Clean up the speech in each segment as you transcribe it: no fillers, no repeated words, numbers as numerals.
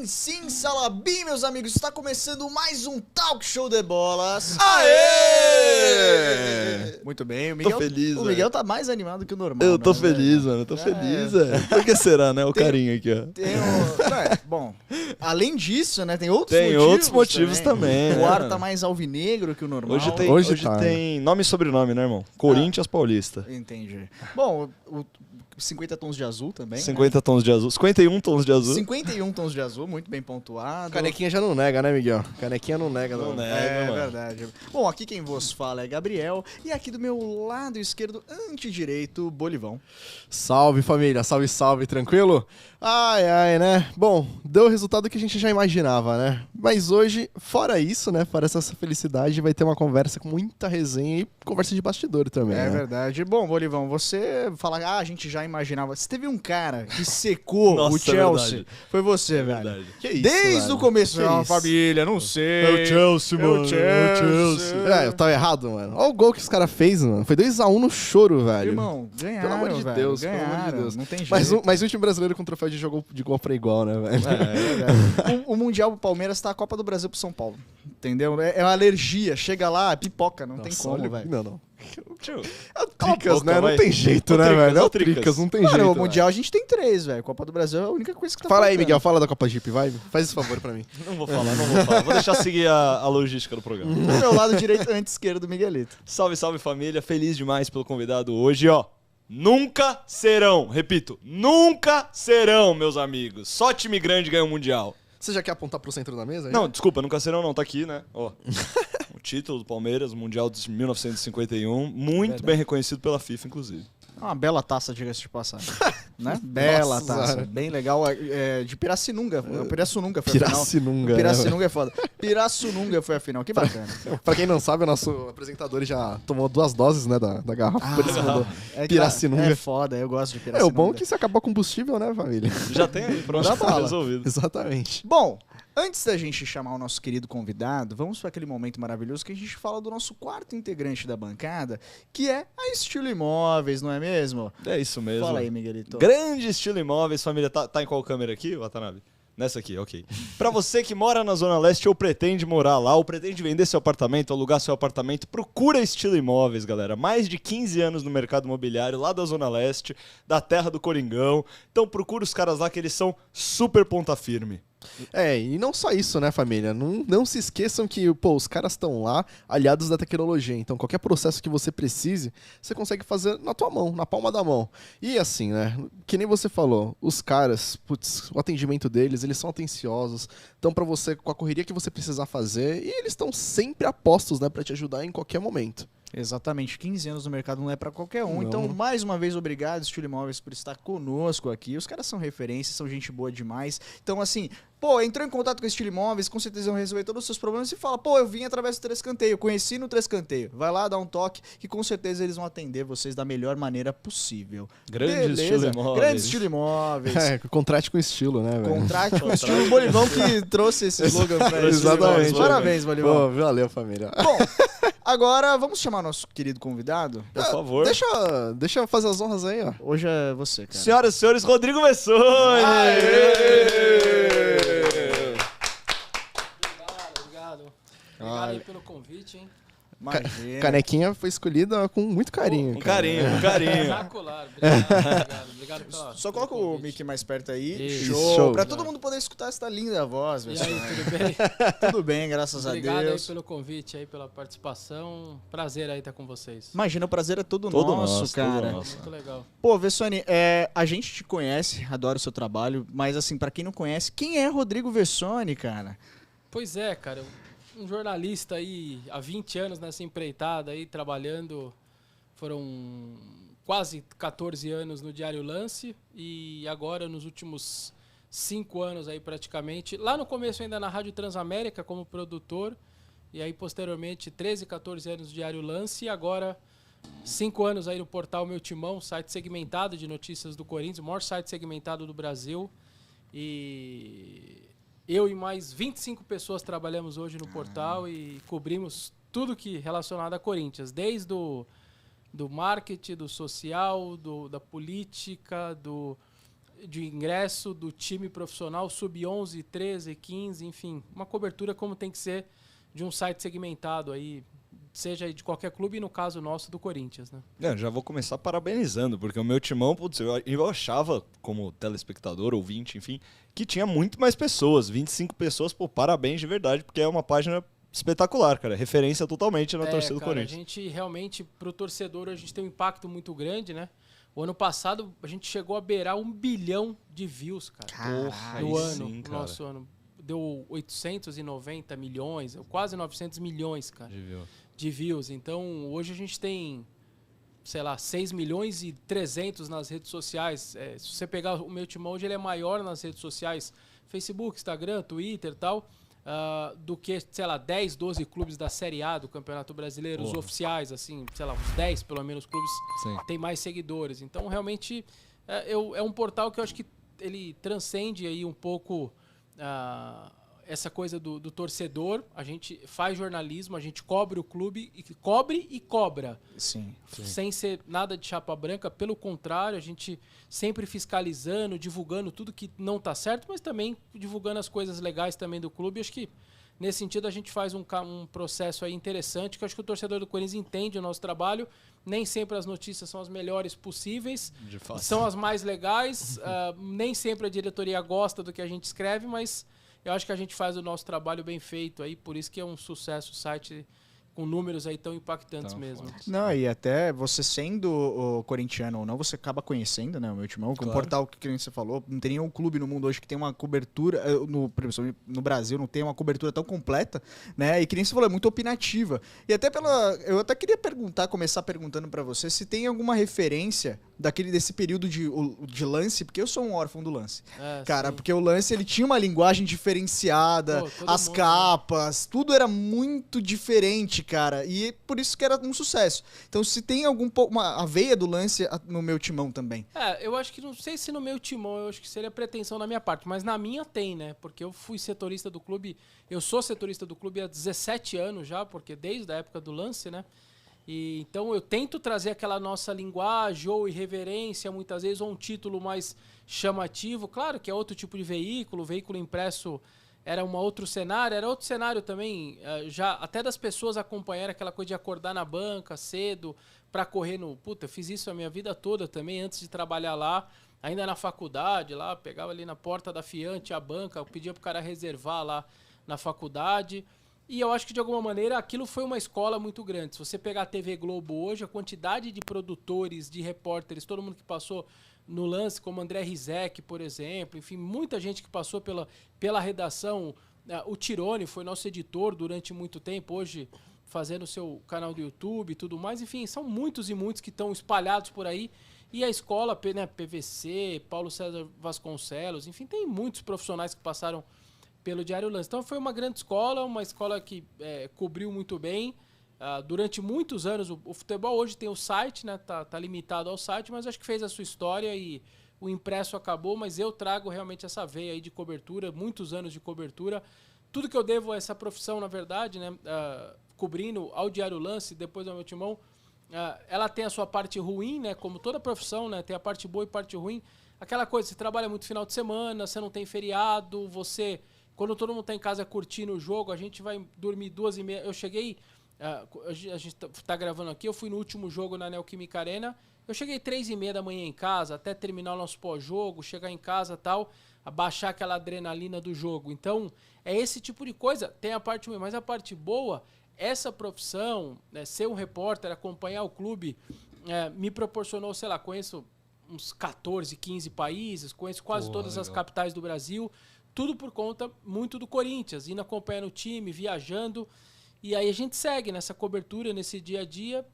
Sim, Salabim, meus amigos, está começando mais um Talk Show de Bolas. Aê! Muito bem, o Miguel, tô feliz, o Miguel tá mais animado que o normal. Eu tô né, feliz, velho? mano, eu tô feliz, velho. Por que será, né? O carinho aqui, ó. Bom, além disso, né, tem Outros motivos também, O né, ar mano? tá mais alvinegro que o normal. Hoje tá. tem nome e sobrenome, né, irmão? Corinthians Paulista. Entendi. Bom, o 50 tons de azul também. 50 tons de azul. 51 tons de azul. 51 tons de azul, muito bem pontuado. Canequinha já não nega, né, Miguel? Canequinha não nega, Não não. nega. É mano. verdade. Bom, aqui quem vos fala é Gabriel e aqui do meu lado esquerdo, antidireito, Bolivão. Salve, família. Salve, salve. Tranquilo? Ai, né? Bom, deu o resultado que a gente já imaginava, né? Mas hoje, fora isso, né? Fora essa felicidade, vai ter uma conversa com muita resenha e conversa de bastidor também, É né? verdade. Bom, Bolivão, você fala, a gente já imaginava. Se teve um cara que secou Nossa, o Chelsea, verdade. foi você, É velho. verdade. Que isso, Desde velho? o começo, Que não, isso? família, não sei. É o Chelsea, É o mano. É o Chelsea. É, eu tava errado, mano. Olha o gol que os caras fez, mano. Foi 2x1 no choro, velho. Irmão, ganharam, Pelo amor de velho, Deus, ganharam, pelo amor de Deus. não tem jeito. Mas o time brasileiro com troféu de jogo de igual pra igual, né, velho? É verdade. O Mundial pro Palmeiras tá a Copa do Brasil pro São Paulo. Entendeu? É uma alergia. Chega lá, pipoca, não tem como, velho. Não. Tio, É o Tricas, boca, né? vai. Não tem jeito, Ô, né, Tricas, velho? É ô, o Tricas, Tricas. não tem Mano, jeito. o Mundial a gente tem 3, velho. Copa do Brasil é a única coisa que tá Fala aí, faltando. Miguel, fala da Copa Jeep, vai. Faz esse favor pra mim. não vou falar. Vou deixar seguir a logística do programa. Do meu lado direito, anti-esquerdo, Miguelito. Salve, salve família. Feliz demais pelo convidado hoje, ó. Nunca serão, repito, nunca serão, meus amigos. Só time grande ganha o Mundial. Você já quer apontar pro centro da mesa? Não, desculpa, nunca serão não, tá aqui, né? Ó, o título do Palmeiras, o Mundial de 1951, muito bem reconhecido pela FIFA, inclusive. Uma bela taça, diga-se de passagem. Né? Bela Nossa taça. senhora. Bem legal. De Pirassununga. Pirassununga foi a final. Pirassununga, Pirassununga é foda. Pirassununga foi a final. Que bacana. Pra quem não sabe, o nosso apresentador já tomou 2 doses, né, da garrafa. Por isso mandou É que Pirassununga. É foda, eu gosto de É, Pirassununga. o bom é que se acabar o combustível, né, família? Já tem aí, pronto, Dá tá bala. resolvido. Exatamente. Bom, antes da gente chamar o nosso querido convidado, vamos para aquele momento maravilhoso que a gente fala do nosso quarto integrante da bancada, que é a Estilo Imóveis, não é mesmo? É isso mesmo. Fala aí, Miguelito. Grande Estilo Imóveis, família. Tá em qual câmera aqui, Watanabe? Nessa aqui, ok. Pra você que mora na Zona Leste ou pretende morar lá, ou pretende vender seu apartamento, alugar seu apartamento, procura Estilo Imóveis, galera. Mais de 15 anos no mercado imobiliário, lá da Zona Leste, da terra do Coringão. Então procura os caras lá que eles são super ponta firme. É, e não só isso, né, família? Não se esqueçam que, pô, os caras estão lá, aliados da tecnologia. Então, qualquer processo que você precise, você consegue fazer na tua mão, na palma da mão. E assim, né, que nem você falou, os caras, putz, o atendimento deles, eles são atenciosos, estão pra você, com a correria que você precisar fazer, e eles estão sempre a postos, né, pra te ajudar em qualquer momento. Exatamente, 15 anos no mercado não é pra qualquer um. Não. Então, mais uma vez, obrigado, Estilo Imóveis, por estar conosco aqui. Os caras são referência, são gente boa demais. Então, assim, pô, entrou em contato com o Estilo Imóveis, com certeza vão resolver todos os seus problemas e fala, pô, eu vim através do Trescanteio, conheci no Trescanteio. Vai lá, dá um toque, que com certeza eles vão atender vocês da melhor maneira possível. Grande Beleza? Estilo Imóveis. Grande Estilo Imóveis. É, contrate com estilo, né, velho? Contrate com o Estilo Bolivão que trouxe esse slogan pra eles. Exatamente. Parabéns, Bolivão. Pô, valeu, família. Bom, agora vamos chamar nosso querido convidado. Por favor. Deixa eu fazer as honras aí, ó. Hoje é você, cara. Senhoras e senhores, Rodrigo Vessone! Obrigado. Obrigado aí pelo convite, hein? Imagina. Canequinha foi escolhida com muito carinho. Um cara. carinho, um carinho. Espetacular. Obrigado pela, Só pelo coloca o convite. mic mais perto aí. Isso. Show. Pra Obrigado. todo mundo poder escutar essa linda voz, E pessoal. aí, tudo bem? Tudo bem, graças Obrigado a aí Deus. pelo convite aí, pela participação. Prazer aí estar com vocês. Imagina, o prazer é todo Todo nosso, nosso, cara. todo nosso. Muito legal. Pô, Vessone, a gente te conhece, adora o seu trabalho, mas assim, pra quem não conhece, quem é Rodrigo Vessone, cara? Pois é, cara. Um jornalista aí há 20 anos nessa empreitada aí, trabalhando. Foram quase 14 anos no Diário Lance e agora nos últimos 5 anos aí praticamente. Lá no começo ainda na Rádio Transamérica como produtor e aí posteriormente 13, 14 anos no Diário Lance e agora 5 anos aí no portal Meu Timão, site segmentado de notícias do Corinthians, o maior site segmentado do Brasil. E eu e mais 25 pessoas trabalhamos hoje no portal e cobrimos tudo que relacionado a Corinthians, desde do marketing, do social, da política, de ingresso, do time profissional, sub-11, 13, 15, enfim. Uma cobertura como tem que ser de um site segmentado aí, seja de qualquer clube, e no caso nosso, do Corinthians, né? Já vou começar parabenizando, porque o meu timão, putz, eu achava, como telespectador, ouvinte, enfim, que tinha muito mais pessoas, 25 pessoas, pô, parabéns de verdade, porque é uma página espetacular, cara, referência totalmente na torcida do Corinthians. A gente realmente, pro torcedor, a gente tem um impacto muito grande, né? O ano passado, a gente chegou a beirar 1 bilhão de views, cara. Porra, no aí ano, sim, cara. nosso ano. Deu 890 milhões, quase 900 milhões, cara, de views. Então, hoje a gente tem, sei lá, 6 milhões e 300 nas redes sociais. Se você pegar o meu timão, hoje ele é maior nas redes sociais, Facebook, Instagram, Twitter e tal, do que, sei lá, 10, 12 clubes da Série A do Campeonato Brasileiro, os oficiais, assim, sei lá, uns 10 pelo menos clubes têm mais seguidores. Então, realmente, é um portal que eu acho que ele transcende aí um pouco essa coisa do torcedor. A gente faz jornalismo, a gente cobre o clube, cobre e cobra. Sim. Sem ser nada de chapa branca, pelo contrário, a gente sempre fiscalizando, divulgando tudo que não está certo, mas também divulgando as coisas legais também do clube. Acho que nesse sentido a gente faz um processo aí interessante, que eu acho que o torcedor do Corinthians entende o nosso trabalho. Nem sempre as notícias são as melhores possíveis, são as mais legais, nem sempre a diretoria gosta do que a gente escreve, mas eu acho que a gente faz o nosso trabalho bem feito aí, por isso que é um sucesso o site com números aí tão impactantes mesmo. Não, e até você sendo o corintiano ou não, você acaba conhecendo, né, o meu timão, que é um portal que nem você falou, não tem nenhum clube no mundo hoje que tem uma cobertura, no Brasil não tem uma cobertura tão completa, né, e que nem você falou, é muito opinativa. E até eu até queria começar perguntando pra você se tem alguma referência desse período de lance, porque eu sou um órfão do lance. Cara, sim. Porque o lance, ele tinha uma linguagem diferenciada, as capas, tudo era muito diferente, cara, e por isso que era um sucesso. Então, se tem uma veia do lance no meu timão também. Eu acho que, não sei se no meu timão, eu acho que seria pretensão da minha parte, mas na minha tem, né, porque eu fui setorista do clube, eu sou setorista do clube há 17 anos já, porque desde a época do lance, né, e então eu tento trazer aquela nossa linguagem ou irreverência, muitas vezes, ou um título mais chamativo. Claro que é outro tipo de veículo, o veículo impresso era outro cenário também, já até das pessoas acompanharem aquela coisa de acordar na banca cedo para correr no... Puta, eu fiz isso a minha vida toda também, antes de trabalhar lá, ainda na faculdade, lá, pegava ali na porta da Fiat a banca, eu pedia pro cara reservar lá na faculdade. E eu acho que, de alguma maneira, aquilo foi uma escola muito grande. Se você pegar a TV Globo hoje, a quantidade de produtores, de repórteres, todo mundo que passou no lance, como André Rizek, por exemplo, enfim, muita gente que passou pela redação. O Tirone foi nosso editor durante muito tempo, hoje fazendo seu canal do YouTube e tudo mais. Enfim, são muitos e muitos que estão espalhados por aí. E a escola, né, PVC, Paulo César Vasconcelos, enfim, tem muitos profissionais que passaram pelo Diário Lance. Então foi uma grande escola, uma escola que cobriu muito bem. Durante muitos anos, o futebol hoje tem o site, né? Tá limitado ao site, mas acho que fez a sua história e o impresso acabou, mas eu trago realmente essa veia aí de cobertura, muitos anos de cobertura. Tudo que eu devo a essa profissão, na verdade, né? Cobrindo ao Diário Lance, depois ao meu timão, ela tem a sua parte ruim, né? Como toda profissão, né? Tem a parte boa e parte ruim. Aquela coisa, você trabalha muito final de semana, você não tem feriado, quando todo mundo tá em casa curtindo o jogo, a gente vai dormir 2h30. Eu cheguei... a gente tá gravando aqui, eu fui no último jogo na Neoquímica Arena. Eu cheguei 3h30 da manhã em casa, até terminar o nosso pós-jogo, chegar em casa e tal, abaixar aquela adrenalina do jogo. Então, é esse tipo de coisa. Tem a parte ruim, mas a parte boa, essa profissão, né, ser um repórter, acompanhar o clube, me proporcionou, sei lá, conheço uns 14, 15 países, conheço quase todas as capitais do Brasil. Tudo por conta muito do Corinthians, indo acompanhando o time, viajando. E aí a gente segue nessa cobertura, nesse dia a dia.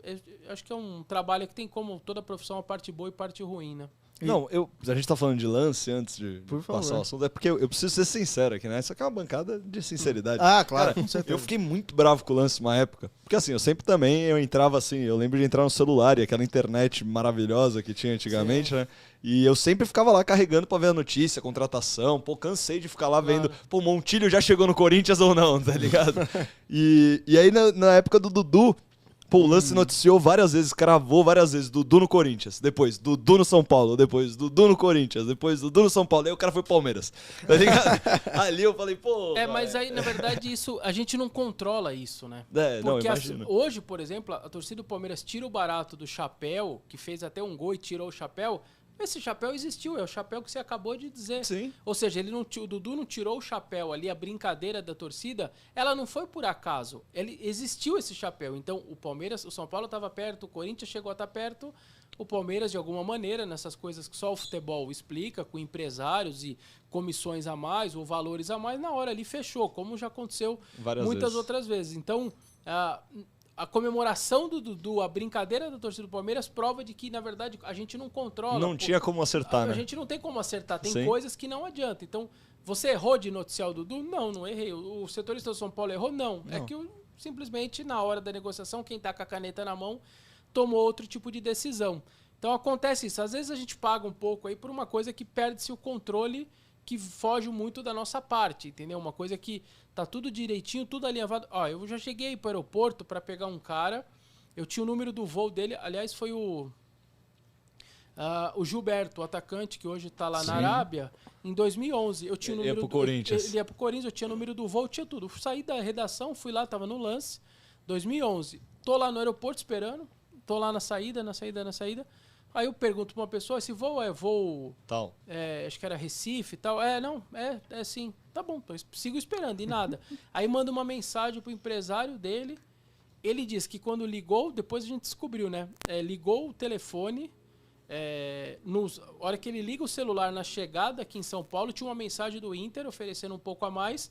Acho que é um trabalho que tem, como toda profissão, a parte boa e parte ruim, né? Não, a gente tá falando de lance antes de Por passar favor. o assunto, é porque eu preciso ser sincero aqui, né? Isso aqui é uma bancada de sinceridade. Ah, claro, Cara, com certeza. eu fiquei muito bravo com o lance uma época. Porque assim, eu sempre também, eu entrava assim, eu lembro de entrar no celular e aquela internet maravilhosa que tinha antigamente, né? E eu sempre ficava lá carregando pra ver a notícia, contratação. Pô, cansei de ficar lá vendo, pô, o Montilho já chegou no Corinthians ou não, tá ligado? E aí na época do Dudu, pô, o lance noticiou várias vezes, cravou várias vezes, Dudu no Corinthians, depois Dudu no São Paulo, depois Dudu no Corinthians, depois Dudu no São Paulo, aí o cara foi Palmeiras, tá ligado? Ali eu falei, pô... Mas aí, na verdade, isso a gente não controla isso, né? Não, Porque imagino. hoje, por exemplo, a torcida do Palmeiras tira o barato do chapéu, que fez até um gol e tirou o chapéu. Esse chapéu existiu, é o chapéu que você acabou de dizer. Sim. Ou seja, o Dudu não tirou o chapéu ali, a brincadeira da torcida, ela não foi por acaso. Existiu esse chapéu. Então, o São Paulo estava perto, o Corinthians chegou a estar perto, o Palmeiras, de alguma maneira, nessas coisas que só o futebol explica, com empresários e comissões a mais ou valores a mais, na hora ali fechou, como já aconteceu Várias muitas vezes. outras vezes. Então, a comemoração do Dudu, a brincadeira da torcida do Palmeiras prova de que, na verdade, a gente não controla. Não tinha como acertar, A né? gente não tem como acertar, tem Sim. coisas que não adianta. Então, você errou de noticiar o Dudu? Não errei. O setorista do São Paulo errou? Não. É que simplesmente, na hora da negociação, quem tá com a caneta na mão tomou outro tipo de decisão. Então, acontece isso. Às vezes a gente paga um pouco aí por uma coisa que perde-se o controle, que foge muito da nossa parte, entendeu? Uma coisa que tá tudo direitinho, tudo alinhavado. Ó, eu já cheguei para o aeroporto para pegar um cara, eu tinha o número do voo dele, aliás, foi o Gilberto, o atacante que hoje tá lá na Arábia, em 2011. Eu tinha o Ele ia número pro Corinthians. Ele ia pro Corinthians, eu tinha o número do voo, tinha tudo. Eu saí da redação, fui lá, tava no lance, 2011. Tô lá no aeroporto esperando, tô lá na saída. Aí eu pergunto pra uma pessoa, esse voo é voo... Tal. acho que era Recife e tal. É sim. Tá bom, então sigo esperando e nada. Aí manda uma mensagem pro empresário dele. Ele diz que quando ligou, depois a gente descobriu, né? Ligou o telefone. A hora que ele liga o celular na chegada aqui em São Paulo, tinha uma mensagem do Inter oferecendo um pouco a mais.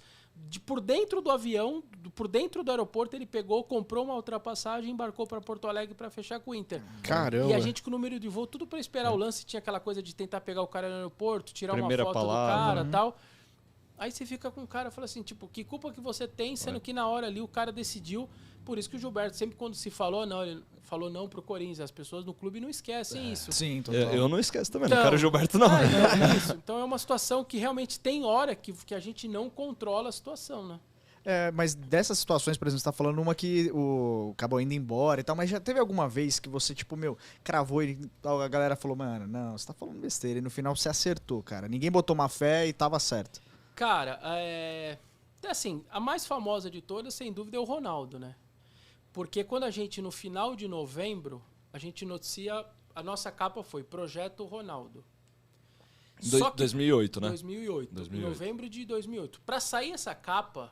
Por dentro do avião, por dentro do aeroporto, ele pegou, comprou uma ultrapassagem e embarcou para Porto Alegre para fechar com o Inter. Caramba. E a gente com o número de voo, tudo para esperar o lance, tinha aquela coisa de tentar pegar o cara no aeroporto, tirar Primeira uma foto palavra, do cara e tal. Aí você fica com o cara e fala assim, tipo, que culpa que você tem, sendo que na hora ali o cara decidiu. Por isso que o Gilberto, sempre quando se falou, não, ele falou não pro Corinthians. As pessoas no clube não esquecem isso. Sim, total. Eu não esqueço também, Então, não quero o Gilberto, não. Então, isso. Então é uma situação que realmente tem hora que a gente não controla a situação, né? Mas dessas situações, por exemplo, você tá falando uma que acabou indo embora e tal, mas já teve alguma vez que você, tipo, cravou e a galera falou, mano, não, você tá falando besteira, e no final você acertou, cara. Ninguém botou uma fé e tava certo. Cara, assim, a mais famosa de todas, sem dúvida, é o Ronaldo, né? Porque quando a gente, no final de novembro, a gente noticia, a nossa capa foi Projeto Ronaldo. Só que 2008, né? 2008, em novembro de 2008. Para sair essa capa,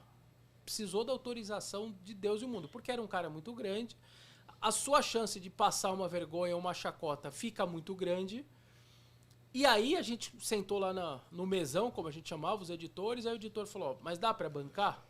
precisou da autorização de Deus e o mundo, porque era um cara muito grande. A sua chance de passar uma vergonha ou uma chacota fica muito grande. E aí a gente sentou lá no mesão, como a gente chamava, os editores, aí o editor falou, mas dá para bancar?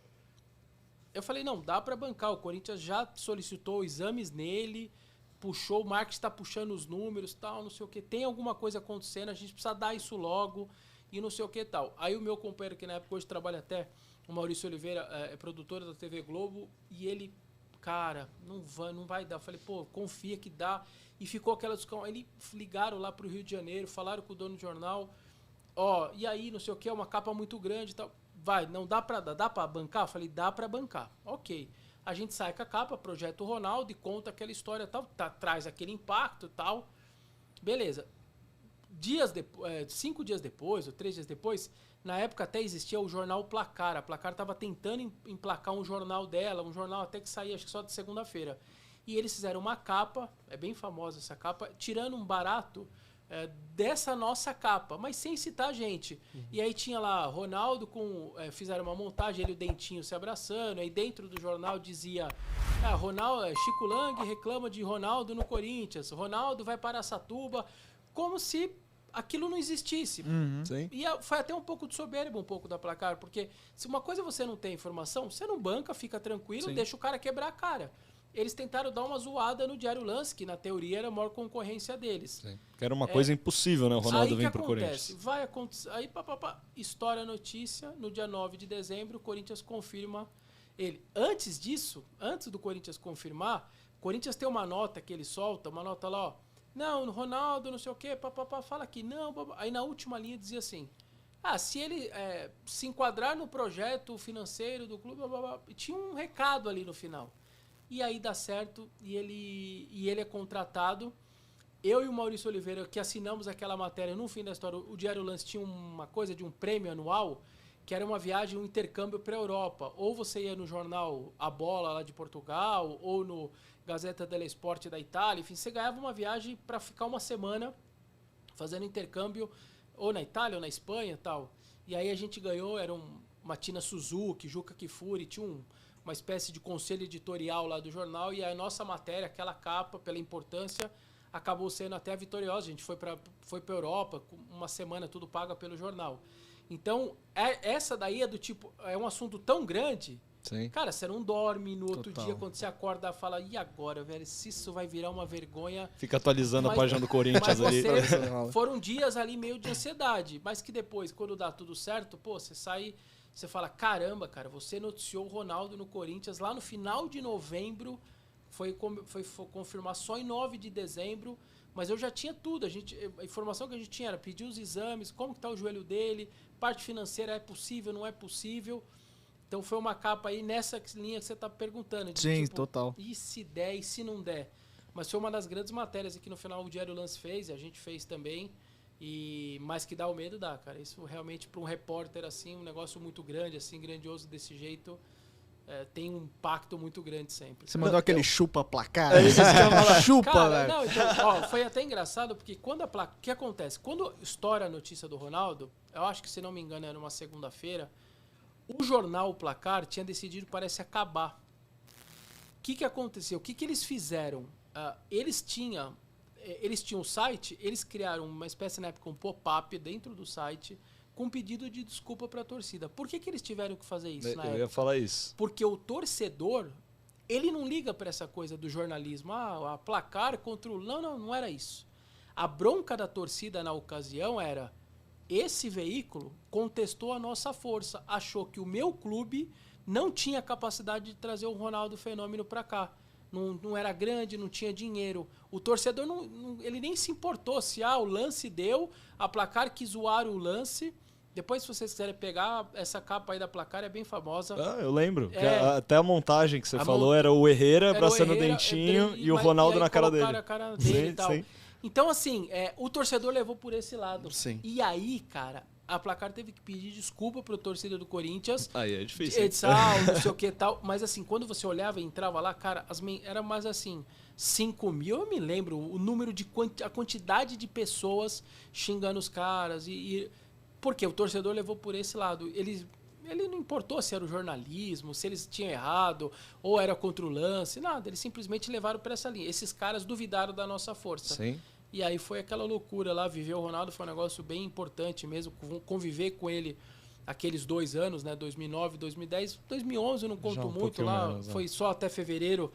Eu falei, não, dá para bancar. O Corinthians já solicitou exames nele, puxou, o Marques está puxando os números, tal, não sei o que. Tem alguma coisa acontecendo, a gente precisa dar isso logo e não sei o que tal. Aí o meu companheiro, que na época hoje trabalha até, o Maurício Oliveira, é produtor da TV Globo, e ele, cara, não vai dar. Eu falei, pô, confia que dá. E ficou aquela discussão. Aí eles ligaram lá pro Rio de Janeiro, falaram com o dono do jornal, e aí, não sei o que, é uma capa muito grande e tal. Vai, não dá pra bancar? Eu falei, dá pra bancar. Ok. A gente sai com a capa, Projeto Ronaldo, e conta aquela história tal, traz aquele impacto e tal. Beleza. 5 dias depois, ou 3 dias depois, na época até existia o jornal Placar. A Placar estava tentando emplacar um jornal dela, um jornal até que saía, acho que só de segunda-feira. E eles fizeram uma capa, é bem famosa essa capa, tirando um barato dessa nossa capa, mas sem citar a gente. E aí tinha lá Ronaldo fizeram uma montagem, ele e o Dentinho se abraçando, aí dentro do jornal dizia Chico Lang reclama de Ronaldo no Corinthians, Ronaldo vai para Araçatuba, como se aquilo não existisse. Sim. E foi até um pouco de soberba, um pouco da Placar, porque se uma coisa você não tem informação, você não banca, fica tranquilo, deixa o cara quebrar a cara. eles tentaram dar uma zoada no Diário Lance, que na teoria era a maior concorrência deles. Sim. Que era uma coisa impossível, né? O Ronaldo Aí vem que pro acontece? Corinthians. Vai acontecer. Aí, estoura a notícia, no dia 9 de dezembro, o Corinthians confirma ele. Antes disso, antes do Corinthians confirmar, o Corinthians tem uma nota que ele solta, uma nota lá, ó. Não, Ronaldo, não sei o quê, fala aqui, não. Aí na última linha dizia assim: se ele se enquadrar no projeto financeiro do clube, tinha um recado ali no final. E aí dá certo e ele é contratado. Eu e o Maurício Oliveira, que assinamos aquela matéria no fim da história, o Diário Lance tinha uma coisa de um prêmio anual, que era uma viagem, um intercâmbio para a Europa. Ou você ia no jornal A Bola, lá de Portugal, ou no Gazeta dello Sport da Itália. Enfim, você ganhava uma viagem para ficar uma semana fazendo intercâmbio, ou na Itália, ou na Espanha e tal. E aí a gente ganhou, era uma Tina Suzuki, Juca Kfouri, tinha uma espécie de conselho editorial lá do jornal, e a nossa matéria, aquela capa, pela importância, acabou sendo até vitoriosa. A gente foi para Europa, uma semana, tudo paga pelo jornal. Então, essa daí é do tipo, é um assunto tão grande, Sim. cara, você não dorme no outro Total. dia, quando você acorda, fala, e agora, velho, se isso vai virar uma vergonha... Fica atualizando a Mas- página do Corinthians Mas ali. foram dias ali meio de ansiedade, mas que depois, quando dá tudo certo, pô, você sai, você fala, caramba, cara, você noticiou o Ronaldo no Corinthians lá no final de novembro, foi confirmar só em 9 de dezembro, mas eu já tinha tudo, a informação que a gente tinha era pedir os exames, como que tá o joelho dele, parte financeira é possível, não é possível. Então foi uma capa aí nessa linha que você tá perguntando. De, Sim, tipo, total. E se der, e se não der? Mas foi uma das grandes matérias aqui no final o Diário Lance fez, e a gente fez também. Mas que dá o medo, dá, cara. Isso realmente para um repórter assim, um negócio muito grande, assim, grandioso desse jeito, tem um impacto muito grande sempre. Você mandou aquele chupa placar? isso que eu ia falar. Chupa, Cara, velho. não, então, ó, foi até engraçado, porque quando a placa... O que acontece? Quando estoura a notícia do Ronaldo, eu acho que, se não me engano, era uma segunda-feira, o jornal O Placar tinha decidido, parece, acabar. O que aconteceu? O que eles fizeram? Eles tinham o site, eles criaram uma espécie, na época, um pop-up dentro do site com pedido de desculpa para a torcida. Por que eles tiveram que fazer isso na Eu época? ia falar isso. Porque o torcedor, ele não liga para essa coisa do jornalismo. A Placar contra o... Não era isso. A bronca da torcida na ocasião era: esse veículo contestou a nossa força, achou que o meu clube não tinha capacidade de trazer o Ronaldo Fenômeno para cá. Não era grande, não tinha dinheiro. O torcedor, ele nem se importou se o Lance deu, a Placar quis zoar o Lance. Depois, se vocês quiserem pegar, essa capa aí da Placar é bem famosa. Eu lembro. Que É. até a montagem que você falou era o Herrera Era abraçando o Herrera, dentinho e o mas- Ronaldo aí na cara colocaram dele. a cara dele Sim, e tal. sim. Então, assim, o torcedor levou por esse lado. Sim. E aí, cara, a Placar teve que pedir desculpa pro torcedor do Corinthians. Aí é difícil. hein? Edição, não sei o que tal. Mas assim, quando você olhava e entrava lá, cara, era mais assim, 5 mil, eu me lembro o número a quantidade de pessoas xingando os caras. Porque o torcedor levou por esse lado. Ele não importou se era o jornalismo, se eles tinham errado, ou era contra o Lance, nada. Eles simplesmente levaram para essa linha. Esses caras duvidaram da nossa força. Sim. E aí foi aquela loucura lá. Viver o Ronaldo foi um negócio bem importante mesmo. Conviver com ele aqueles 2 anos, né? 2009, 2010. 2011 eu não conto um muito pouquinho lá. menos, né? Foi só até fevereiro,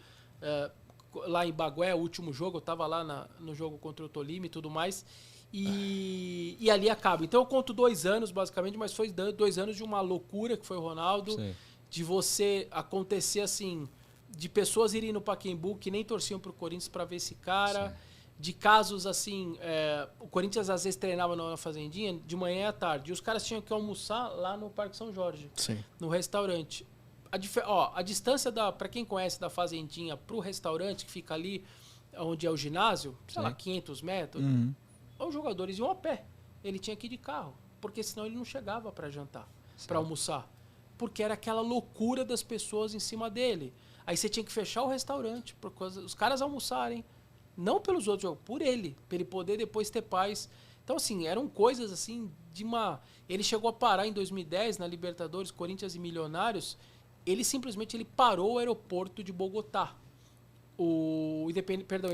lá em Bagué, o último jogo. Eu tava lá no jogo contra o Tolima e tudo mais. E ali acaba. Então eu conto 2 anos, basicamente, mas foi 2 anos de uma loucura que foi o Ronaldo. Sim. De você acontecer assim, de pessoas irem no Pacaembu que nem torciam pro Corinthians para ver esse cara. Sim. De casos assim, o Corinthians às vezes treinava na Fazendinha de manhã e à tarde. E os caras tinham que almoçar lá no Parque São Jorge, Sim. no restaurante. A distância para quem conhece da Fazendinha pro restaurante, que fica ali onde é o ginásio, sei lá, 500 metros, os jogadores iam a pé. Ele tinha que ir de carro, porque senão ele não chegava para jantar, para almoçar. Porque era aquela loucura das pessoas em cima dele. Aí você tinha que fechar o restaurante, para os caras almoçarem. Não pelos outros, por ele. Para ele poder depois ter paz. Então, assim, eram coisas assim de uma... Ele chegou a parar em 2010, na Libertadores, Corinthians e Milionários. Ele simplesmente parou o aeroporto de Bogotá.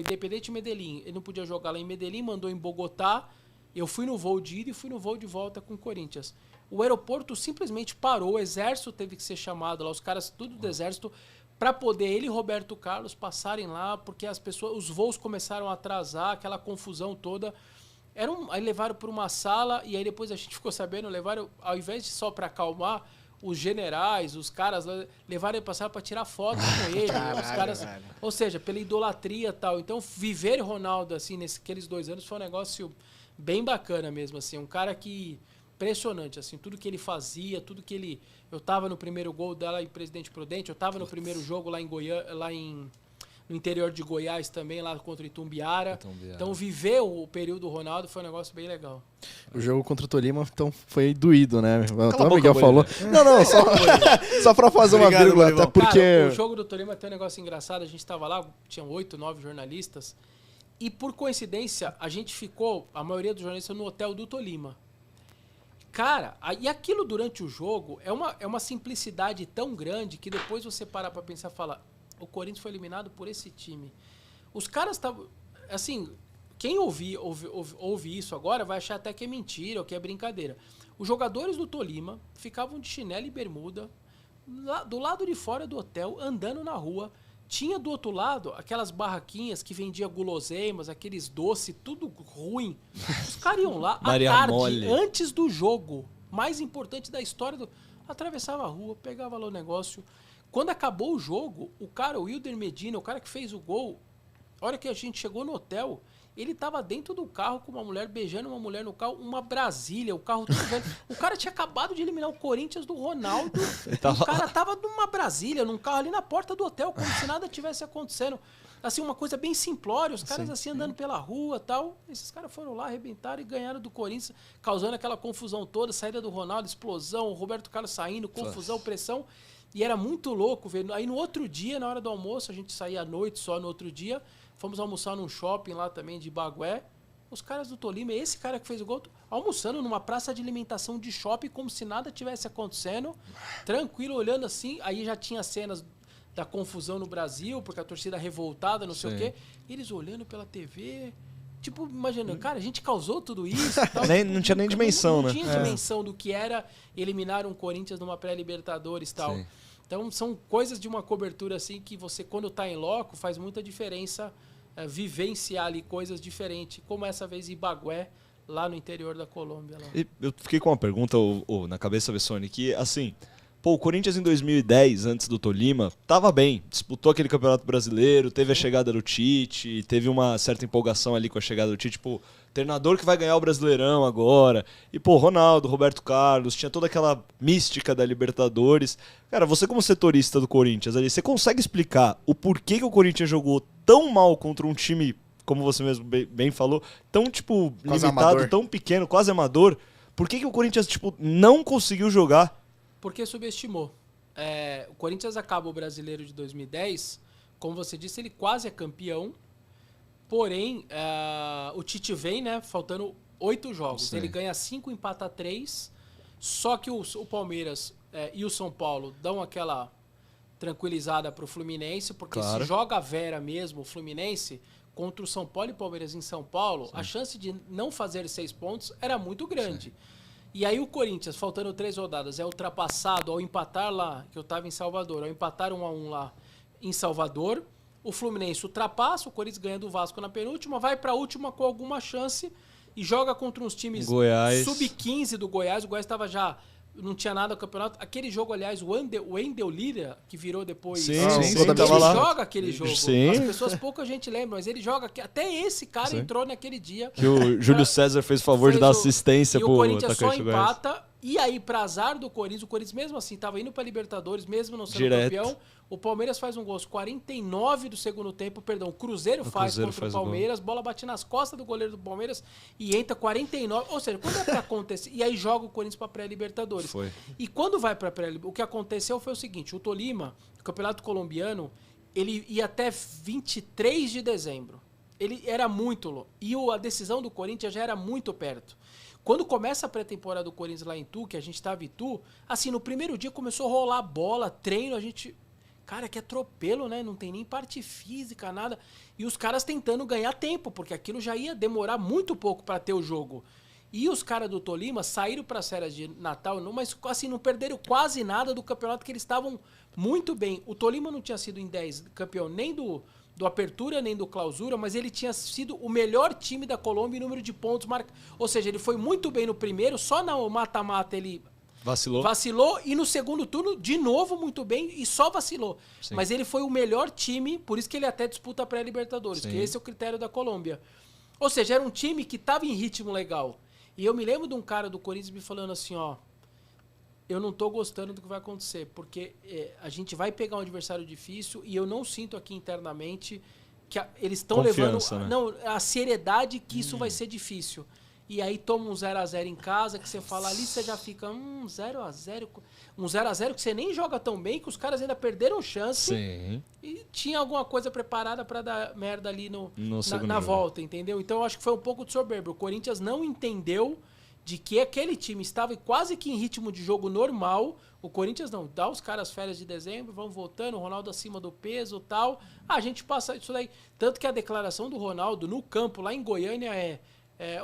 Independente Medellín. Ele não podia jogar lá em Medellín, mandou em Bogotá. Eu fui no voo de ida e fui no voo de volta com o Corinthians. O aeroporto simplesmente parou, o exército teve que ser chamado lá, os caras tudo do exército para poder ele e Roberto Carlos passarem lá, porque os voos começaram a atrasar, aquela confusão toda. Aí levaram para uma sala e aí depois a gente ficou sabendo, levaram, ao invés de só para acalmar, os generais, os caras, levaram ele passar para tirar foto com ele. Caralho, os caras, velho. ou seja, pela idolatria e tal. Então, viver Ronaldo, assim, nesses 2 anos foi um negócio bem bacana mesmo, assim. Um cara que... Impressionante, assim, tudo que ele fazia, tudo que ele... Eu tava no primeiro gol dela em Presidente Prudente, eu tava no primeiro jogo lá em Goiânia, no interior de Goiás também, lá contra o Itumbiara. Então, viver o período Ronaldo foi um negócio bem legal. O jogo contra o Tolima, então, foi doído, né? Até a o Miguel boca, falou. Não, só pra fazer uma Obrigado, vírgula, Bolivão. até porque... Cara, o jogo do Tolima tem um negócio engraçado, a gente tava lá, tinham 8, 9 jornalistas, e por coincidência, a gente ficou, a maioria dos jornalistas, no hotel do Tolima. Cara, e aquilo durante o jogo é uma simplicidade tão grande que depois você parar pra pensar e falar, o Corinthians foi eliminado por esse time. Os caras estavam... Assim, quem ouve isso agora vai achar até que é mentira ou que é brincadeira. Os jogadores do Tolima ficavam de chinelo e bermuda do lado de fora do hotel, andando na rua. Tinha do outro lado aquelas barraquinhas que vendia guloseimas, aqueles doces, tudo ruim. Os caras iam lá à Maria tarde, Mole. antes do jogo, mais importante da história, atravessava a rua, pegava lá o negócio. Quando acabou o jogo, o Wilder Medina, o cara que fez o gol, a hora que a gente chegou no hotel, ele tava dentro do carro com uma mulher, beijando uma mulher no carro, uma Brasília, o carro tudo velho. O cara tinha acabado de eliminar o Corinthians do Ronaldo. O cara tava numa Brasília, num carro ali na porta do hotel, como se nada tivesse acontecendo. Assim, uma coisa bem simplória, os caras assim andando pela rua e tal. Esses caras foram lá, arrebentaram e ganharam do Corinthians, causando aquela confusão toda, saída do Ronaldo, explosão, o Roberto Carlos saindo, confusão, pressão. E era muito louco ver. Aí no outro dia, na hora do almoço, a gente saía à noite só no outro dia, fomos almoçar num shopping lá também de Bagué. Os caras do Tolima, esse cara que fez o gol, almoçando numa praça de alimentação de shopping, como se nada tivesse acontecendo, tranquilo, olhando assim. Aí já tinha cenas da confusão no Brasil, porque a torcida revoltada, não sei o quê. E eles olhando pela TV, tipo, imaginando, cara, a gente causou tudo isso e tal. Não tinha nem dimensão, não né? tinha dimensão do que era eliminar um Corinthians numa pré-Libertadores e tal. Sim. Então, são coisas de uma cobertura assim que você, quando tá em loco, faz muita diferença vivenciar ali coisas diferentes, como essa vez em Bagué, lá no interior da Colômbia. Lá. E eu fiquei com uma pergunta na cabeça, Vessone, que assim, pô, o Corinthians em 2010, antes do Tolima, tava bem, disputou aquele Campeonato Brasileiro, teve a chegada do Tite, teve uma certa empolgação ali com a chegada do Tite, pô, treinador que vai ganhar o Brasileirão agora, e pô, Ronaldo, Roberto Carlos, tinha toda aquela mística da Libertadores. Cara, você como setorista do Corinthians ali, você consegue explicar o porquê que o Corinthians jogou tão mal contra um time, como você mesmo bem falou, tão, tipo, Quase limitado, amador. tão pequeno, quase amador? Por que o Corinthians, tipo, não conseguiu jogar? Porque subestimou. O Corinthians acaba o Brasileiro de 2010, como você disse, ele quase é campeão, porém, o Tite vem, né, faltando 8 jogos. Sim. Ele ganha 5, empata 3, só que o Palmeiras e o São Paulo dão aquela tranquilizada pro Fluminense, porque Claro. se joga a Vera mesmo, o Fluminense, contra o São Paulo e Palmeiras em São Paulo, a chance de não fazer 6 pontos era muito grande. E aí o Corinthians, faltando 3 rodadas, é ultrapassado ao empatar lá, que eu estava em Salvador, ao empatar 1-1 lá em Salvador. O Fluminense ultrapassa, o Corinthians ganha do Vasco na penúltima, vai para a última com alguma chance e joga contra uns times Goiás. sub-15 do Goiás. O Goiás estava já... Não tinha nada no campeonato. Aquele jogo, aliás, o Wendel Lira, que virou depois... Sim, sim, ele tava lá. joga aquele jogo. Sim. As pessoas, pouca gente lembra, mas ele joga... Até esse cara Sim. entrou naquele dia. Que o Júlio César fez o favor de Fez dar o- assistência E o pro Corinthians só atacante do Goiás. empata. E aí, pra azar do Corinthians, o Corinthians mesmo assim tava indo pra Libertadores, mesmo não sendo Direto. campeão. O Palmeiras faz um gol aos 49 do segundo tempo, perdão, o Cruzeiro faz Cruzeiro contra faz o o gol. Palmeiras, bola bate nas costas do goleiro do Palmeiras e entra 49. Ou seja, quando é pra acontecer? E aí joga o Corinthians pra pré-Libertadores. Foi. E quando vai pra pré-Libertadores, o que aconteceu foi o seguinte, o Tolima, o campeonato colombiano, ele ia até 23 de dezembro. Ele era muito louco. E a decisão do Corinthians já era muito perto. Quando começa a pré-temporada do Corinthians lá em Itu, que a gente tava em Itu, assim, no primeiro dia começou a rolar bola, treino, a gente... Cara, que atropelo, né? Não tem nem parte física, nada. E os caras tentando ganhar tempo, porque aquilo já ia demorar muito pouco pra ter o jogo. E os caras do Tolima saíram para as férias de Natal, mas assim, não perderam quase nada do campeonato, que eles estavam muito bem. O Tolima não tinha sido em 10 campeão nem do Apertura, nem do Clausura, mas ele tinha sido o melhor time da Colômbia em número de pontos marcados. Ou seja, ele foi muito bem no primeiro, só no mata-mata ele vacilou, e no segundo turno, de novo, muito bem, e só vacilou. Sim. Mas ele foi o melhor time, por isso que ele até disputa a pré-Libertadores, Sim. que esse é o critério da Colômbia. Ou seja, era um time que estava em ritmo legal. E eu me lembro de um cara do Corinthians me falando assim, ó, eu não tô gostando do que vai acontecer, porque a gente vai pegar um adversário difícil e eu não sinto aqui internamente que eles estão levando Né? não, a seriedade que isso vai ser difícil. E aí toma um 0x0 em casa, que você fala ali, você já fica 0x0. Um 0x0 que você nem joga tão bem, que os caras ainda perderam chance. Sim. E tinha alguma coisa preparada pra dar merda ali segundo na jogo. volta, entendeu? Então eu acho que foi um pouco de soberbo. O Corinthians não entendeu de que aquele time estava quase que em ritmo de jogo normal. O Corinthians não, dá os caras férias de dezembro, vão voltando, o Ronaldo acima do peso e tal. A gente passa isso daí. Tanto que a declaração do Ronaldo no campo, lá em Goiânia,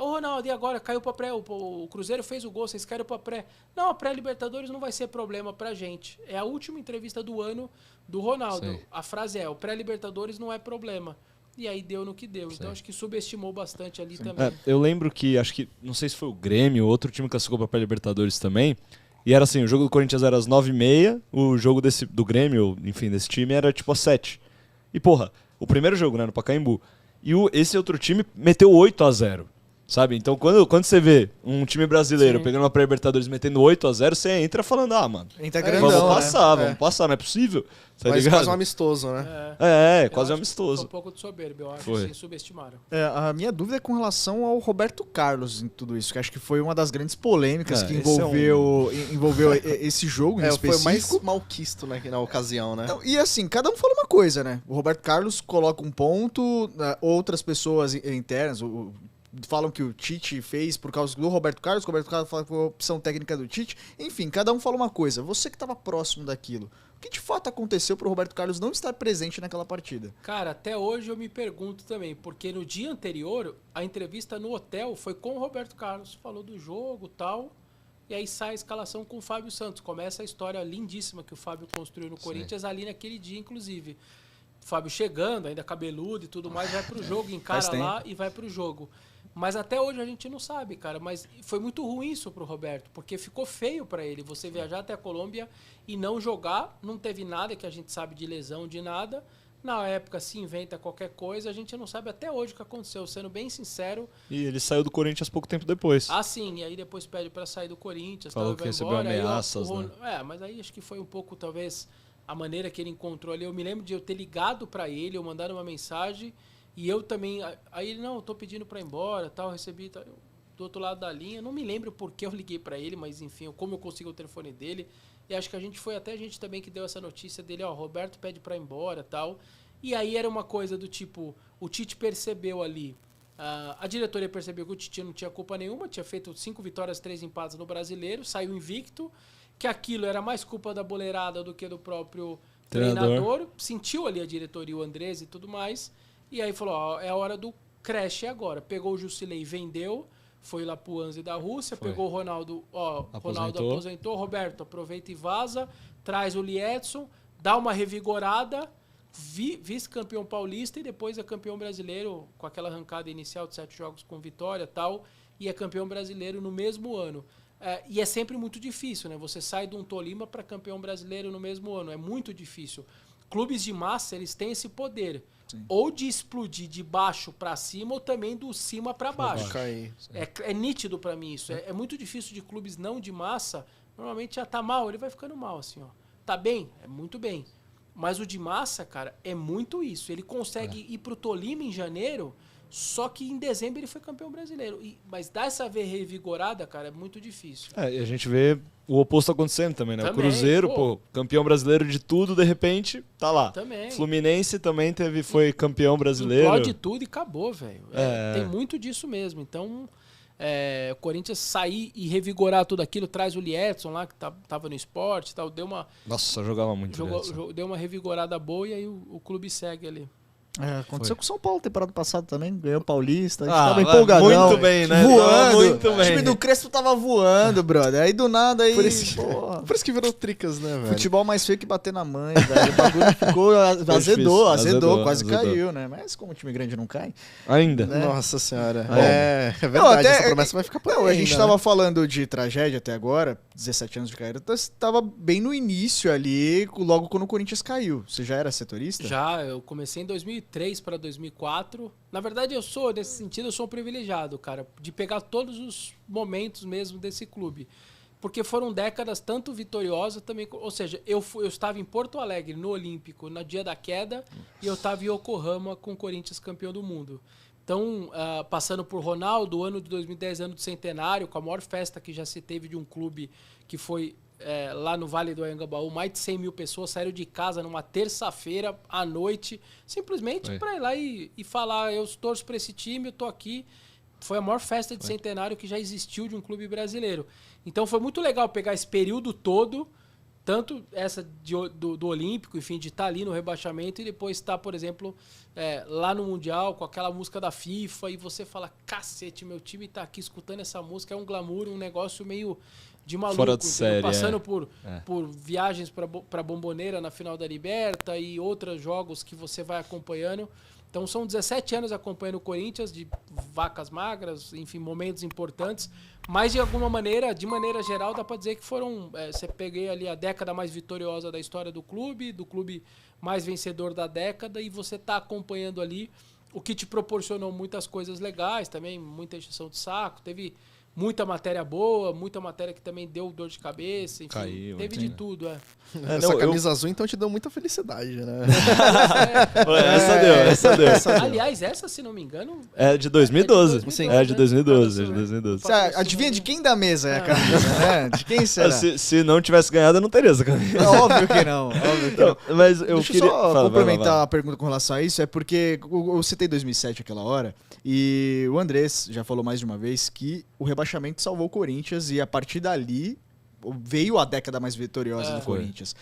ô Ronaldo, e agora? Caiu pra pré, o Cruzeiro fez o gol, vocês caíram pra pré. Não, a pré-Libertadores não vai ser problema pra gente. É a última entrevista do ano do Ronaldo. Sim. A frase é, o pré-Libertadores não é problema. E aí deu no que deu. Então acho que subestimou bastante ali também. Eu lembro que, acho que, não sei se foi o Grêmio, outro time que classificou pra pré-Libertadores também. E era assim, o jogo do Corinthians era às 9h30, o jogo do Grêmio, enfim, desse time era tipo às 7h. E porra, o primeiro jogo, né, no Pacaembu. E esse outro time meteu 8x0. Sabe? Então, quando você vê um time brasileiro Sim. pegando uma pré-Libertadores metendo 8x0, você entra falando, mano, Entra grandão, vamos passar, não é possível. Tá Mas ligado? quase um amistoso, né? Eu Quase acho que amistoso. Foi um pouco de soberbo, eu acho Foi. que subestimaram. A minha dúvida é com relação ao Roberto Carlos em tudo isso, que acho que foi uma das grandes polêmicas que esse é envolveu esse jogo em Foi específico. mais malquisto na ocasião, né? Não, e assim, cada um fala uma coisa, né? O Roberto Carlos coloca um ponto, outras pessoas internas, falam que o Tite fez por causa do Roberto Carlos, o Roberto Carlos fala que foi a opção técnica do Tite. Enfim, cada um fala uma coisa. Você que estava próximo daquilo, o que de fato aconteceu para o Roberto Carlos não estar presente naquela partida? Cara, até hoje eu me pergunto também, porque no dia anterior, a entrevista no hotel foi com o Roberto Carlos, falou do jogo e tal, e aí sai a escalação com o Fábio Santos. Começa a história lindíssima que o Fábio construiu no Corinthians ali naquele dia, inclusive. O Fábio chegando, ainda cabeludo e tudo mais, vai pro jogo, encara lá e vai pro jogo. Mas até hoje a gente não sabe, cara. Mas foi muito ruim isso pro Roberto, porque ficou feio pra ele. Você viajar até a Colômbia e não jogar, não teve nada que a gente sabe de lesão, de nada. Na época se inventa qualquer coisa, a gente não sabe até hoje o que aconteceu, sendo bem sincero. E ele saiu do Corinthians pouco tempo depois. Ah, sim, e aí depois pede pra sair do Corinthians, Falou tal, que vai recebeu embora. ameaças, Aí, né? mas aí acho que foi um pouco, talvez, a maneira que ele encontrou ali. Eu me lembro de eu ter ligado pra ele, eu mandar uma mensagem. E eu também, aí ele, não, eu tô pedindo pra ir embora, tal, recebi tal, do outro lado da linha. Não me lembro por que eu liguei pra ele, mas enfim, como eu consigo o telefone dele. E acho que a gente também que deu essa notícia dele, ó, Roberto pede pra ir embora, tal. E aí era uma coisa do tipo, o Tite percebeu ali, a diretoria percebeu que o Tite não tinha culpa nenhuma, tinha feito 5 vitórias, 3 empates no Brasileiro, saiu invicto, que aquilo era mais culpa da boleirada do que do próprio treinador. Sentiu ali a diretoria, o Andrés e tudo mais. E aí falou, ó, é a hora do crash agora. Pegou o Jusilei, vendeu, foi lá pro Anzi da Rússia, pegou o Ronaldo, Ronaldo aposentou, Roberto, aproveita e vaza, traz o Liedson, dá uma revigorada, vice-campeão paulista e depois é campeão brasileiro com aquela arrancada inicial de 7 jogos com vitória e tal, e é campeão brasileiro no mesmo ano. E é sempre muito difícil, né? Você sai de um Tolima para campeão brasileiro no mesmo ano, é muito difícil. Clubes de massa, eles têm esse poder. Sim. Ou de explodir de baixo para cima ou também do cima para baixo. É nítido para mim isso. É muito difícil de clubes não de massa. Normalmente já tá mal, ele vai ficando mal assim, ó. Tá bem? É muito bem. Mas o de massa, cara, é muito isso. Ele consegue ir pro Tolima em janeiro, só que em dezembro ele foi campeão brasileiro. Mas dar essa revigorada, cara, é muito difícil. E a gente vê o oposto acontecendo também, né? Também, o Cruzeiro, campeão brasileiro de tudo, de repente, tá lá. Também. Fluminense também foi campeão brasileiro. Explode tudo e acabou, velho. Tem muito disso mesmo. Então, o Corinthians sair e revigorar tudo aquilo, traz o Liedson lá, que tava no esporte e tal, Nossa, jogava muito. deu uma revigorada boa e aí o clube segue ali. Aconteceu com o São Paulo temporada passada também, ganhou o Paulista, a gente Ah, tava vai empolgadão. muito bem, né? Voando. Tava muito O time bem. do Crespo tava voando, brother. Aí do nada, aí, Por isso, porra, por isso que virou tricas, né, velho? futebol mais feio que bater na mãe, velho. O bagulho ficou, azedou, difícil. quase Azedou. caiu, né? Mas como o time grande não cai... Ainda. né? Nossa senhora. Bom. É verdade, Não, até- essa promessa vai ficar por Não, aí a gente ainda, tava né? falando de tragédia até agora, 17 anos de carreira, tava bem no início ali, logo quando o Corinthians caiu. Você já era setorista? Já, eu comecei em 2003 para 2004. Na verdade, nesse sentido, eu sou um privilegiado, cara, de pegar todos os momentos mesmo desse clube. Porque foram décadas tanto vitoriosas também, ou seja, eu estava em Porto Alegre, no Olímpico, no dia da queda, e eu estava em Yokohama com o Corinthians campeão do mundo. Então, passando por Ronaldo, o ano de 2010, ano do centenário, com a maior festa que já se teve de um clube, que foi lá no Vale do Anhangabaú, mais de 100 mil pessoas saíram de casa numa terça-feira à noite, simplesmente para ir lá e falar, eu torço para esse time, eu tô aqui. Foi a maior festa de centenário que já existiu de um clube brasileiro. Então foi muito legal pegar esse período todo, tanto essa do Olímpico, enfim, de estar ali no rebaixamento e depois estar, por exemplo, lá no Mundial com aquela música da FIFA e você fala, cacete, meu time tá aqui escutando essa música, é um glamour, um negócio meio de maluco. Fora de entendeu? série, Passando por viagens para Bomboneira na final da Liberta e outros jogos que você vai acompanhando. Então são 17 anos acompanhando o Corinthians, de vacas magras, enfim, momentos importantes. Mas de alguma maneira, de maneira geral, dá para dizer que foram... você peguei ali a década mais vitoriosa da história do clube mais vencedor da década, e você tá acompanhando ali o que te proporcionou muitas coisas legais também, muita encheção de saco, teve muita matéria boa, muita matéria que também deu dor de cabeça, enfim, Caiu, teve entendo. de tudo, Essa camisa azul, então, te deu muita felicidade, né? Essa deu. Aliás, essa, se não me engano... É de 2012. Sim. É de 2012. né? É de 2012. Você adivinha de quem da mesa é a camisa, né? De quem será? Se não tivesse ganhado, eu não teria essa camisa. É óbvio que não, óbvio que não. Não, mas eu Deixa queria... eu só Fala, complementar vai lá. a pergunta com relação a isso, é porque eu citei 2007 aquela hora, e o Andrés já falou mais de uma vez que o rebaixamento salvou o Corinthians, e a partir dali veio a década mais vitoriosa do Foi. Corinthians.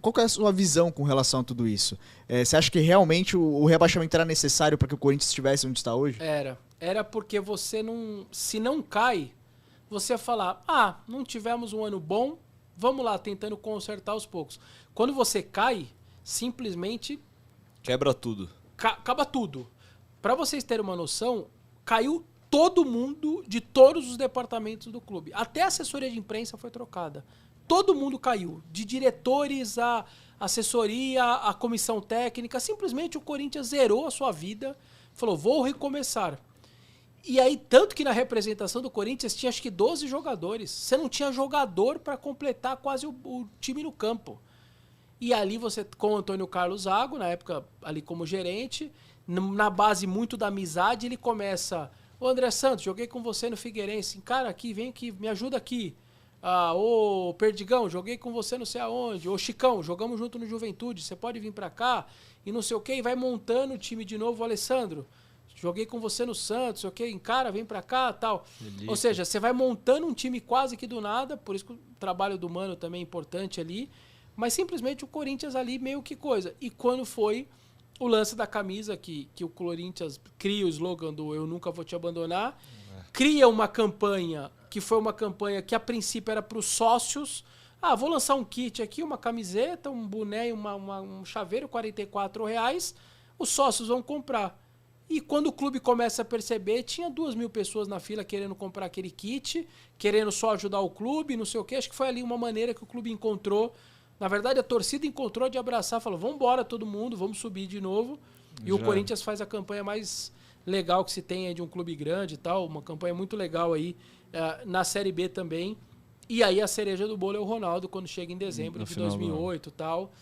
Qual que é a sua visão com relação a tudo isso? Você acha que realmente o rebaixamento era necessário para que o Corinthians estivesse onde está hoje? Era porque você não... Se não cai, você ia falar, não tivemos um ano bom, vamos lá, tentando consertar aos poucos. Quando você cai, simplesmente Quebra tudo. acaba tudo. Para vocês terem uma noção, caiu todo mundo de todos os departamentos do clube. Até a assessoria de imprensa foi trocada. Todo mundo caiu. De diretores, a assessoria, a comissão técnica. Simplesmente o Corinthians zerou a sua vida. Falou, vou recomeçar. E aí, tanto que na representação do Corinthians tinha acho que 12 jogadores. Você não tinha jogador para completar quase o time no campo. E ali você, com o Antônio Carlos Zago, na época ali como gerente, na base muito da amizade, ele começa... Ô André Santos, joguei com você no Figueirense. Cara, aqui, vem aqui, me ajuda aqui. Ô Perdigão, joguei com você não sei aonde. Ô Chicão, jogamos junto no Juventude, você pode vir pra cá. E não sei o que, e vai montando o time de novo. O Alessandro, joguei com você no Santos, ok? Encara, vem pra cá, tal. Ou seja, você vai montando um time quase que do nada, por isso que o trabalho do Mano também é importante ali. Mas simplesmente o Corinthians ali meio que coisa. E quando foi o lance da camisa, que o Corinthians cria o slogan do Eu Nunca Vou Te Abandonar, cria uma campanha, que foi uma campanha que a princípio era para os sócios. Vou lançar um kit aqui, uma camiseta, um boné e um chaveiro, R$44. Os sócios vão comprar. E quando o clube começa a perceber, tinha 2.000 pessoas na fila querendo comprar aquele kit, querendo só ajudar o clube, não sei o quê. Acho que foi ali uma maneira que o clube encontrou. Na verdade, a torcida encontrou de abraçar, falou, vamos embora todo mundo, vamos subir de novo. E o Corinthians faz a campanha mais legal que se tem aí de um clube grande e tal, uma campanha muito legal aí na Série B também. E aí a cereja do bolo é o Ronaldo, quando chega em dezembro de 2008 e tal.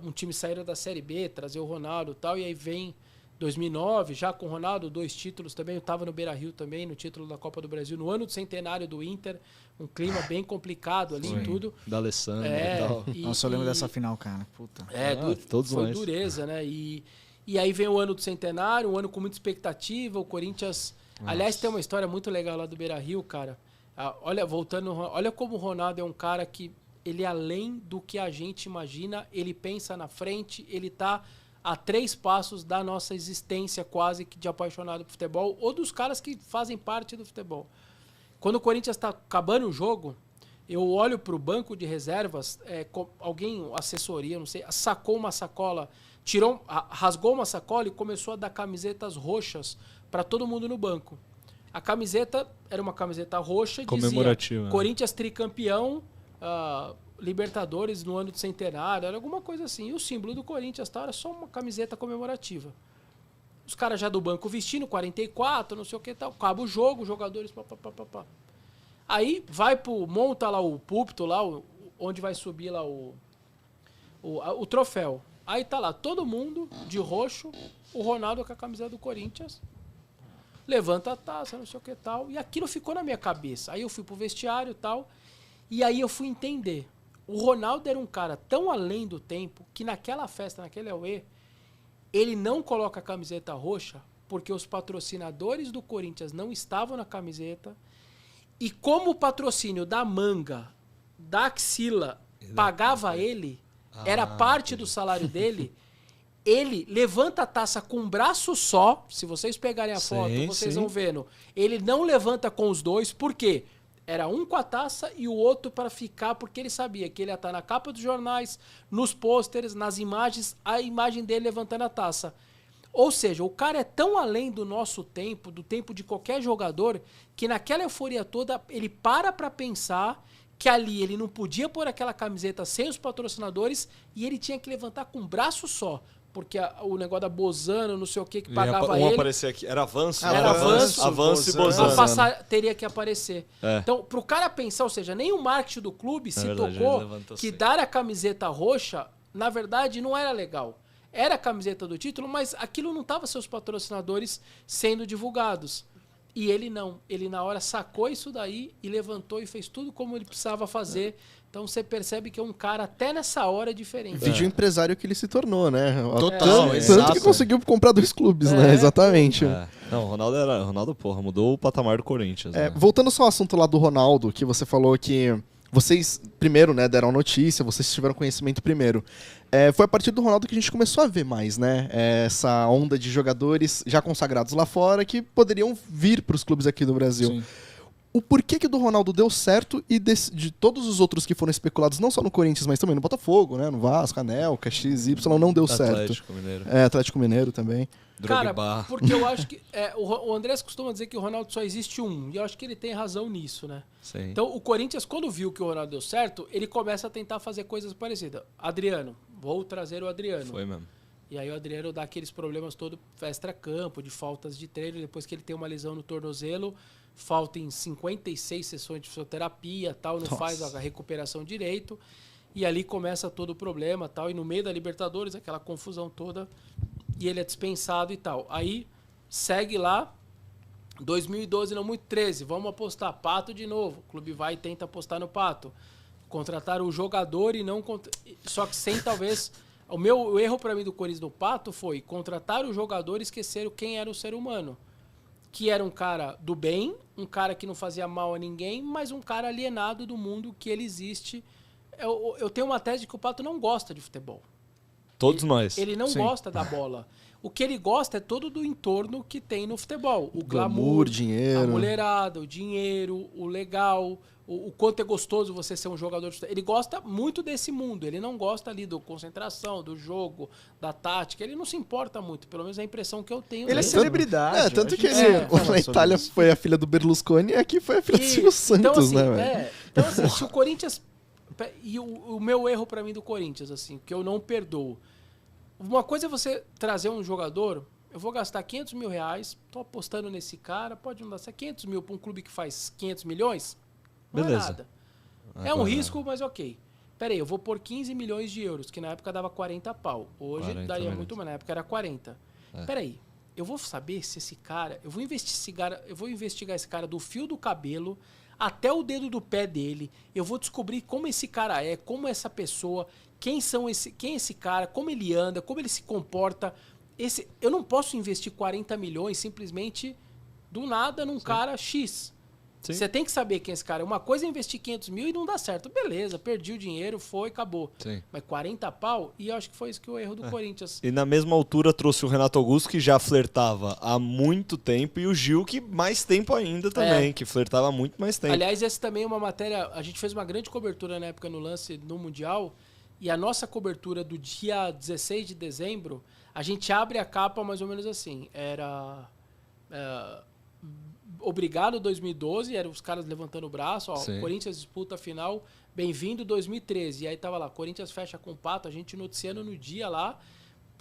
Um time saíra da Série B, trazer o Ronaldo e tal, e aí vem 2009, já com o Ronaldo, 2 títulos também. Eu estava no Beira-Rio também, no título da Copa do Brasil, no ano do centenário do Inter. Um clima bem complicado ali em tudo. Da Alessandra e tal. Nossa, eu lembro dessa final, cara. Puta. Todos foi nós. dureza, né? E aí vem o ano do centenário, um ano com muita expectativa. O Corinthians... Aliás, tem uma história muito legal lá do Beira-Rio, cara. Olha como o Ronaldo é um cara que ele, além do que a gente imagina, ele pensa na frente, ele tá a 3 passos da nossa existência quase que de apaixonado por futebol ou dos caras que fazem parte do futebol. Quando o Corinthians está acabando o jogo, eu olho para o banco de reservas, alguém, assessoria, não sei, sacou uma sacola, rasgou uma sacola e começou a dar camisetas roxas para todo mundo no banco. A camiseta era uma camiseta roxa e comemorativa, dizia Corinthians tricampeão, Libertadores no ano de centenário, era alguma coisa assim. E o símbolo do Corinthians era só uma camiseta comemorativa. Os caras já do banco vestindo, 44, não sei o que tal. Acaba o jogo, os jogadores... Pá. Aí monta lá o púlpito, lá, onde vai subir lá o troféu. Aí tá lá todo mundo de roxo, o Ronaldo com a camiseta do Corinthians. Levanta a taça, não sei o que tal. E aquilo ficou na minha cabeça. Aí eu fui pro vestiário e tal. E aí eu fui entender. O Ronaldo era um cara tão além do tempo que naquela festa, naquele Aue, ele não coloca a camiseta roxa porque os patrocinadores do Corinthians não estavam na camiseta. E como o patrocínio da manga, da axila, pagava ele, era parte do salário dele, ele levanta a taça com um braço só. Se vocês pegarem a foto, vocês vão vendo. Ele não levanta com os dois, por quê? Era um com a taça e o outro para ficar, porque ele sabia que ele ia estar na capa dos jornais, nos pôsteres, nas imagens, a imagem dele levantando a taça. Ou seja, o cara é tão além do nosso tempo, do tempo de qualquer jogador, que naquela euforia toda, ele para pensar que ali ele não podia pôr aquela camiseta sem os patrocinadores e ele tinha que levantar com um braço só. Porque o negócio da Bozano, não sei o que pagava ele. Aparecer aqui. Era avanço. Era avanço e Bozano. Teria que aparecer. Então, pro cara pensar, ou seja, nem o marketing do clube se tocou que dar a camiseta roxa, na verdade, não era legal. Era a camiseta do título, mas aquilo não estava seus patrocinadores sendo divulgados. E ele não. Ele na hora sacou isso daí e levantou e fez tudo como ele precisava fazer. Então você percebe que é um cara até nessa hora diferente. Vídeo empresário que ele se tornou, né? Total, tanto que conseguiu comprar 2 clubes, né? Exatamente. Não, o Ronaldo, porra, mudou o patamar do Corinthians. Né? Voltando só ao assunto lá do Ronaldo, que você falou que vocês primeiro, né, deram a notícia, vocês tiveram conhecimento primeiro. Foi a partir do Ronaldo que a gente começou a ver mais, né? Essa onda de jogadores já consagrados lá fora que poderiam vir para os clubes aqui do Brasil. Sim. O porquê que do Ronaldo deu certo e de todos os outros que foram especulados, não só no Corinthians, mas também no Botafogo, né? No Vasco, Anelka, XY, não deu certo. Atlético Mineiro. Atlético Mineiro também. Cara, porque eu acho que... o Andrés costuma dizer que o Ronaldo só existe um. E eu acho que ele tem razão nisso, né? Sim. Então, o Corinthians, quando viu que o Ronaldo deu certo, ele começa a tentar fazer coisas parecidas. Adriano. Vou trazer o Adriano. Foi mesmo. E aí o Adriano dá aqueles problemas todo extra-campo, de faltas de treino. Depois que ele tem uma lesão no tornozelo, falta em 56 sessões de fisioterapia, tal, não faz a recuperação direito. E ali começa todo o problema, tal. E no meio da Libertadores, aquela confusão toda... E ele é dispensado e tal. Aí, segue lá. 2012, não muito, 13. Vamos apostar. Pato de novo. O clube vai e tenta apostar no Pato. Contratar o jogador e não... Só que sem, talvez... O erro para mim do Corinthians do Pato foi contratar o jogador e esquecer quem era o ser humano. Que era um cara do bem, um cara que não fazia mal a ninguém, mas um cara alienado do mundo que ele existe. Eu tenho uma tese de que o Pato não gosta de futebol. Todos nós. Ele não gosta da bola. O que ele gosta é todo do entorno que tem no futebol. O glamour, dinheiro. A mulherada, o dinheiro, o legal, o quanto é gostoso você ser um jogador de futebol. Ele gosta muito desse mundo. Ele não gosta ali da concentração, do jogo, da tática. Ele não se importa muito. Pelo menos é a impressão que eu tenho. Ele é celebridade. Tanto que ele na Itália foi a filha do Berlusconi e aqui foi a filha do Silvio Santos, então, assim, né, velho? Então, assim, se o Corinthians... E o meu erro pra mim do Corinthians, assim, que eu não perdoo. Uma coisa é você trazer um jogador, eu vou gastar 500 mil reais, tô apostando nesse cara, pode não dar 500 mil pra um clube que faz 500 milhões? Não Beleza. é nada. É um risco, mas ok. Pera aí, eu vou pôr 15 milhões de euros, que na época dava 40 pau. Hoje 40 daria menos. muito mais, na época era 40. Pera aí, eu vou saber se esse cara... Eu vou investigar esse cara do fio do cabelo até o dedo do pé dele. Eu vou descobrir como esse cara é, como essa pessoa, quem é esse cara, como ele anda, como ele se comporta. Eu não posso investir 40 milhões simplesmente do nada num cara X. Sim. Você tem que saber quem é esse cara. Uma coisa é investir 500 mil e não dá certo. Beleza, perdi o dinheiro, foi, acabou. Sim. Mas 40 pau, e eu acho que foi isso que o erro do Corinthians. E na mesma altura trouxe o Renato Augusto, que já flertava há muito tempo, e o Gil, que mais tempo ainda também, que flertava há muito mais tempo. Aliás, essa também é uma matéria... A gente fez uma grande cobertura na época no lance no Mundial, e a nossa cobertura do dia 16 de dezembro, a gente abre a capa mais ou menos assim. Era... Obrigado 2012, eram os caras levantando o braço, ó, Sim. Corinthians disputa a final, bem-vindo 2013. E aí tava lá, Corinthians fecha com o Pato, a gente noticiando no dia lá,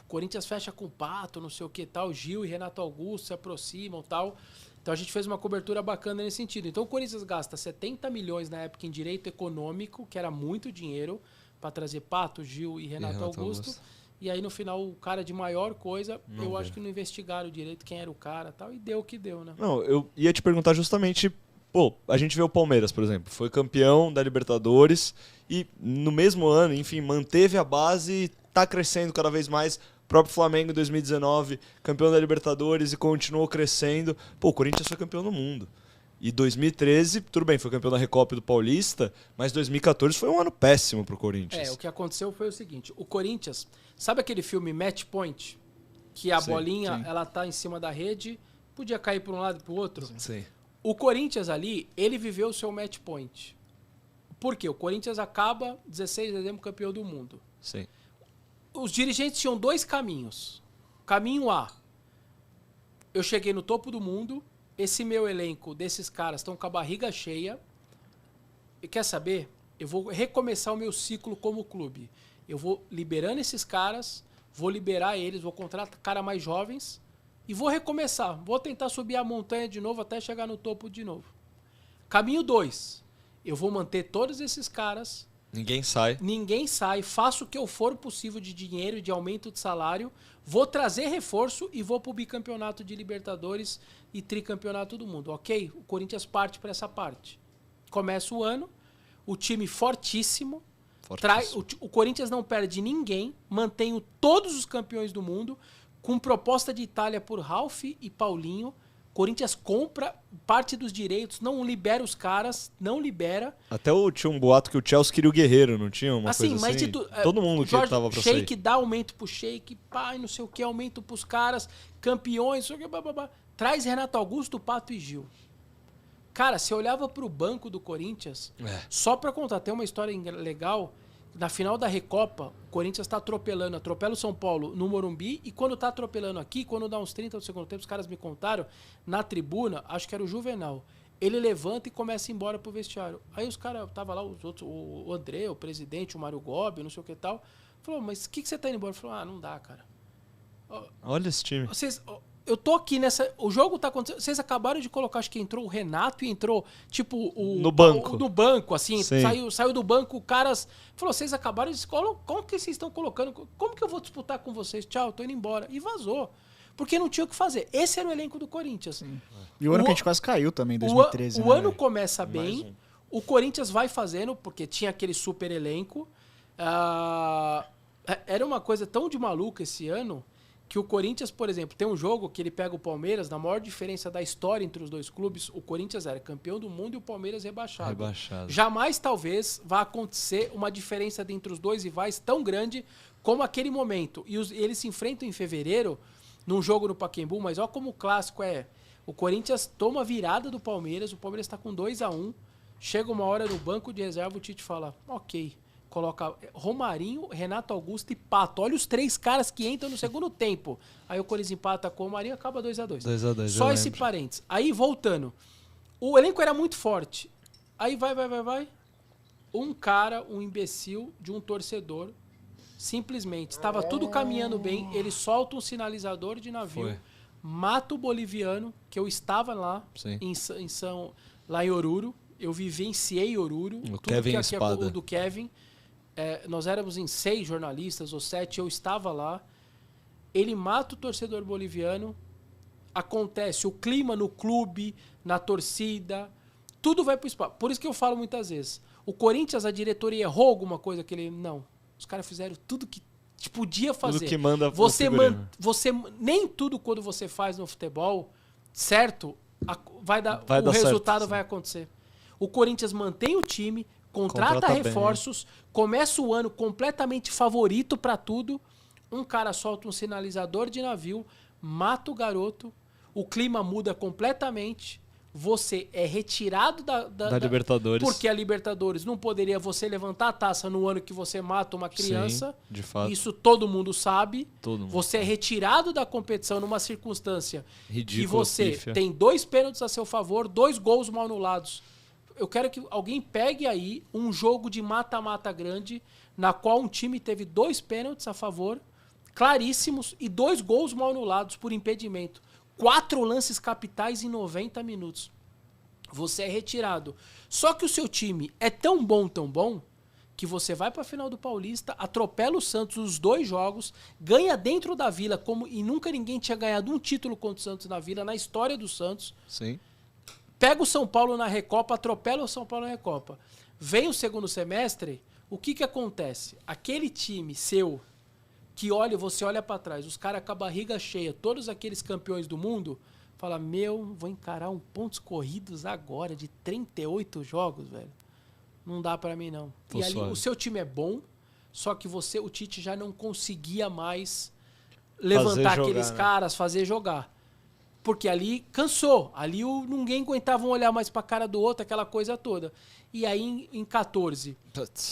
Corinthians fecha com o Pato, não sei o que tal, Gil e Renato Augusto se aproximam tal. Então a gente fez uma cobertura bacana nesse sentido. Então o Corinthians gasta 70 milhões na época em direito econômico, que era muito dinheiro, para trazer Pato, Gil e Renato Augusto. E aí, no final, o cara de maior coisa, eu acho que não investigaram direito quem era o cara e tal, e deu o que deu, né? Não, eu ia te perguntar justamente, pô, a gente vê o Palmeiras, por exemplo, foi campeão da Libertadores e no mesmo ano, enfim, manteve a base, tá crescendo cada vez mais. O próprio Flamengo em 2019, campeão da Libertadores e continuou crescendo. Pô, o Corinthians foi campeão do mundo. E 2013, tudo bem, foi campeão da Recopa e do Paulista, mas 2014 foi um ano péssimo pro Corinthians. O que aconteceu foi o seguinte, o Corinthians, sabe aquele filme Match Point? Que a bolinha, ela tá em cima da rede, podia cair para um lado e pro outro? Sim. O Corinthians ali, ele viveu o seu Match Point. Por quê? O Corinthians acaba 16 de dezembro campeão do mundo. Sim. Os dirigentes tinham dois caminhos. Caminho A, eu cheguei no topo do mundo, esse meu elenco desses caras estão com a barriga cheia. E quer saber? Eu vou recomeçar o meu ciclo como clube. Eu vou liberando esses caras, vou liberar eles, vou contratar caras mais jovens e vou recomeçar. Vou tentar subir a montanha de novo até chegar no topo de novo. Caminho 2. Eu vou manter todos esses caras. Ninguém sai. Faço o que eu for possível de dinheiro, de aumento de salário, vou trazer reforço e vou pro bicampeonato de Libertadores e tricampeonato do mundo, ok? O Corinthians parte para essa parte. Começa o ano, o time fortíssimo, o Corinthians não perde ninguém, mantém todos os campeões do mundo, com proposta de Itália por Ralf e Paulinho. Corinthians compra parte dos direitos, não libera os caras, não libera. Até tinha um boato que o Chelsea queria o Guerreiro, não tinha uma assim, coisa mas assim? de Todo mundo que tava pra sair. Sheik dá aumento pro Sheik, pai, não sei o que, aumento pros caras, campeões, não sei o que, bababá. Traz Renato Augusto, Pato e Gil. Cara, você olhava pro banco do Corinthians, só pra contar, tem uma história legal. Na final da Recopa, o Corinthians tá atropela o São Paulo no Morumbi, e quando tá atropelando aqui, quando dá uns 30 do segundo tempo, os caras me contaram, na tribuna, acho que era o Juvenal, ele levanta e começa a ir embora pro vestiário. Aí os caras, tava lá os outros, o André, o presidente, o Mário Gobi, não sei o que tal, falou, mas o que você tá indo embora? Falou, não dá, cara. Olha esse time. Eu tô aqui nessa... O jogo tá acontecendo... Vocês acabaram de colocar, acho que entrou o Renato e entrou, tipo, no banco. No banco, assim. Sim. Saiu do banco, o caras... Falou, vocês acabaram de... Como que vocês estão colocando? Como que eu vou disputar com vocês? Tchau, tô indo embora. E vazou. Porque não tinha o que fazer. Esse era o elenco do Corinthians. Sim. E o ano que a gente quase caiu também, 2013. O ano começa bem. O Corinthians vai fazendo, porque tinha aquele super elenco. Era uma coisa tão de maluca esse ano... que o Corinthians, por exemplo, tem um jogo que ele pega o Palmeiras, na maior diferença da história entre os dois clubes, o Corinthians era campeão do mundo e o Palmeiras rebaixado. Jamais, talvez, vá acontecer uma diferença entre os dois rivais tão grande como aquele momento. E eles se enfrentam em fevereiro, num jogo no Pacaembu, mas olha como o clássico é. O Corinthians toma a virada do Palmeiras, o Palmeiras está com 2-1, chega uma hora no banco de reserva, o Tite fala, ok, coloca Romarinho, Renato Augusto e Pato. Olha os três caras que entram no segundo tempo. Aí o Corinthians empata com o Romarinho, acaba 2-2. 2-2. Só esse parênteses. Aí, voltando. O elenco era muito forte. Aí vai. Um cara, um imbecil de um torcedor, simplesmente, estava tudo caminhando bem, ele solta um sinalizador de navio, mata o boliviano, que eu estava lá, lá em Oruro. Eu vivenciei Oruro. O Kevin Espada. Do Kevin. Nós éramos em 6 jornalistas ou 7, eu estava lá. Ele mata o torcedor boliviano, acontece o clima no clube, na torcida, tudo vai pro espaço. Por isso que eu falo muitas vezes, o Corinthians, a diretoria errou alguma coisa que ele... Não, os caras fizeram tudo que podia fazer. Tudo que manda você nem tudo quando você faz no futebol, certo, Vai o dar resultado certo, vai acontecer. O Corinthians mantém o time, contrata bem. reforços, começa o ano completamente favorito pra tudo. Um cara solta um sinalizador de navio, mata o garoto, o clima muda completamente. Você é retirado da Libertadores. Porque a Libertadores não poderia você levantar a taça no ano que você mata uma criança. Sim, de fato. Isso todo mundo sabe. Todo mundo Você é retirado da competição numa circunstância Ridículo, que você pífia. tem 2 pênaltis a seu favor, 2 gols mal anulados. Eu quero que alguém pegue aí um jogo de mata-mata grande, na qual um time teve 2 pênaltis a favor, claríssimos, e 2 gols mal anulados por impedimento. 4 lances capitais em 90 minutos. Você é retirado. Só que o seu time é tão bom, que você vai pra final do Paulista, atropela o Santos os 2 jogos, ganha dentro da Vila, e nunca ninguém tinha ganhado um título contra o Santos na Vila, na história do Santos. Sim. Pega o São Paulo na Recopa, atropela o São Paulo na Recopa. Vem o segundo semestre, o que acontece? Aquele time seu, que você olha pra trás, os caras com a barriga cheia, todos aqueles campeões do mundo, fala, vou encarar pontos corridos agora de 38 jogos, velho. Não dá pra mim, não. Tô e ali, suave. o seu time é bom, só que o Tite já não conseguia mais levantar jogar, aqueles né? caras, fazer jogar. Porque ali cansou. Ali ninguém aguentava olhar mais pra cara do outro, aquela coisa toda. E aí, em 14,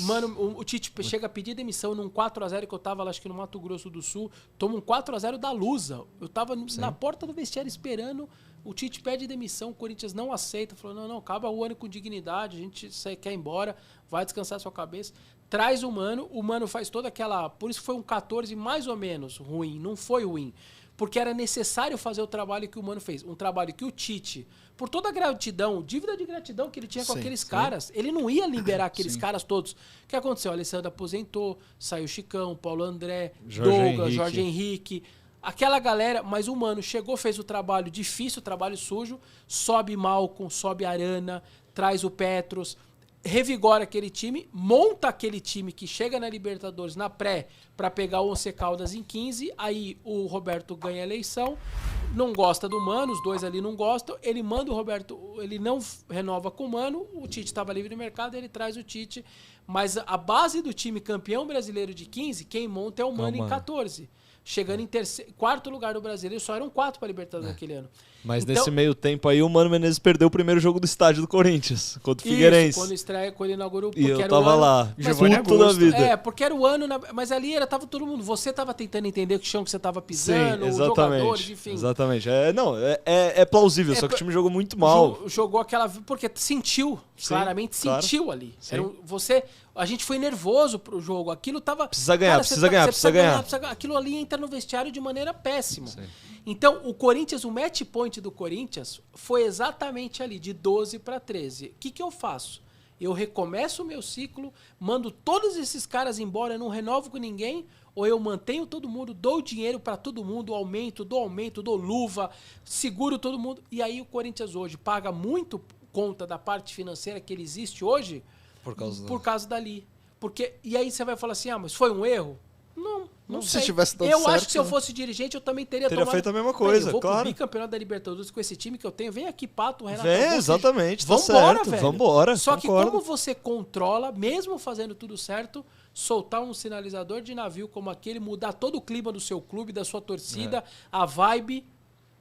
mano, o Tite chega a pedir demissão num 4x0 que eu tava, acho que no Mato Grosso do Sul. Toma um 4x0 da Lusa. Eu tava na porta do vestiário esperando. O Tite pede demissão, o Corinthians não aceita. Falou, não, acaba o ano com dignidade, a gente quer ir embora, vai descansar sua cabeça. Traz o Mano faz toda aquela... Por isso foi um 14 mais ou menos ruim, não foi ruim. Porque era necessário fazer o trabalho que o Mano fez. Um trabalho que o Tite, por toda a gratidão, dívida de gratidão que ele tinha com aqueles caras, ele não ia liberar aqueles caras todos. O que aconteceu? O Alessandro aposentou, saiu o Chicão, Paulo André, Douglas, Jorge Henrique. Aquela galera, mas o Mano chegou, fez o trabalho difícil, o trabalho sujo, sobe Malcom, sobe Arana, traz o Petros, revigora aquele time, monta aquele time que chega na Libertadores na pré para pegar o Once Caldas em 15, aí o Roberto ganha a eleição, não gosta do Mano, os dois ali não gostam, ele manda o Roberto, ele não renova com o Mano, o Tite estava livre no mercado, ele traz o Tite, mas a base do time campeão brasileiro de 15, quem monta é o Mano em 14. Chegando em quarto lugar do Brasileiro, só eram 4 para Libertadores naquele ano. Mas então, nesse meio tempo aí, o Mano Menezes perdeu o primeiro jogo do estádio do Corinthians, contra o Figueirense. Quando ele inaugurou, e eu tava lá, Giovanni puto da vida. Porque era o ano, mas ali tava todo mundo, você tava tentando entender que chão que você tava pisando, os jogadores, enfim. Exatamente, é plausível, só que o time jogou muito mal. Jogou aquela, porque sentiu, claramente sentiu ali. A gente foi nervoso pro jogo, aquilo tava... Precisa ganhar. Aquilo ali entra no vestiário de maneira péssima. Sim. Então, o match point do Corinthians foi exatamente ali, de 12 para 13. O que eu faço? Eu recomeço o meu ciclo, mando todos esses caras embora, não renovo com ninguém, ou eu mantenho todo mundo, dou dinheiro para todo mundo, dou luva, seguro todo mundo. E aí o Corinthians hoje paga muito conta da parte financeira que ele existe hoje por causa dali. E aí você vai falar assim, mas foi um erro? Não sei. Se tivesse dado eu certo, acho que se eu fosse dirigente, eu também teria feito a mesma coisa, eu vou claro. pro bicampeonato da Libertadores com esse time que eu tenho. Vem aqui, Pato, Renato. Exatamente, tá vambora, certo, velho. Vambora, Só concordo. que como você controla, mesmo fazendo tudo certo, soltar um sinalizador de navio como aquele, mudar todo o clima do seu clube, da sua torcida, a vibe,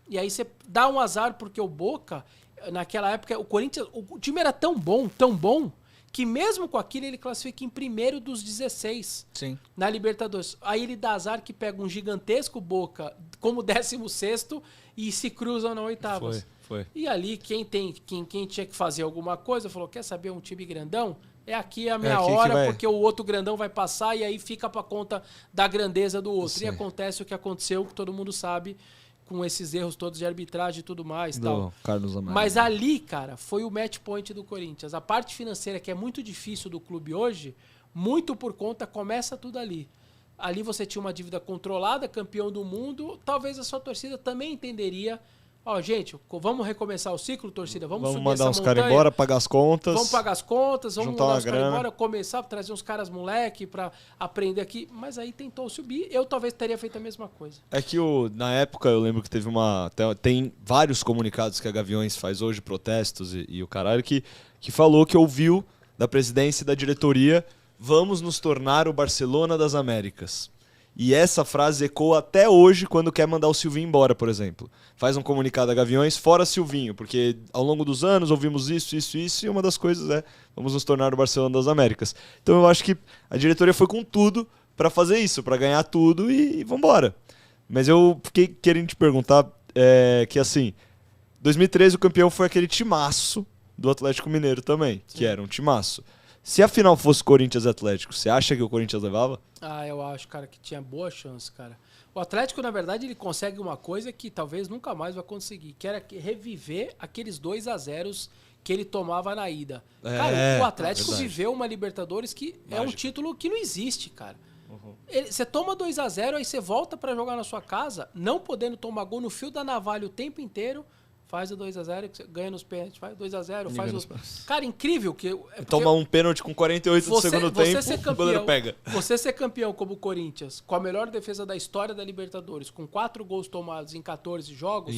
e aí você dá um azar, porque o Boca, naquela época, o Corinthians, o time era tão bom, que mesmo com aquilo ele classifica em primeiro dos 16 na Libertadores. Aí ele dá azar que pega um gigantesco Boca como 16º e se cruzam na oitavas. Foi. E ali quem tinha que fazer alguma coisa falou, quer saber, um time grandão? É aqui a minha hora, porque o outro grandão vai passar e aí fica pra conta da grandeza do outro. E acontece o que aconteceu, que todo mundo sabe, com esses erros todos de arbitragem e tudo mais. Tal. Carlos Amaro. Mas ali, cara, foi o match point do Corinthians. A parte financeira, que é muito difícil do clube hoje, muito por conta, começa tudo ali. Ali você tinha uma dívida controlada, campeão do mundo, talvez a sua torcida também entenderia Ó, gente, vamos recomeçar o ciclo, torcida. Vamos subir mandar essa uns caras montanha. embora, pagar as contas. Vamos pagar as contas, vamos juntar mandar uma os caras grana. embora, começar a trazer uns caras moleque pra aprender aqui. Mas aí tentou subir. Eu talvez teria feito a mesma coisa. É que na época eu lembro que teve tem vários comunicados que a Gaviões faz hoje, protestos e o caralho, que falou que ouviu da presidência e da diretoria: vamos nos tornar o Barcelona das Américas. E essa frase ecoa até hoje quando quer mandar o Silvinho embora, por exemplo. Faz um comunicado a Gaviões, fora Silvinho, porque ao longo dos anos ouvimos isso, e uma das coisas é: vamos nos tornar o Barcelona das Américas. Então eu acho que a diretoria foi com tudo para fazer isso, para ganhar tudo e vambora. Mas eu fiquei querendo te perguntar que assim, 2013 o campeão foi aquele timaço do Atlético Mineiro também, que era um timaço. Se a final fosse Corinthians e Atlético, você acha que o Corinthians levava? Ah, eu acho, cara, que tinha boa chance, cara. O Atlético, na verdade, ele consegue uma coisa que talvez nunca mais vai conseguir, que era reviver aqueles 2-0 que ele tomava na ida. Cara, o Atlético viveu uma Libertadores que é um título que não existe, cara. Você toma 2-0, aí você volta pra jogar na sua casa, não podendo tomar gol no fio da navalha o tempo inteiro, faz o 2-0, ganha nos pênaltis, faz 2-0, faz o... Cara, incrível que... Toma um pênalti com 48 do segundo tempo, o goleiro pega. Você ser campeão como o Corinthians, com a melhor defesa da história da Libertadores, com 4 gols tomados em 14 jogos...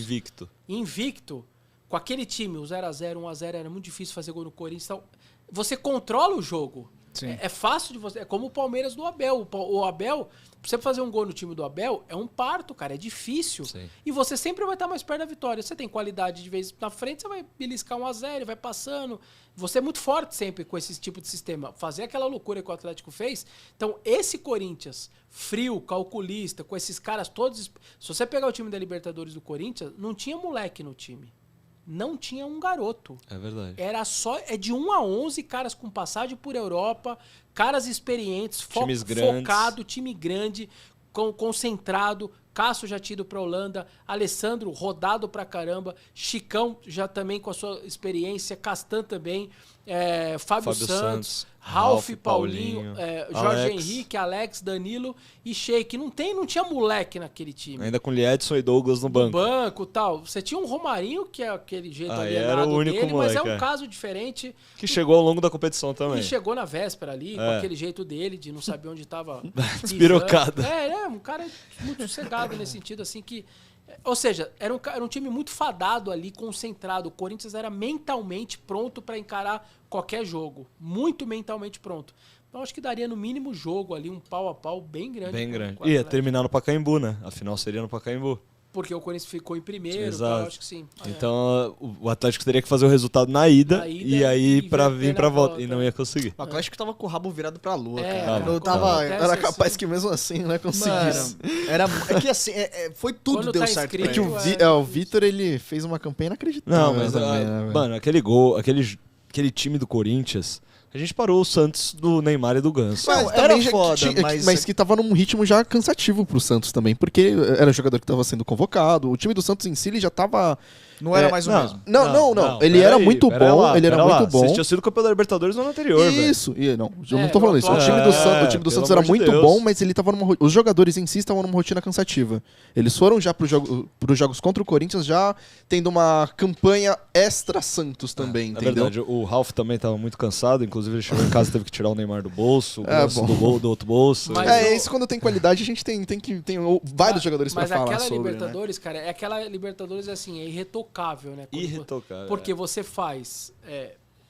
Invicto, com aquele time, o 0-0, 1-0, era muito difícil fazer gol no Corinthians. Então, você controla o jogo. É fácil de você... É como o Palmeiras do Abel. O Abel, pra você fazer um gol no time do Abel, é um parto, cara. É difícil. Sim. E você sempre vai estar mais perto da vitória. Você tem qualidade de vez na frente, você vai beliscar 1-0, vai passando. Você é muito forte sempre com esse tipo de sistema. Fazer aquela loucura que o Atlético fez. Então, esse Corinthians, frio, calculista, com esses caras todos... Se você pegar o time da Libertadores do Corinthians, não tinha moleque no time. Não tinha um garoto. É verdade. Era só... É de 1 a 11 caras com passagem por Europa, caras experientes, focado, time grande, concentrado. Cássio já tido pra Holanda, Alessandro rodado pra caramba, Chicão já também com a sua experiência, Castan também, Fábio Santos, Ralf, Paulinho, Jorge Henrique, Alex, Danilo e Sheik. Não tinha moleque naquele time. Ainda com Liedson e Douglas no banco. Tal. Você tinha um Romarinho, que é aquele jeito era o único dele, moleque, mas é um caso diferente. Que chegou ao longo da competição também. E chegou na véspera ali, com aquele jeito dele, de não saber onde tava. Despirocada. Um cara muito sossegado nesse sentido, assim, que... Ou seja, era um time muito fadado ali, concentrado. O Corinthians era mentalmente pronto para encarar qualquer jogo. Muito mentalmente pronto. Então acho que daria no mínimo jogo ali, um pau a pau bem grande. Bem grande. Ia terminar no Pacaembu, né? A final seria no Pacaembu. Porque o Corinthians ficou em primeiro, Exato. então acho que sim. Então o Atlético teria que fazer o resultado na ida e aí pra vir pra volta. E não ia conseguir. O Atlético tava com o rabo virado pra lua, cara. Era capaz que mesmo assim não é conseguisse. É que assim, foi tudo Quando deu tá certo. escrito, O Vitor, ele fez uma campanha inacreditável. Não, mas mano, aquele gol, aquele time do Corinthians... A gente parou o Santos do Neymar e do Ganso. Mas era também foda, mas que tava num ritmo já cansativo pro Santos também, porque era um jogador que tava sendo convocado. O time do Santos em si ele já tava... Não era mais o mesmo. Não. Ele era muito bom. Ele era muito bom. Vocês tinham sido campeão da Libertadores no ano anterior, velho. Isso. Não, eu não tô falando isso. O time do Santos era muito bom, mas ele tava os jogadores em si estavam numa rotina cansativa. Eles foram já pros jogos contra o Corinthians já tendo uma campanha extra Santos também, entendeu? É verdade, o Ralf também tava muito cansado, inclusive ele chegou em casa e teve que tirar o Neymar do bolso, o Ganso do outro bolso. Mas isso quando tem qualidade, a gente tem vários jogadores pra falar sobre. Mas aquela Libertadores, cara, é aquela Libertadores assim, é irretocável, né? Irretocável. Porque você faz...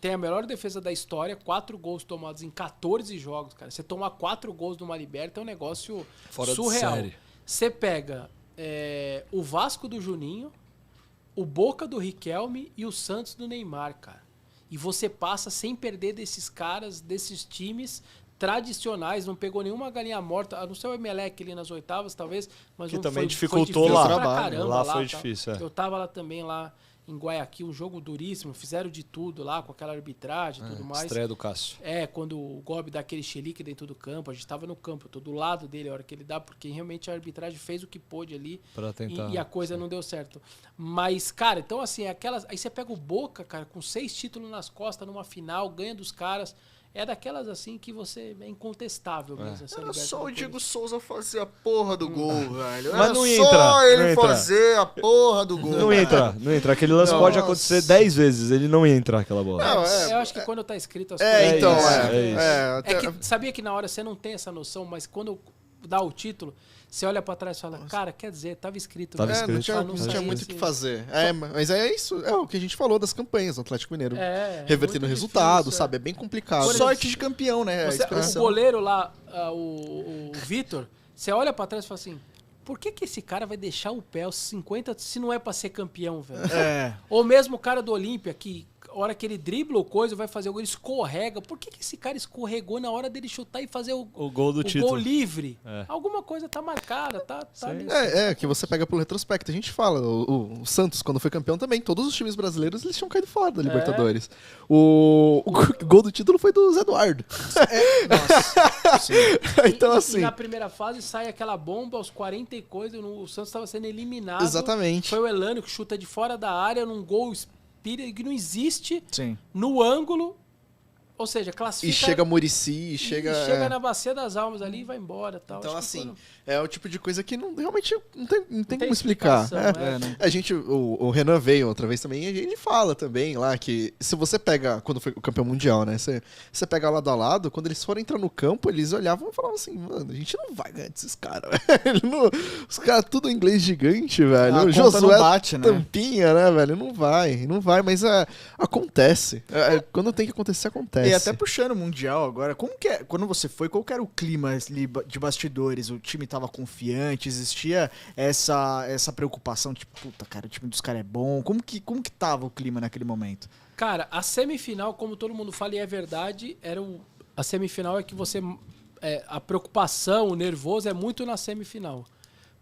tem a melhor defesa da história, 4 gols tomados em 14 jogos, cara. Você tomar 4 gols numa Liberta é um negócio fora surreal. De série. Você pega o Vasco do Juninho, o Boca do Riquelme e o Santos do Neymar, cara. E você passa sem perder desses caras, desses times tradicionais, não pegou nenhuma galinha morta, a não ser o Emelec ali nas oitavas, talvez, mas que não também foi dificultou difícil lá. pra caramba, lá foi difícil. Eu tava lá também, lá em Guayaquil, um jogo duríssimo, fizeram de tudo lá, com aquela arbitragem e tudo mais. Estreia do Cássio. Quando o Gobi dá aquele xelique dentro do campo, a gente tava no campo, eu tô do lado dele a hora que ele dá, porque realmente a arbitragem fez o que pôde ali pra tentar, e a coisa não deu certo. Mas, cara, então assim, aí você pega o Boca, cara, com 6 títulos nas costas numa final, ganha dos caras. é daquelas assim que você é incontestável mesmo. Essa Era liberta só do o Diego Corinthians. Souza fazer a porra do gol, velho. Mas Era não ia só entrar, não ele ia entrar. fazer a porra do gol. Não ia entrar, não ia entrar. Aquele lance pode Nossa. acontecer 10 vezes, ele não ia entrar aquela bola. Não, Eu acho que quando tá escrito as É, então, isso, é. É que, sabia que na hora você não tem essa noção, mas quando dá o título, você olha pra trás e fala, cara, quer dizer, tava escrito. Tava né? escrito. Não tinha, Pra não não tinha sair muito o que assim. fazer. É, mas é isso, é o que a gente falou das campanhas do Atlético Mineiro. Revertendo muito resultado, difícil, sabe? É bem complicado. Sorte de campeão, né? A Você, o expressão. goleiro lá, o Vitor, você olha pra trás e fala assim, por que esse cara vai deixar o pé aos 50 se não é pra ser campeão, velho? É. Ou mesmo o cara do Olímpia, que a hora que ele dribla ou coisa, vai fazer o gol, ele escorrega. Por que esse cara escorregou na hora dele chutar e fazer o gol do título. gol livre? É. Alguma coisa tá marcada, tá nisso. Que você pega pelo retrospecto. A gente fala, o Santos, quando foi campeão também, todos os times brasileiros eles tinham caído fora da Libertadores. O gol do título foi do Zé Eduardo. Nossa. Sim. Então, E assim. na primeira fase sai aquela bomba aos 40 e coisa, o Santos estava sendo eliminado. Exatamente. Foi o Elano que chuta de fora da área num gol que não existe, Sim. no ângulo. Ou seja, classifica. E chega Muricy, chega. na Bacia das Almas ali e vai embora. Tal. Então, Acho que assim, foram- é o tipo de coisa que realmente não tem tem como explicar. explicação, É. né? A gente, o Renan veio outra vez também, e ele fala também lá que se você pega, quando foi o campeão mundial, né? Você pega lado a lado, quando eles foram entrar no campo, eles olhavam e falavam assim, mano, a gente não vai ganhar desses caras, velho. Os caras tudo inglês gigante, velho. A O conta Josué não bate, né? Tampinha, né, velho? Não vai, mas acontece. Quando tem que acontecer, acontece. E até puxando o Mundial agora, como que é, quando você foi, qual que era o clima ali de bastidores? O time tava confiante? Existia essa preocupação, tipo, puta, cara, o time dos caras é bom? Como que tava o clima naquele momento? Cara, a semifinal, como todo mundo fala e é verdade, a semifinal é que você... a preocupação, o nervoso é muito na semifinal.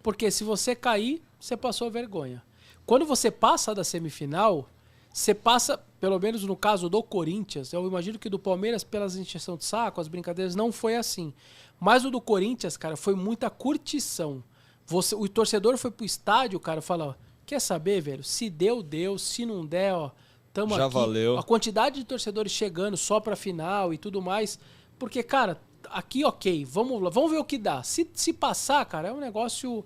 Porque se você cair, você passou a vergonha. Quando você passa da semifinal, você passa, pelo menos no caso do Corinthians, eu imagino que do Palmeiras, pelas encheção de saco, as brincadeiras, não foi assim. Mas o do Corinthians, cara, foi muita curtição. O torcedor foi pro estádio, cara, fala, ó, quer saber, velho? Se deu, deu. Se não der, ó, tamo Já aqui. valeu. A quantidade de torcedores chegando só pra final e tudo mais. Porque, cara, aqui ok, vamos lá, vamos ver o que dá. Se passar, cara, é um negócio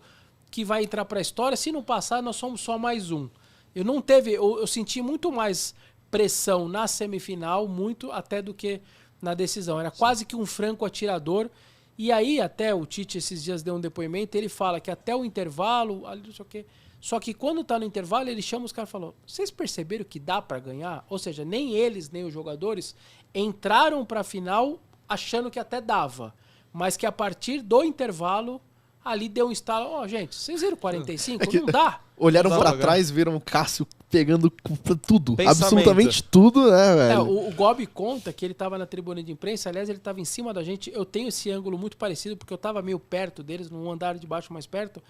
que vai entrar pra história. Se não passar, nós somos só mais um. Eu senti muito mais pressão na semifinal, muito até do que na decisão. Era quase que um franco atirador. E aí, até o Tite esses dias deu um depoimento, ele fala que até o intervalo, ali não sei o quê. Só que quando tá no intervalo, ele chama os caras e falou: vocês perceberam que dá pra ganhar? Ou seja, nem eles, nem os jogadores entraram pra final achando que até dava. Mas que a partir do intervalo, ali deu um estalo. Ó, gente, vocês viram 45? Não dá. Olharam Não dá pra pra trás, viram o Cássio pegando tudo. Pensamento. Absolutamente tudo, né, velho? O Gobi conta que ele tava na tribuna de imprensa, aliás, ele tava em cima da gente. Eu tenho esse ângulo muito parecido, porque eu tava meio perto deles, num andar de baixo mais perto.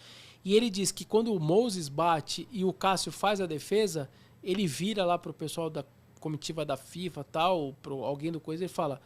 E ele diz que quando o Moses bate e o Cássio faz a defesa, ele vira lá pro pessoal da comitiva da FIFA e tal, pro alguém do coisa, ele fala: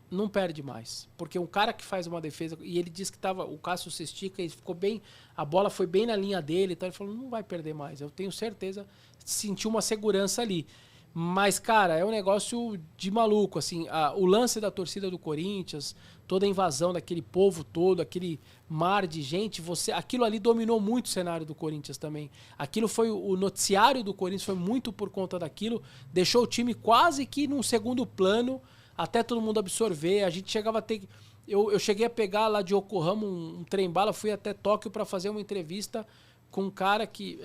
não perde mais. Porque um cara que faz uma defesa, e ele diz que o Cássio se estica e ficou bem, a bola foi bem na linha dele, então ele falou, não vai perder mais. Eu tenho certeza, sentiu uma segurança ali. Mas, cara, é um negócio de maluco, assim, o lance da torcida do Corinthians, toda a invasão daquele povo todo, aquele mar de gente, aquilo ali dominou muito o cenário do Corinthians também. Aquilo foi, o noticiário do Corinthians foi muito por conta daquilo, deixou o time quase que num segundo plano, até todo mundo absorver. A gente chegava a ter... Eu cheguei a pegar lá de Yokohama um trem-bala, fui até Tóquio para fazer uma entrevista com um cara que...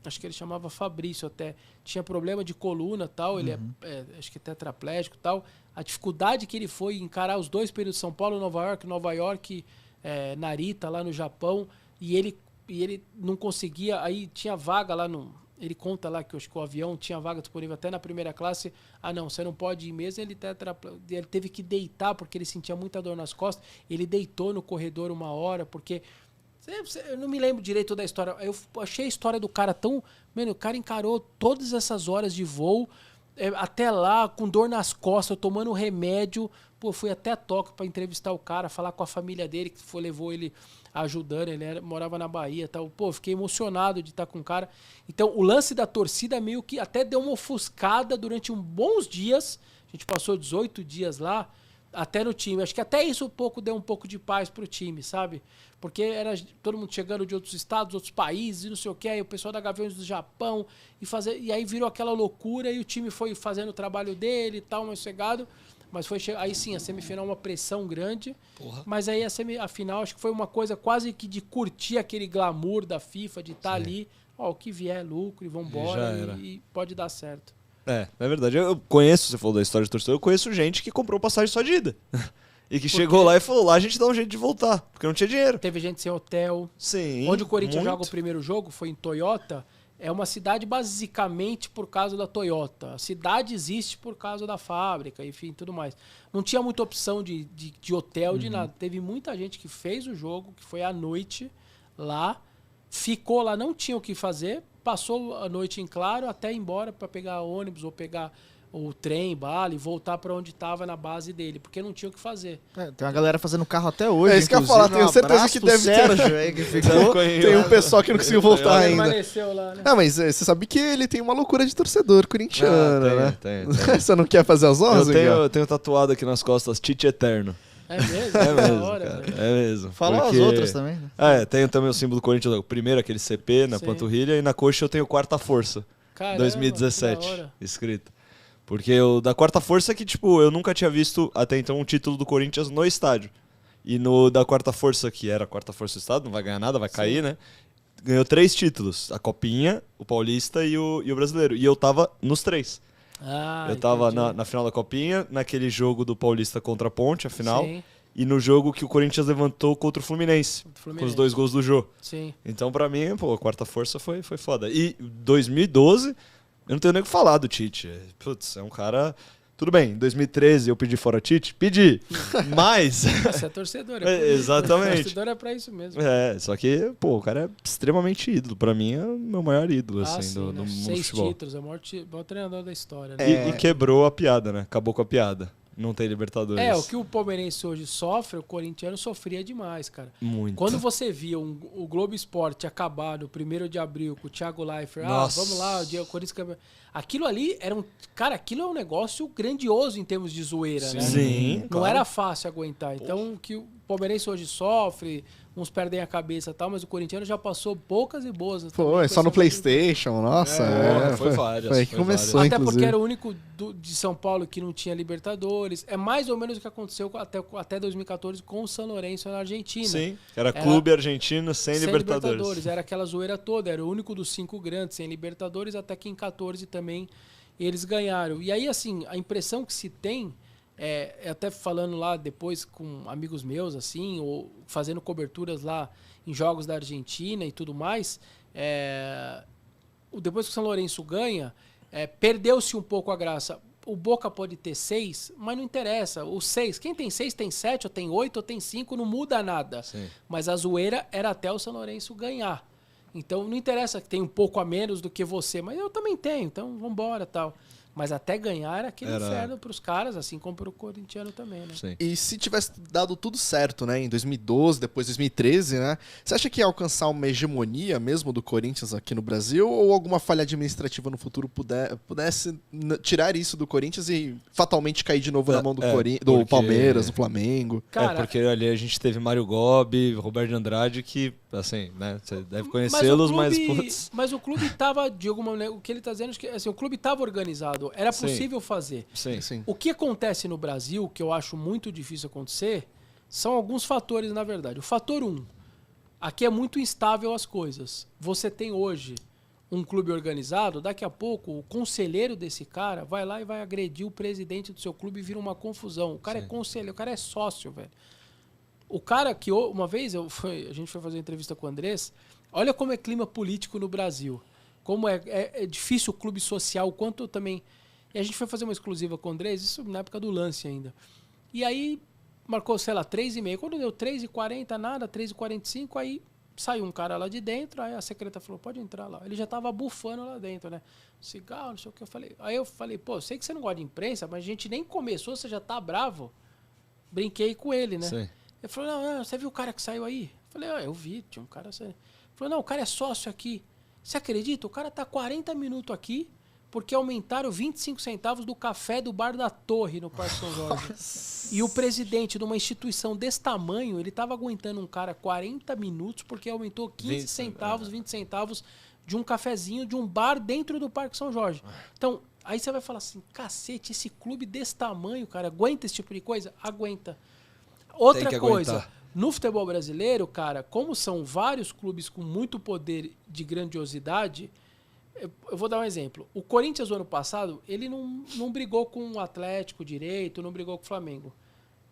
acho que ele chamava Fabrício até. Tinha problema de coluna e tal, ele acho que é tetraplégico e tal. A dificuldade que ele foi encarar os dois períodos de São Paulo, Nova York, Narita, lá no Japão, e ele não conseguia, aí tinha vaga lá no... Ele conta lá que, acho que o avião tinha vaga disponível até na primeira classe. Ah, não, você não pode ir mesmo. Ele teve que deitar porque ele sentia muita dor nas costas. Ele deitou no corredor 1 hora porque... Eu não me lembro direito da história. Eu achei a história do cara tão... Mano, o cara encarou todas essas horas de voo, até lá, com dor nas costas, tomando remédio. Pô, fui até Tóquio pra entrevistar o cara, falar com a família dele, que levou ele ajudando, ele morava na Bahia e tal. Pô, fiquei emocionado de estar com o cara. Então, o lance da torcida meio que até deu uma ofuscada durante bons dias. A gente passou 18 dias lá, até no time. Acho que até isso deu um pouco de paz pro time, sabe? Porque era todo mundo chegando de outros estados, outros países, e não sei o que, aí o pessoal da Gaviões do Japão, e aí virou aquela loucura, e o time foi fazendo o trabalho dele e tal, mais sossegado. Mas aí sim, a semifinal uma pressão grande. Porra. Mas aí a final acho que foi uma coisa quase que de curtir aquele glamour da FIFA, de estar ali, ó, o que vier é lucro e vambora, e pode dar certo. É verdade. Eu conheço, você falou da história de torcedor, eu conheço gente que comprou passagem só de ida. E que chegou lá e falou, lá a gente dá um jeito de voltar, porque não tinha dinheiro. Teve gente sem hotel. Sim. Onde o Corinthians muito. joga o primeiro jogo, foi em Toyota. É uma cidade basicamente por causa da Toyota. A cidade existe por causa da fábrica, enfim, tudo mais. Não tinha muita opção de hotel, de nada. Teve muita gente que fez o jogo, que foi à noite lá, ficou lá, não tinha o que fazer, passou a noite em claro até ir embora para pegar ônibus ou pegar o trem, bala e voltar para onde estava na base dele, porque não tinha o que fazer. Tem uma galera fazendo carro até hoje. É isso que eu ia falar, tenho certeza que deve ter. Sérgio aí que ficou. Tem um pessoal que não conseguiu voltar Ele ainda. permaneceu lá, né? Ah, mas você sabe que ele tem uma loucura de torcedor corintiano, né? Tem. Você não quer fazer as honras, Eu tenho tatuado aqui nas costas Tite Eterno. É mesmo? É Da mesmo, hora, cara. velho. É mesmo. Fala porque- as outras também, né? Tem também o símbolo do Corinthians, o primeiro, aquele CP na Sim. panturrilha, e na coxa eu tenho Quarta Força, Caramba, 2017, que da hora. escrito. Porque o da Quarta Força é que, tipo, eu nunca tinha visto até então um título do Corinthians no estádio. E no da Quarta Força, que era a Quarta Força do Estado, não vai ganhar nada, vai cair, né? Ganhou 3 títulos, a Copinha, o Paulista e o Brasileiro. E eu tava nos 3. Ah, Eu tava entendi. na final da Copinha, naquele jogo do Paulista contra a Ponte, a final, Sim, e no jogo que o Corinthians levantou contra o Fluminense, do com Fluminense. os 2 gols do Jô. Sim. Então, pra mim, pô, a Quarta Força foi foda. E 2012, eu não tenho nem o que falar do Tite. Putz, é um cara... Tudo bem, em 2013 eu pedi fora Tite? Pedi. Mas... Você é torcedor. por isso. Exatamente. Torcedor é pra isso mesmo. Só que, pô, o cara é extremamente ídolo. Pra mim, é o meu maior ídolo, assim, sim, do né? mundo do 6 futebol. títulos, é o maior treinador da história. Né? E quebrou a piada, né? Acabou com a piada. Não tem Libertadores. O que o palmeirense hoje sofre, o corintiano sofria demais, cara. Muito. Quando você via o Globo Esporte acabar no 1º de abril com o Thiago Leifert, Nossa. vamos lá, o Corinthians campeão. Aquilo ali era aquilo é um negócio grandioso em termos de zoeira, né? Sim, Não claro. era fácil aguentar. Então, o que o palmeirense hoje sofre, uns perdem a cabeça e tal, mas o corintiano já passou poucas e boas. também Foi, com só no esse- PlayStation, nossa. Foi várias, Foi aí que foi começou, Até inclusive. porque era o único de São Paulo que não tinha Libertadores. É mais ou menos o que aconteceu até 2014 com o São Lourenço na Argentina. Sim, que era clube argentino sem Libertadores. Era aquela zoeira toda. Era o único dos 5 grandes sem Libertadores, até que em 14 também eles ganharam. E aí, assim, a impressão que se tem, até falando lá depois com amigos meus, assim, ou fazendo coberturas lá em jogos da Argentina e tudo mais, depois que o São Lourenço ganha, perdeu-se um pouco a graça. O Boca pode ter 6, mas não interessa. Os 6, quem tem 6 tem 7, ou tem 8, ou tem 5, não muda nada. Sim. Mas a zoeira era até o São Lourenço ganhar. Então não interessa que tem um pouco a menos do que você, mas eu também tenho, então vambora tal. Mas até ganhar era aquele inferno pros caras, assim como pro corintiano também, né? Sim. E se tivesse dado tudo certo, né, em 2012, depois 2013, né, você acha que ia alcançar uma hegemonia mesmo do Corinthians aqui no Brasil ou alguma falha administrativa no futuro pudesse tirar isso do Corinthians e fatalmente cair de novo na mão do porque- Palmeiras, do Flamengo? Cara, Porque ali a gente teve Mário Gobi, Roberto de Andrade, que, assim, né, você deve conhecê-los, mas, putz... Mas o clube tava, de alguma maneira, o que ele tá dizendo, é que assim, o clube tava organizado, era Sim. possível fazer. Sim. Sim. O que acontece no Brasil, que eu acho muito difícil acontecer, são alguns fatores, na verdade. O fator 1, aqui é muito instável as coisas. Você tem hoje um clube organizado, daqui a pouco o conselheiro desse cara vai lá e vai agredir o presidente do seu clube e vira uma confusão. O cara é conselheiro, o cara é sócio, velho. O cara que uma vez a gente foi fazer uma entrevista com o Andrés, olha como é clima político no Brasil. Como é difícil o clube social, o quanto também... E a gente foi fazer uma exclusiva com o Andrés, isso na época do lance ainda. E aí marcou, sei lá, 3h30. Quando deu 3h40, nada, 3h45, aí saiu um cara lá de dentro, aí a secretária falou, pode entrar lá. Ele já tava bufando lá dentro, né? Cigarro, não sei o que. Aí eu falei, pô, sei que você não gosta de imprensa, mas a gente nem começou, você já tá bravo. Brinquei com ele, né? Sim. Ele falou, não, você viu o cara que saiu aí? Eu falei, eu vi, tinha um cara saindo. Ele falou, não, o cara é sócio aqui. Você acredita? O cara tá 40 minutos aqui, porque aumentaram 25 centavos do café do bar da Torre no Parque São Jorge. E o presidente de uma instituição desse tamanho, ele tava aguentando um cara 40 minutos porque aumentou 15 centavos, 20 centavos de um cafezinho de um bar dentro do Parque São Jorge. Então, aí você vai falar assim, cacete, esse clube desse tamanho, cara, aguenta esse tipo de coisa? Aguenta. Outra coisa, no futebol brasileiro, cara, como são vários clubes com muito poder de grandiosidade, eu vou dar um exemplo. O Corinthians, no ano passado, ele não brigou com o Atlético direito, não brigou com o Flamengo.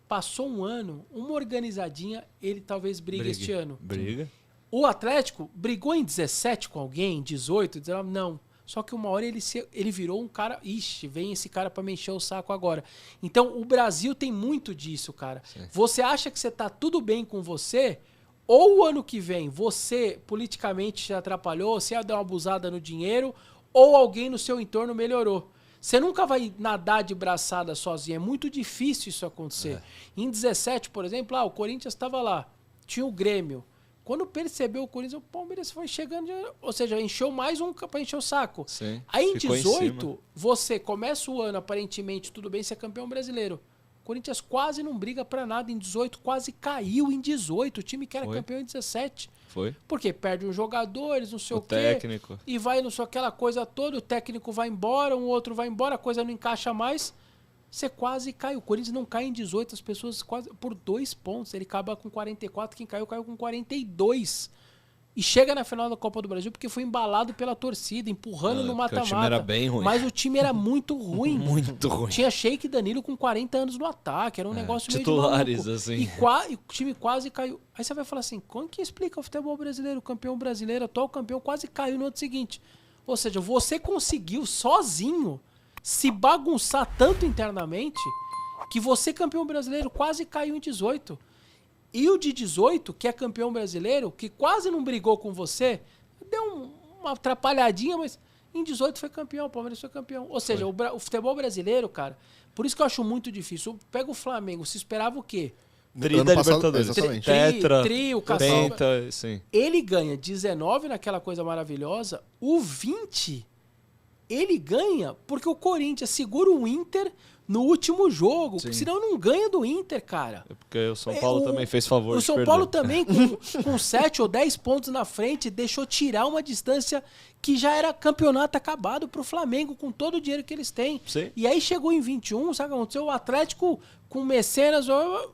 Passou um ano, uma organizadinha, ele talvez brigue este ano. Briga. O Atlético brigou em 17 com alguém, 18, 19, não. Só que uma hora ele virou um cara... Ixi, vem esse cara pra me encher o saco agora. Então, o Brasil tem muito disso, cara. Sim. Você acha que você tá tudo bem com você... Ou o ano que vem você politicamente te atrapalhou, você deu uma abusada no dinheiro, ou alguém no seu entorno melhorou. Você nunca vai nadar de braçada sozinho, é muito difícil isso acontecer. Em 17, por exemplo, o Corinthians estava lá, tinha o Grêmio. Quando percebeu o Corinthians, o Palmeiras foi chegando, ou seja, encheu mais um para encher o saco. Sim, aí em 18, você começa o ano aparentemente tudo bem, você é campeão brasileiro. O Corinthians quase não briga pra nada em 18, quase caiu em 18. O time que era campeão em 17. Foi. Porque perde os jogadores, não sei o quê. Técnico. E vai, não sei aquela coisa toda, o técnico vai embora, um outro vai embora, a coisa não encaixa mais. Você quase cai. O Corinthians não cai em 18, as pessoas quase por 2 pontos. Ele acaba com 44, quem caiu com 42. E chega na final da Copa do Brasil porque foi embalado pela torcida, empurrando no mata-mata. O time era bem ruim. Mas o time era muito ruim. Muito ruim. Tinha Sheik e Danilo com 40 anos no ataque. Era um negócio meio titulares, de maluco. assim. E o time quase caiu. Aí você vai falar assim, como que explica o futebol brasileiro? O campeão brasileiro, atual campeão, quase caiu no ano seguinte. Ou seja, você conseguiu sozinho se bagunçar tanto internamente que você, campeão brasileiro, quase caiu em 18. E o de 18, que é campeão brasileiro, que quase não brigou com você, deu uma atrapalhadinha, mas em 18 foi campeão, o Palmeiras foi campeão. Ou seja, o futebol brasileiro, cara, por isso que eu acho muito difícil. Pega o Flamengo, se esperava o quê? Tri da Libertadores. Exatamente. Tetra, o Penta, sim. Ele ganha 19 naquela coisa maravilhosa, o 20 ele ganha porque o Corinthians segura o Inter no último jogo, senão não ganha do Inter, cara. É porque o São Paulo também fez favor de perder. O São Paulo também, com 7 ou 10 pontos na frente, deixou tirar uma distância que já era campeonato acabado pro Flamengo, com todo o dinheiro que eles têm. Sim. E aí chegou em 21, sabe o que aconteceu? O Atlético, com Mecenas,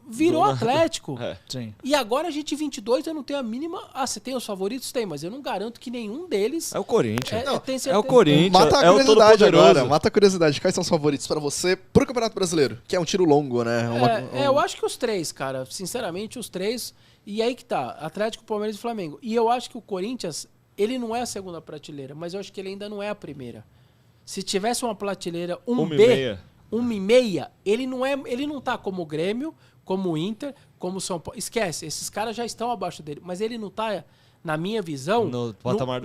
virou Atlético. Sim. E agora a gente, 22, eu não tenho a mínima... você tem os favoritos? Tem, mas eu não garanto que nenhum deles... É o Corinthians. É o Corinthians. Mata a é curiosidade o agora. Mata a curiosidade. Quais são os favoritos pra você pro Campeonato Brasileiro? Que é um tiro longo, né? Eu acho que os 3, cara. Sinceramente, os 3. E aí que tá. Atlético, Palmeiras e Flamengo. E eu acho que o Corinthians, ele não é a segunda prateleira, mas eu acho que ele ainda não é a primeira. Se tivesse uma prateleira 1B, 1,5, ele não tá como o Grêmio, como o Inter, como o São Paulo. Esquece, esses caras já estão abaixo dele. Mas ele não tá... Na minha visão, no patamar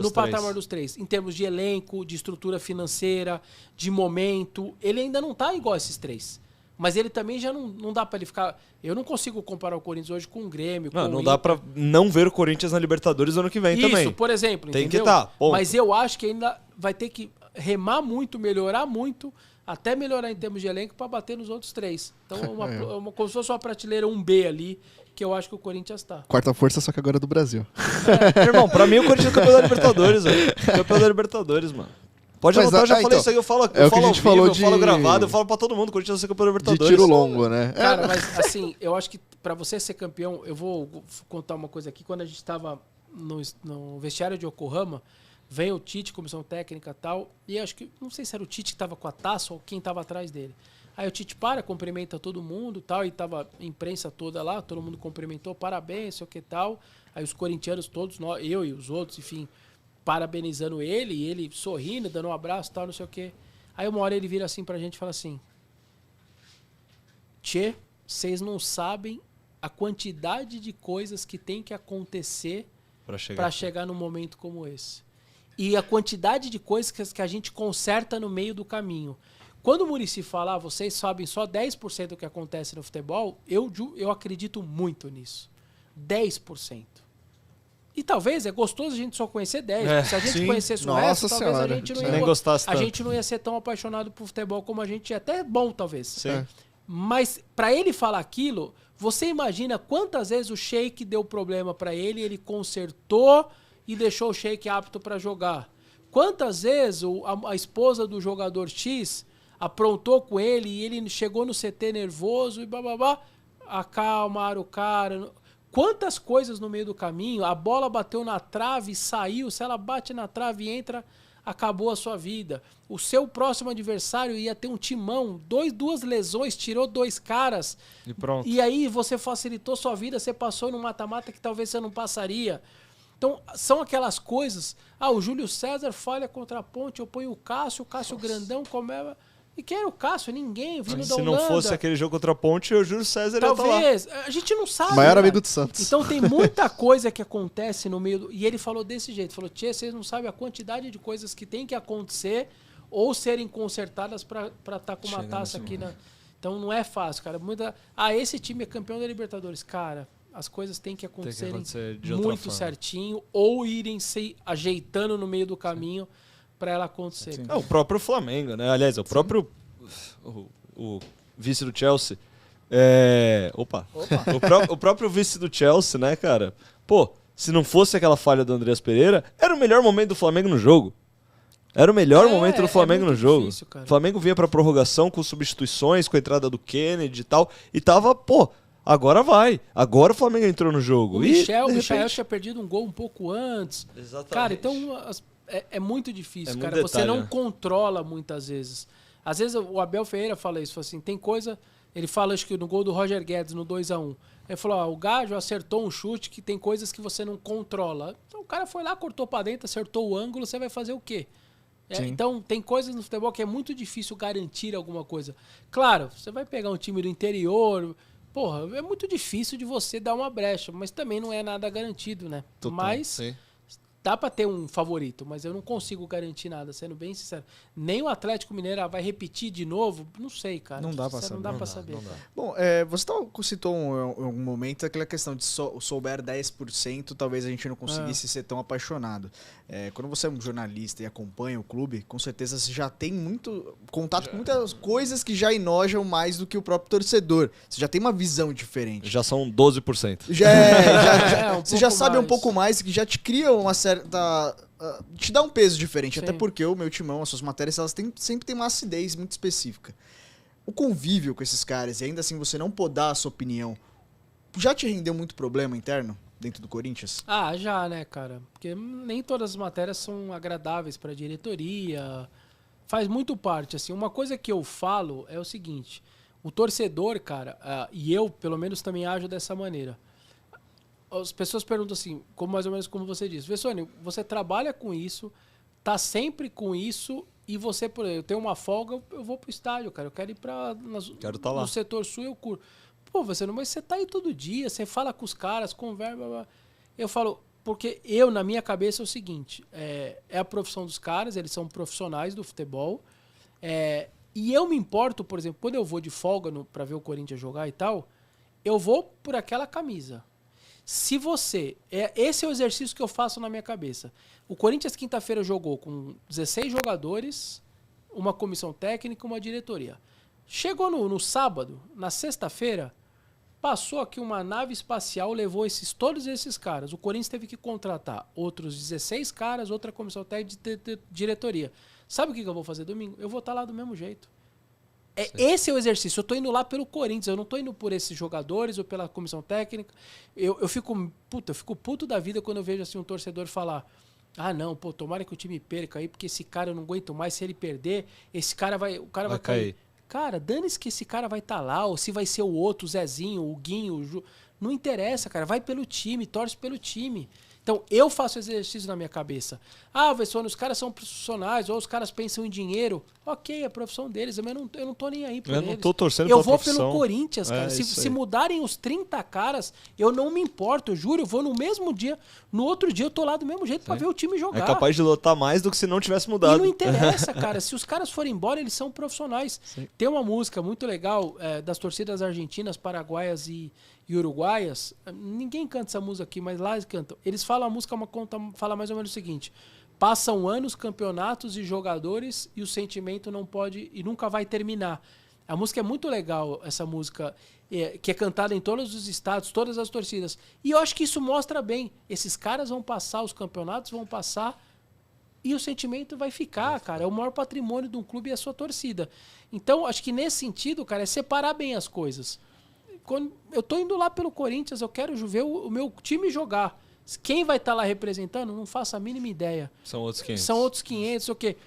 dos 3. Em termos de elenco, de estrutura financeira, de momento, ele ainda não tá igual a esses 3. Mas ele também já não dá pra ele ficar... Eu não consigo comparar o Corinthians hoje com o Grêmio, com o Não Inter. dá pra não ver o Corinthians na Libertadores ano que vem também. Isso, por exemplo, tem entendeu? que estar. Mas eu acho que ainda vai ter que remar muito, melhorar muito, até melhorar em termos de elenco pra bater nos outros 3. Então, como se fosse uma prateleira 1B ali, que eu acho que o Corinthians tá. Quarta força, só que agora é do Brasil. Irmão, pra mim o Corinthians é campeão da Libertadores, velho. Campeão da Libertadores, mano. Pode anotar, eu já falei então, isso aí, eu falo que a gente falou eu falo gravado, eu falo pra todo mundo, o Corinthians vai ser campeão da Libertadores. De tiro longo, né? Cara, mas assim, eu acho que pra você ser campeão, eu vou contar uma coisa aqui. Quando a gente tava no vestiário de Yokohama, vem o Tite, comissão técnica e tal, e acho que, não sei se era o Tite que tava com a taça ou quem tava atrás dele. Aí o Tite cumprimenta todo mundo tal, e tava a imprensa toda lá, todo mundo cumprimentou, parabéns, sei o que tal. Aí os corintianos todos, eu e os outros, enfim, parabenizando ele, e ele sorrindo, dando um abraço tal, não sei o que. Aí uma hora ele vira assim pra gente e fala assim: Tchê, vocês não sabem a quantidade de coisas que tem que acontecer pra chegar num momento como esse. E a quantidade de coisas que a gente conserta no meio do caminho. Quando o Muricy fala, vocês sabem só 10% do que acontece no futebol, eu acredito muito nisso. 10%. E talvez é gostoso a gente só conhecer 10. Porque se a gente sim. conhecesse o Nossa resto, talvez Senhora. a gente não Nem ia, gostasse a tanto. gente não ia ser tão apaixonado por futebol como a gente é. Até bom, talvez. Sim. É. Mas pra ele falar aquilo, você imagina quantas vezes o Sheik deu problema pra ele, ele consertou e deixou o Sheik apto pra jogar. Quantas vezes a esposa do jogador X aprontou com ele e ele chegou no CT nervoso e bababá, acalmaram o cara. Quantas coisas no meio do caminho, a bola bateu na trave e saiu, se ela bate na trave e entra, acabou a sua vida. O seu próximo adversário ia ter um timão, duas lesões, tirou 2 caras. E pronto. E aí você facilitou sua vida, você passou no mata-mata que talvez você não passaria. Então, são aquelas coisas. O Júlio César falha contra a Ponte, eu ponho o Cássio grandão, como é... E quem era o Cássio? Ninguém, vindo da Se Holanda. não fosse aquele jogo contra a Ponte, o Júlio César ia estar lá. Talvez. A gente não sabe. Maior cara. amigo do Santos. Então tem muita coisa que acontece no meio... E ele falou desse jeito. Falou, tia, vocês não sabem a quantidade de coisas que tem que acontecer ou serem consertadas pra estar com uma taça aqui na... Então não é fácil, cara. Esse time é campeão da Libertadores. Cara, as coisas têm que acontecerem acontecer de outra muito forma. certinho ou irem se ajeitando no meio do caminho pra ela acontecer. Sim. O próprio Flamengo, né? Aliás, o próprio o vice do Chelsea. O próprio vice do Chelsea, né, cara? Pô, se não fosse aquela falha do Andreas Pereira, era o melhor momento do Flamengo no jogo. Era o melhor momento do Flamengo no muito jogo. difícil, cara. O Flamengo vinha pra prorrogação com substituições, com a entrada do Kennedy e tal. E tava, agora vai. Agora o Flamengo entrou no jogo. O E, Michel de repente- tinha perdido um gol um pouco antes. Exatamente. Cara, então é muito difícil, É muito cara. Você detalhe, não né? controla muitas vezes. Às vezes o Abel Ferreira fala isso, fala assim, tem coisa... Ele fala, acho que no gol do Roger Guedes, no 2-1. Ele falou, o Gajo acertou um chute que tem coisas que você não controla. Então o cara foi lá, cortou pra dentro, acertou o ângulo, você vai fazer o quê? Então tem coisas no futebol que é muito difícil garantir alguma coisa. Claro, você vai pegar um time do interior... Porra, é muito difícil de você dar uma brecha, mas também não é nada garantido, né? Total, Mas sim. dá pra ter um favorito, mas eu não consigo garantir nada, sendo bem sincero. Nem o Atlético Mineiro vai repetir de novo, não sei, cara. Não dá pra Não saber. dá Não pra dá, saber. não dá. Bom, você citou em algum momento aquela questão de souber 10%, talvez a gente não conseguisse ser tão apaixonado. Quando você é um jornalista e acompanha o clube, com certeza você já tem muito contato com muitas coisas que já enojam mais do que o próprio torcedor. Você já tem uma visão diferente. Já são 12%. Você já pouco sabe um mais. pouco mais, que já te cria uma certa... te dá um peso diferente, Sim. até porque o meu timão, as suas matérias, elas sempre têm uma acidez muito específica. O convívio com esses caras, e ainda assim você não podar a sua opinião, já te rendeu muito problema interno dentro do Corinthians? Já, né, cara? Porque nem todas as matérias são agradáveis pra diretoria. Faz muito parte, assim. Uma coisa que eu falo é o seguinte, o torcedor, cara, e eu, pelo menos, também ajo dessa maneira. As pessoas perguntam assim, mais ou menos como você disse, Vessone, você trabalha com isso, tá sempre com isso, e você, por exemplo, eu tenho uma folga, eu vou pro estádio, cara, eu quero ir Quero tá lá. no setor sul, eu curto. Pô, Vessone, mas você tá aí todo dia, você fala com os caras, conversa, blá, blá. Eu falo, porque na minha cabeça, é o seguinte, é a profissão dos caras, eles são profissionais do futebol, e eu me importo, por exemplo, quando eu vou de folga pra ver o Corinthians jogar e tal, eu vou por aquela camisa. Se você... esse é o exercício que eu faço na minha cabeça. O Corinthians, quinta-feira, jogou com 16 jogadores, uma comissão técnica e uma diretoria. Chegou no sábado, na sexta-feira, passou aqui uma nave espacial, levou todos esses caras. O Corinthians teve que contratar outros 16 caras, outra comissão técnica de diretoria. Sabe o que eu vou fazer domingo? Eu vou estar lá do mesmo jeito. Esse é o exercício. Eu tô indo lá pelo Corinthians, eu não tô indo por esses jogadores ou pela comissão técnica. Eu fico puto da vida quando eu vejo assim um torcedor falar: não, tomara que o time perca aí, porque esse cara eu não aguento mais, se ele perder, o cara vai cair. Cara, dane-se que esse cara vai estar lá, ou se vai ser o outro, o Zezinho, o Guinho, não interessa, cara, vai pelo time, torce pelo time. Então, eu faço exercício na minha cabeça. Vessone, os caras são profissionais, ou os caras pensam em dinheiro. Ok, é a profissão deles, mas eu não tô nem aí por eles. Eu não tô torcendo Eu pela vou profissão. pelo Corinthians, cara. Se mudarem os 30 caras, eu não me importo, eu juro. Eu vou no mesmo dia, no outro dia eu tô lá do mesmo jeito pra ver o time jogar. É capaz de lotar mais do que se não tivesse E mudado. não interessa, cara. Se os caras forem embora, eles são profissionais. Sim. Tem uma música muito legal das torcidas argentinas, paraguaias e uruguaias. Ninguém canta essa música aqui, mas lá eles cantam. Eles falam a música fala mais ou menos o seguinte: passam anos, campeonatos e jogadores e o sentimento não pode e nunca vai terminar. A música é muito legal, essa música, que é cantada em todos os estados, todas as torcidas. E eu acho que isso mostra bem. Esses caras vão passar, os campeonatos vão passar e o sentimento vai ficar, cara. É o maior patrimônio de um clube e a sua torcida. Então, acho que nesse sentido, cara, é separar bem as coisas. Quando eu tô indo lá pelo Corinthians, eu quero ver o meu time jogar. Quem vai estar lá representando, não faço a mínima ideia. São outros 500. São outros 500, o quê?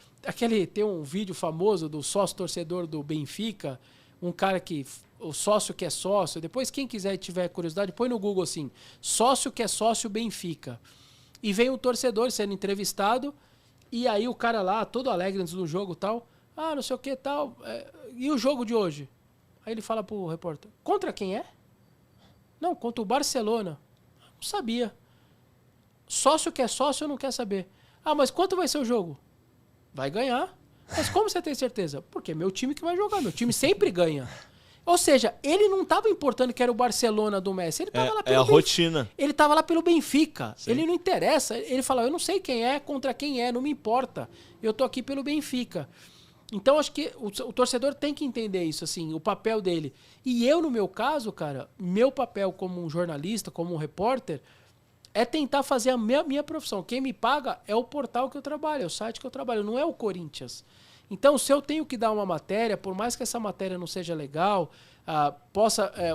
Tem um vídeo famoso do sócio torcedor do Benfica, um cara que, o sócio que é sócio, depois quem quiser e tiver curiosidade, põe no Google assim, sócio que é sócio Benfica. E vem um torcedor sendo entrevistado, e aí o cara lá, todo alegre antes do jogo e tal, não sei o que tal, e o jogo de hoje? Aí ele fala pro repórter, contra quem é? Não, contra o Barcelona. Não sabia. Sócio que é sócio não quer saber. Mas quanto vai ser o jogo? Vai ganhar. Mas como você tem certeza? Porque é meu time que vai jogar. Meu time sempre ganha. Ou seja, ele não estava importando que era o Barcelona do Messi. Ele estava lá pelo a rotina. Ele estava lá pelo Benfica. Sim. Ele não interessa. Ele fala, eu não sei quem é, contra quem é, não me importa. Eu tô aqui pelo Benfica. Então, acho que o torcedor tem que entender isso, assim, o papel dele. E eu, no meu caso, cara, meu papel como um jornalista, como um repórter, é tentar fazer a minha profissão. Quem me paga é o portal que eu trabalho, é o site que eu trabalho, não é o Corinthians. Então, se eu tenho que dar uma matéria, por mais que essa matéria não seja legal,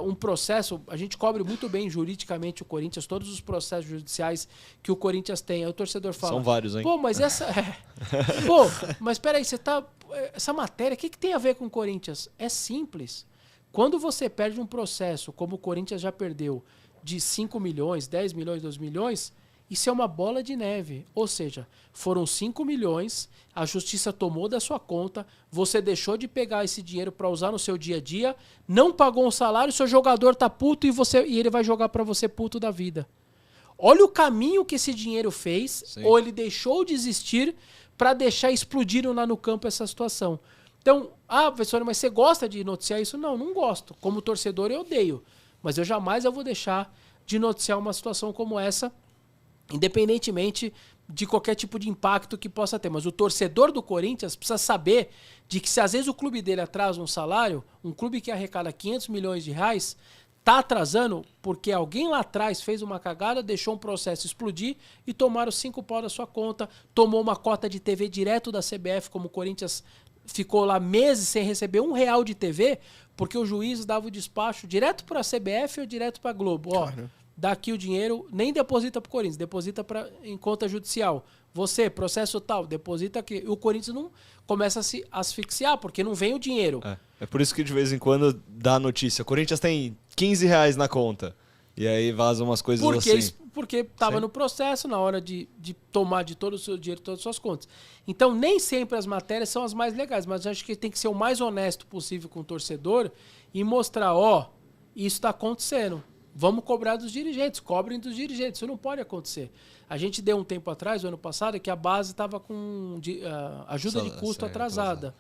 um processo, a gente cobre muito bem juridicamente o Corinthians, todos os processos judiciais que o Corinthians tem. Aí o torcedor fala... São vários, hein? Pô, mas mas peraí, essa matéria, o que tem a ver com o Corinthians? É simples. Quando você perde um processo, como o Corinthians já perdeu, de 5 milhões, 10 milhões, 2 milhões, isso é uma bola de neve. Ou seja, foram 5 milhões, a justiça tomou da sua conta, você deixou de pegar esse dinheiro para usar no seu dia a dia, não pagou um salário, seu jogador tá puto e ele vai jogar para você puto da vida. Olha o caminho que esse dinheiro fez, Sim. ou ele deixou de existir para deixar explodir lá no campo essa situação. Então, professor, mas você gosta de noticiar isso? Não, não gosto. Como torcedor eu odeio. Mas eu jamais vou deixar de noticiar uma situação como essa, independentemente de qualquer tipo de impacto que possa ter. Mas o torcedor do Corinthians precisa saber de que se às vezes o clube dele atrasa um salário, um clube que arrecada 500 milhões de reais, está atrasando porque alguém lá atrás fez uma cagada, deixou um processo explodir e tomaram 5 pau da sua conta, tomou uma cota de TV direto da CBF, como o Corinthians ficou lá meses sem receber R$1 de TV, porque o juiz dava o despacho direto para a CBF ou direto para a Globo. Dá aqui o dinheiro, nem deposita para o Corinthians, deposita em conta judicial. Você, processo tal, deposita aqui. E o Corinthians não começa a se asfixiar, porque não vem o dinheiro. É por isso que de vez em quando dá a notícia. Corinthians tem R$15 na conta. E aí vazam umas coisas assim. Porque estava no processo, na hora de tomar de todo o seu dinheiro, todas as suas contas. Então, nem sempre as matérias são as mais legais, mas eu acho que tem que ser o mais honesto possível com o torcedor e mostrar, isso está acontecendo. Vamos cobrar dos dirigentes, cobrem dos dirigentes. Isso não pode acontecer. A gente deu um tempo atrás, o ano passado, que a base estava com ajuda de custo atrasada.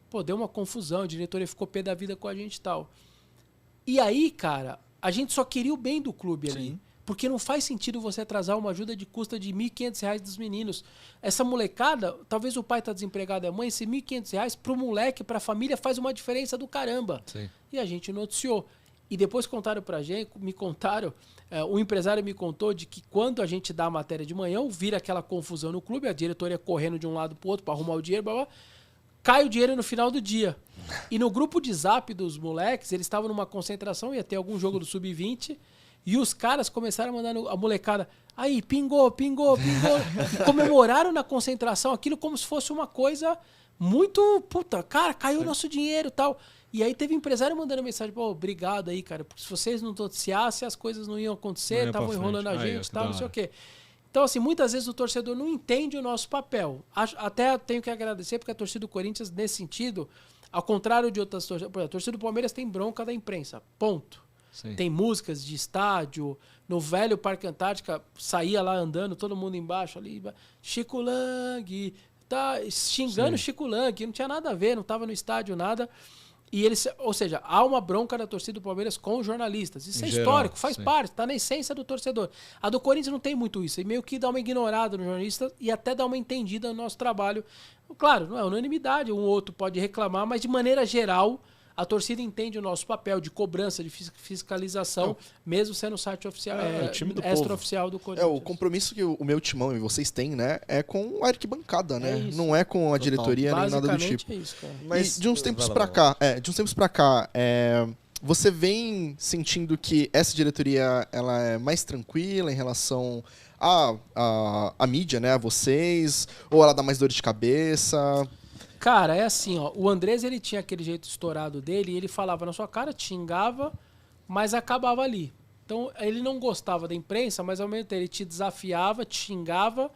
Pô, deu uma confusão, a diretoria ficou pé da vida com a gente e tal. E aí, cara, a gente só queria o bem do clube ali. Sim. Porque não faz sentido você atrasar uma ajuda de custo de R$1.500 dos meninos. Essa molecada, talvez o pai tá desempregado e a mãe, esse R$1.500 pro moleque, pra família, faz uma diferença do caramba. Sim. E a gente noticiou. E depois contaram pra gente, um empresário me contou de que quando a gente dá a matéria de manhã, vira aquela confusão no clube, a diretoria correndo de um lado pro outro pra arrumar o dinheiro, blá, blá, cai o dinheiro no final do dia. E no grupo de zap dos moleques, eles estavam numa concentração, ia ter algum jogo do Sub-20, e os caras começaram a mandar a molecada, aí, pingou. E comemoraram na concentração aquilo como se fosse uma coisa muito, cara, caiu o nosso dinheiro e tal. E aí teve empresário mandando mensagem, obrigado aí, cara, porque se vocês não noticiassem, as coisas não iam acontecer, estavam enrolando a gente e tal, não sei o quê. Então, assim, muitas vezes o torcedor não entende o nosso papel. Até tenho que agradecer, porque a torcida do Corinthians, nesse sentido, ao contrário de outras torcidas, por exemplo, a torcida do Palmeiras tem bronca da imprensa, ponto. Sim. Tem músicas de estádio, no velho Parque Antártica, saía lá andando, todo mundo embaixo ali, Chico Lang, xingando Chico Lang, não tinha nada a ver, não estava no estádio, nada. E eles, ou seja, há uma bronca da torcida do Palmeiras com os jornalistas. Isso Em é geral, histórico, faz sim. parte, tá na essência do torcedor. A do Corinthians não tem muito isso. E meio que dá uma ignorada no jornalista e até dá uma entendida no nosso trabalho. Claro, não é unanimidade, um ou outro pode reclamar, mas de maneira geral, a torcida entende o nosso papel de cobrança, de fiscalização, mesmo sendo o site oficial, o time do extraoficial do Corinthians. O compromisso que o meu timão e vocês têm, né, é com a arquibancada, né? isso. Não é com a diretoria nem nada do Basicamente tipo. é isso, cara. Mas de uns tempos vai pra lá. cá, você vem sentindo que essa diretoria ela é mais tranquila em relação à mídia, né, a vocês, ou ela dá mais dor de cabeça? Cara, é assim, ó. O Andrés, ele tinha aquele jeito estourado dele e ele falava na sua cara, te xingava, mas acabava ali. Então, ele não gostava da imprensa, mas ao mesmo tempo ele te desafiava, te xingava,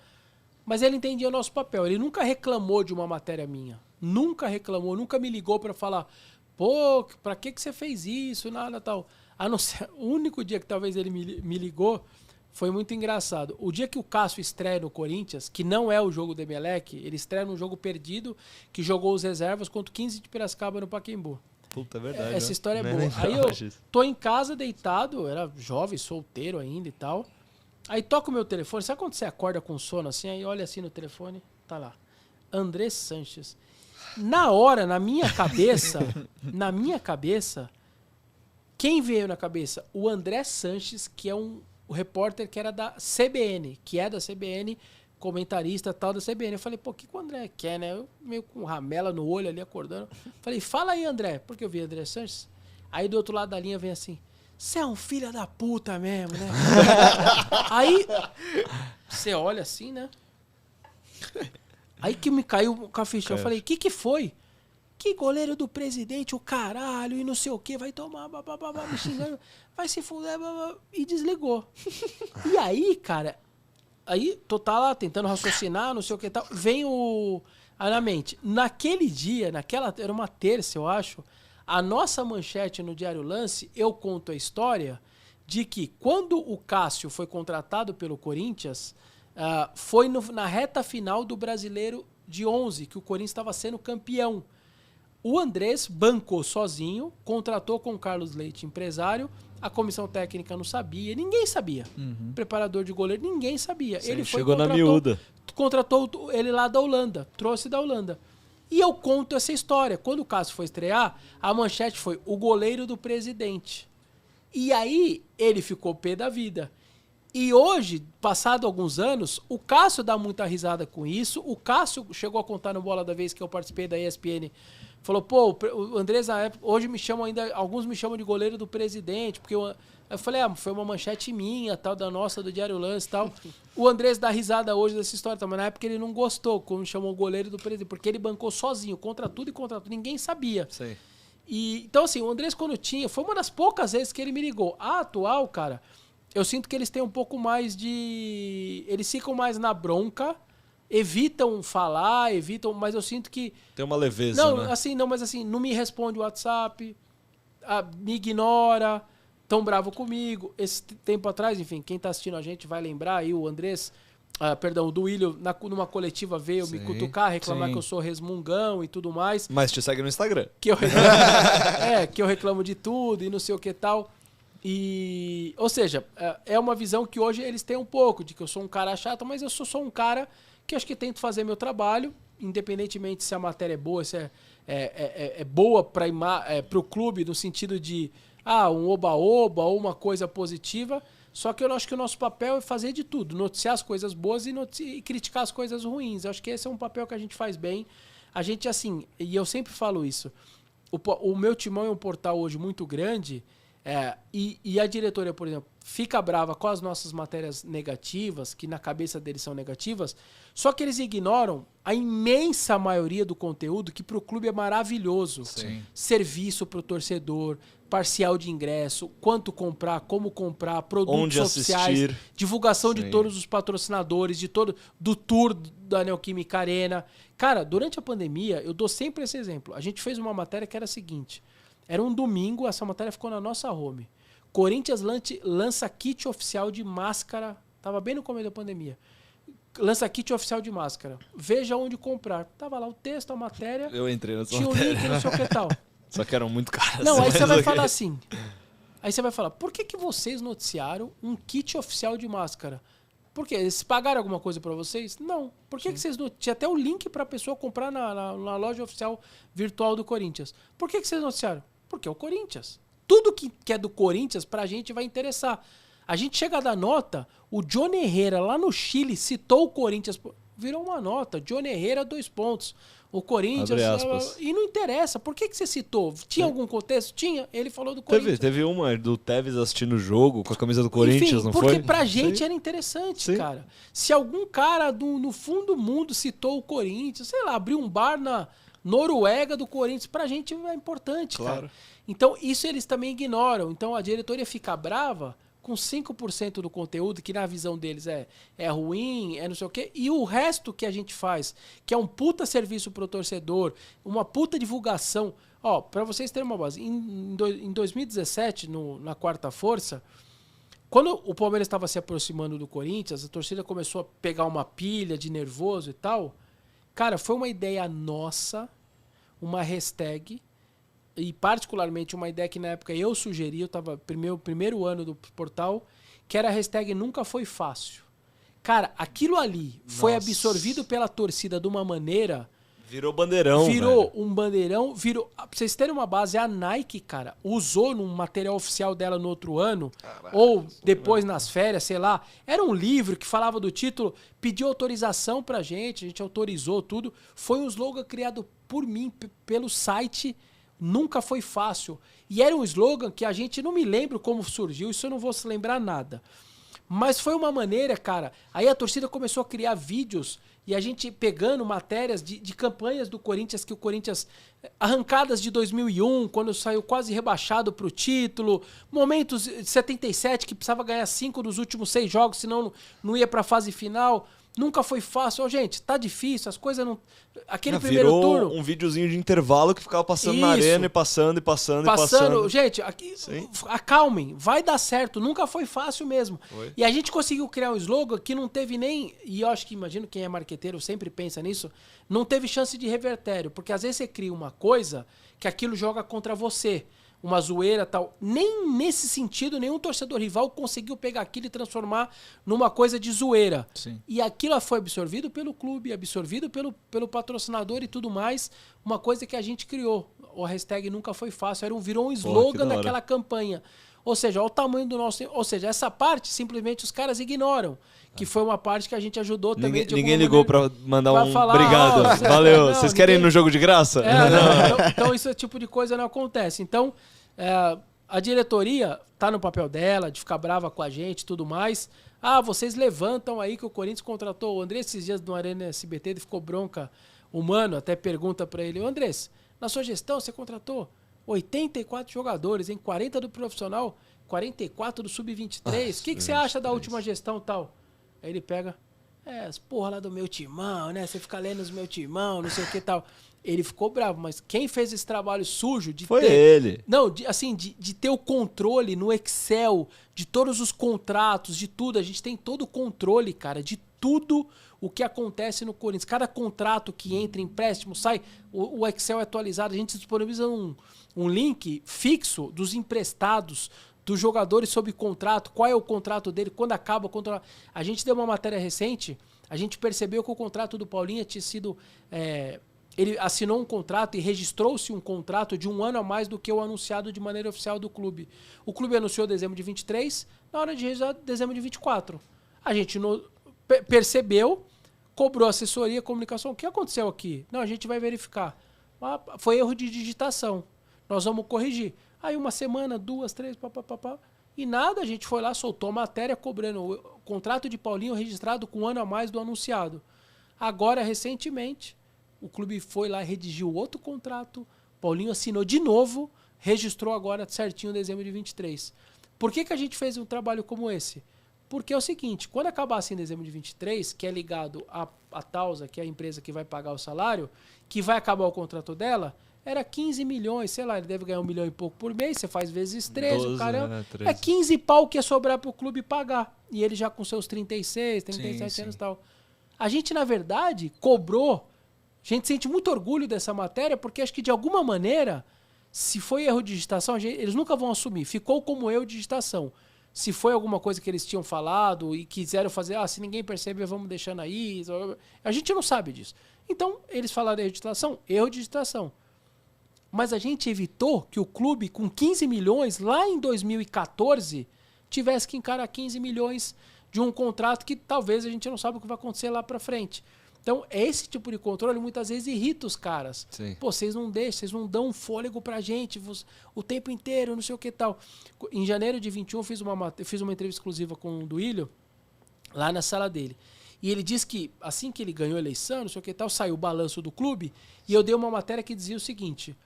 mas ele entendia o nosso papel. Ele nunca reclamou de uma matéria minha. Nunca reclamou, nunca me ligou pra falar, pô, pra que você fez isso, nada tal. A não ser, o único dia que talvez ele me ligou foi muito engraçado. O dia que o Cássio estreia no Corinthians, que não é o jogo do Emelec, ele estreia num jogo perdido, que jogou os reservas contra o 15 de Piracicaba no Pacaembu. Puta, é verdade. Essa né? história é Nem boa. lembrava Aí eu disso. tô em casa deitado, era jovem, solteiro ainda e tal. Aí toca o meu telefone. Sabe quando você acorda com sono assim? Aí olha assim no telefone, tá lá. André Sanches. Na hora, na minha cabeça, quem veio na cabeça? O André Sanches, que é o repórter que era da CBN, comentarista tal da CBN. Eu falei, pô, o que o André quer, né? Eu meio com ramela no olho ali, acordando. Falei, fala aí, André. Porque eu vi André Sanches. Aí do outro lado da linha vem assim, você é um filho da puta mesmo, né? Aí, você olha assim, né? Aí que me caiu o cafichão. Eu falei, o que foi? Que goleiro do presidente, o caralho, e não sei o que, vai tomar, bababá, me xingando, vai se fuder, babá, e desligou. E aí, cara, aí tô tá lá tentando raciocinar, não sei o que tal, vem na mente. Naquele dia, era uma terça, eu acho, a nossa manchete no Diário Lance, eu conto a história de que quando o Cássio foi contratado pelo Corinthians, foi na reta final do Brasileiro de 11, que o Corinthians estava sendo campeão. O Andrés bancou sozinho, contratou com o Carlos Leite, empresário, a comissão técnica não sabia, ninguém sabia. Preparador de goleiro, ninguém sabia. Sim, ele chegou na miúda. Contratou ele lá da Holanda, trouxe da Holanda. E eu conto essa história. Quando o Cássio foi estrear, a manchete foi o goleiro do presidente. E aí ele ficou pé da vida. E hoje, passado alguns anos, o Cássio dá muita risada com isso. O Cássio chegou a contar no Bola da Vez que eu participei da ESPN. Falou, pô, o Andrés, na época, hoje me chamam ainda, alguns me chamam de goleiro do presidente, porque eu falei, foi uma manchete minha, tal, da nossa, do Diário Lance e tal. O Andrés dá risada hoje dessa história, mas na época ele não gostou, como chamou o goleiro do presidente, porque ele bancou sozinho, contra tudo e contra tudo, ninguém sabia. Sim. E, então, assim, o Andrés, quando tinha, foi uma das poucas vezes que ele me ligou. A atual, cara, eu sinto que eles têm um pouco mais de... Eles ficam mais na bronca, evitam falar, mas eu sinto que... Tem uma leveza, Não, né? mas assim, não me responde o WhatsApp, me ignora, tão bravo comigo. Esse tempo atrás, enfim, quem tá assistindo a gente vai lembrar aí, o Andrés, o Duílio, numa coletiva veio me cutucar, reclamar sim. que eu sou resmungão e tudo mais. Mas te segue no Instagram. Que eu reclamo, que eu reclamo de tudo e não sei o que tal. E, ou seja, é uma visão que hoje eles têm um pouco, de que eu sou um cara chato, mas eu sou só um cara que acho que tento fazer meu trabalho, independentemente se a matéria é boa, se é boa para o clube, no sentido de um oba-oba ou uma coisa positiva. Só que eu acho que o nosso papel é fazer de tudo, noticiar as coisas boas e criticar as coisas ruins. Eu acho que esse é um papel que a gente faz bem. A gente, assim, e eu sempre falo isso, o meu Timão é um portal hoje muito grande, e a diretoria, por exemplo, fica brava com as nossas matérias negativas, que na cabeça deles são negativas, só que eles ignoram a imensa maioria do conteúdo que para o clube é maravilhoso. Sim. Serviço para o torcedor, parcial de ingresso, quanto comprar, como comprar, produtos Onde oficiais, assistir. divulgação Sim. de todos os patrocinadores, do tour da Neoquímica Arena. Cara, durante a pandemia, eu dou sempre esse exemplo. A gente fez uma matéria que era a seguinte, era um domingo, essa matéria ficou na nossa home. Corinthians lança kit oficial de máscara, tava bem no começo da pandemia. Lança kit oficial de máscara. Veja onde comprar. Tava lá o texto, a matéria. Eu entrei nessa Tinha um matéria. link, não sei o que tal. Só que eram muito caras. Não, aí Mas você vai ok. falar assim. Aí você vai falar, por que vocês noticiaram um kit oficial de máscara? Por quê? Eles pagaram alguma coisa pra vocês? Não. Por que vocês não... Tinha até o link pra pessoa comprar na loja oficial virtual do Corinthians. Por que vocês noticiaram? Porque é o Corinthians. Tudo que é do Corinthians pra gente vai interessar. A gente chega a dar nota, o Johnny Herrera lá no Chile citou o Corinthians, virou uma nota, Johnny Herrera 2 pontos. O Corinthians... Abre aspas. E não interessa. Por que você citou? Tinha algum contexto? Tinha. Ele falou do Corinthians. Teve uma do Tevez assistindo o jogo com a camisa do Corinthians, Enfim, não porque foi? pra gente Sim. era interessante, Sim. cara. Se algum cara no fundo do mundo citou o Corinthians, sei lá, abriu um bar na Noruega do Corinthians, pra gente é importante, Claro. cara. Então, isso eles também ignoram. Então, a diretoria fica brava com 5% do conteúdo, que na visão deles é ruim, é não sei o quê, e o resto que a gente faz, que é um puta serviço pro torcedor, uma puta divulgação. Ó, pra vocês terem uma base, em 2017, na quarta força, quando o Palmeiras estava se aproximando do Corinthians, a torcida começou a pegar uma pilha de nervoso e tal. Cara, foi uma ideia nossa, uma hashtag, e particularmente uma ideia que na época eu sugeri, eu estava primeiro ano do portal, que era a hashtag Nunca Foi Fácil. Cara, aquilo ali foi Nossa. absorvido pela torcida de uma maneira... Virou bandeirão, Virou velho. um bandeirão, virou... Pra vocês terem uma base, a Nike, cara, usou num material oficial dela no outro ano, ou depois nas férias, sei lá. Era um livro que falava do título, pediu autorização pra gente, a gente autorizou tudo. Foi um slogan criado por mim, pelo site Nunca Foi Fácil. E era um slogan que a gente não me lembro como surgiu, isso eu não vou se lembrar nada. Mas foi uma maneira, cara. Aí a torcida começou a criar vídeos e a gente pegando matérias de campanhas do Corinthians, que o Corinthians... Arrancadas de 2001, quando saiu quase rebaixado pro título. Momentos de 77, que precisava ganhar 5 dos últimos 6 jogos, senão não ia pra fase final. Nunca foi fácil. Ó, gente, tá difícil, as coisas não... Aquele primeiro Virou turno... um videozinho de intervalo que ficava passando na Isso. arena e passando. Gente, aqui, Sim. acalmem, vai dar certo, nunca foi fácil mesmo. Foi. E a gente conseguiu criar um slogan que não teve nem, e eu acho que, imagino quem é marqueteiro sempre pensa nisso, não teve chance de revertério, porque às vezes você cria uma coisa que aquilo joga contra você, uma zoeira e tal. Nem nesse sentido, nenhum torcedor rival conseguiu pegar aquilo e transformar numa coisa de zoeira. Sim. E aquilo foi absorvido pelo clube, absorvido pelo patrocinador e tudo mais. Uma coisa que a gente criou. O hashtag Nunca Foi Fácil. Virou um que slogan da hora. daquela campanha. Ou seja, olha o tamanho do nosso... Ou seja, essa parte simplesmente os caras ignoram. Que foi uma parte que a gente ajudou também. Ninguém ligou pra mandar pra um falar, obrigado. ó, Valeu. não, Vocês querem ir ninguém- no jogo de graça? Então esse tipo de coisa não acontece. Então, a diretoria tá no papel dela, de ficar brava com a gente e tudo mais. Ah, vocês levantam aí que o Corinthians contratou o André esses dias no Arena SBT, ele ficou bronca. O Mano até pergunta pra ele, Andrés, na sua gestão você contratou 84 jogadores, em 40 do profissional, 44 do sub-23. O que você acha da última gestão tal? Aí ele pega, as porra lá do meu timão, né? Você fica lendo os meu timão, não sei o que tal. Ele ficou bravo, mas quem fez esse trabalho sujo de Foi ter... ele. Não, de ter o controle no Excel, de todos os contratos, de tudo. A gente tem todo o controle, cara, de tudo o que acontece no Corinthians. Cada contrato que entra, empréstimo, sai, o Excel é atualizado. A gente disponibiliza um link fixo dos emprestados, dos jogadores sob contrato, qual é o contrato dele, quando acaba o contrato. A gente deu uma matéria recente, a gente percebeu que o contrato do Paulinho tinha sido... ele assinou um contrato e registrou-se um contrato de 1 ano a mais do que o anunciado de maneira oficial do clube. O clube anunciou dezembro de 23, na hora de registrar dezembro de 24. A gente percebeu, cobrou assessoria, comunicação. O que aconteceu aqui? Não, a gente vai verificar. Foi erro de digitação. Nós vamos corrigir. Aí 1 semana, 2, 3, papapá. E nada, a gente foi lá, soltou a matéria cobrando o contrato de Paulinho registrado com 1 ano a mais do anunciado. Agora, recentemente... O clube foi lá e redigiu outro contrato. Paulinho assinou de novo, registrou agora certinho em dezembro de 23. Por que a gente fez um trabalho como esse? Porque é o seguinte, quando acabasse em dezembro de 23, que é ligado à Tausa, que é a empresa que vai pagar o salário, que vai acabar o contrato dela, era 15 milhões, sei lá, ele deve ganhar 1 milhão e pouco por mês, você faz vezes 13, 12, o caramba. né, 13. É 15 pau que ia sobrar pro clube pagar. E ele já com seus 36, 37 Sim, anos sim. e tal. A gente, na verdade, cobrou. A gente sente muito orgulho dessa matéria, porque acho que de alguma maneira Se foi erro de digitação, eles nunca vão assumir. Ficou como erro de digitação. Se foi alguma coisa que eles tinham falado e quiseram fazer, se ninguém perceber, vamos deixando aí. A gente não sabe disso. Então, eles falaram erro de digitação, erro de digitação. Mas a gente evitou que o clube, com 15 milhões, lá em 2014, tivesse que encarar 15 milhões de um contrato que talvez a gente não sabe o que vai acontecer lá pra frente. Então, esse tipo de controle muitas vezes irrita os caras. Sim. Pô, vocês não deixam, vocês não dão fôlego pra gente o tempo inteiro, não sei o que tal. Em janeiro de 21, eu fiz uma entrevista exclusiva com o Duílio, lá na sala dele. E ele disse que, assim que ele ganhou a eleição, não sei o que tal, saiu o balanço do clube, e eu dei uma matéria que dizia o seguinte,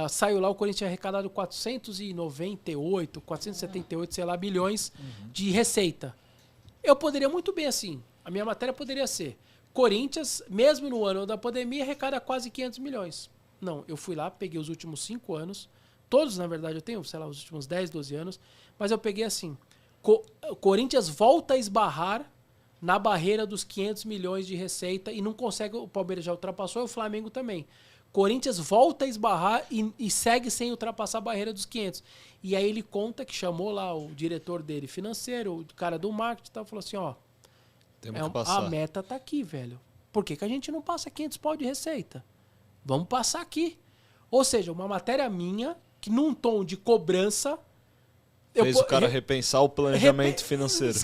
saiu lá, o Corinthians tinha arrecadado 498, 478, sei lá, bilhões de receita. Eu poderia muito bem assim, a minha matéria poderia ser, Corinthians, mesmo no ano da pandemia, arrecada quase 500 milhões. Não, eu fui lá, peguei os últimos 5 anos, todos, na verdade, eu tenho, sei lá, os últimos 10, 12 anos, mas eu peguei assim, Corinthians volta a esbarrar na barreira dos 500 milhões de receita e não consegue, o Palmeiras já ultrapassou e o Flamengo também. Corinthians volta a esbarrar e segue sem ultrapassar a barreira dos 500. E aí ele conta que chamou lá o diretor dele financeiro, o cara do marketing e tal, falou assim, Temos que passar. a meta tá aqui, velho. Por que a gente não passa 500 pau de receita? Vamos passar aqui. Ou seja, uma matéria minha, que num tom de cobrança... Fez o cara repensar o planejamento financeiro.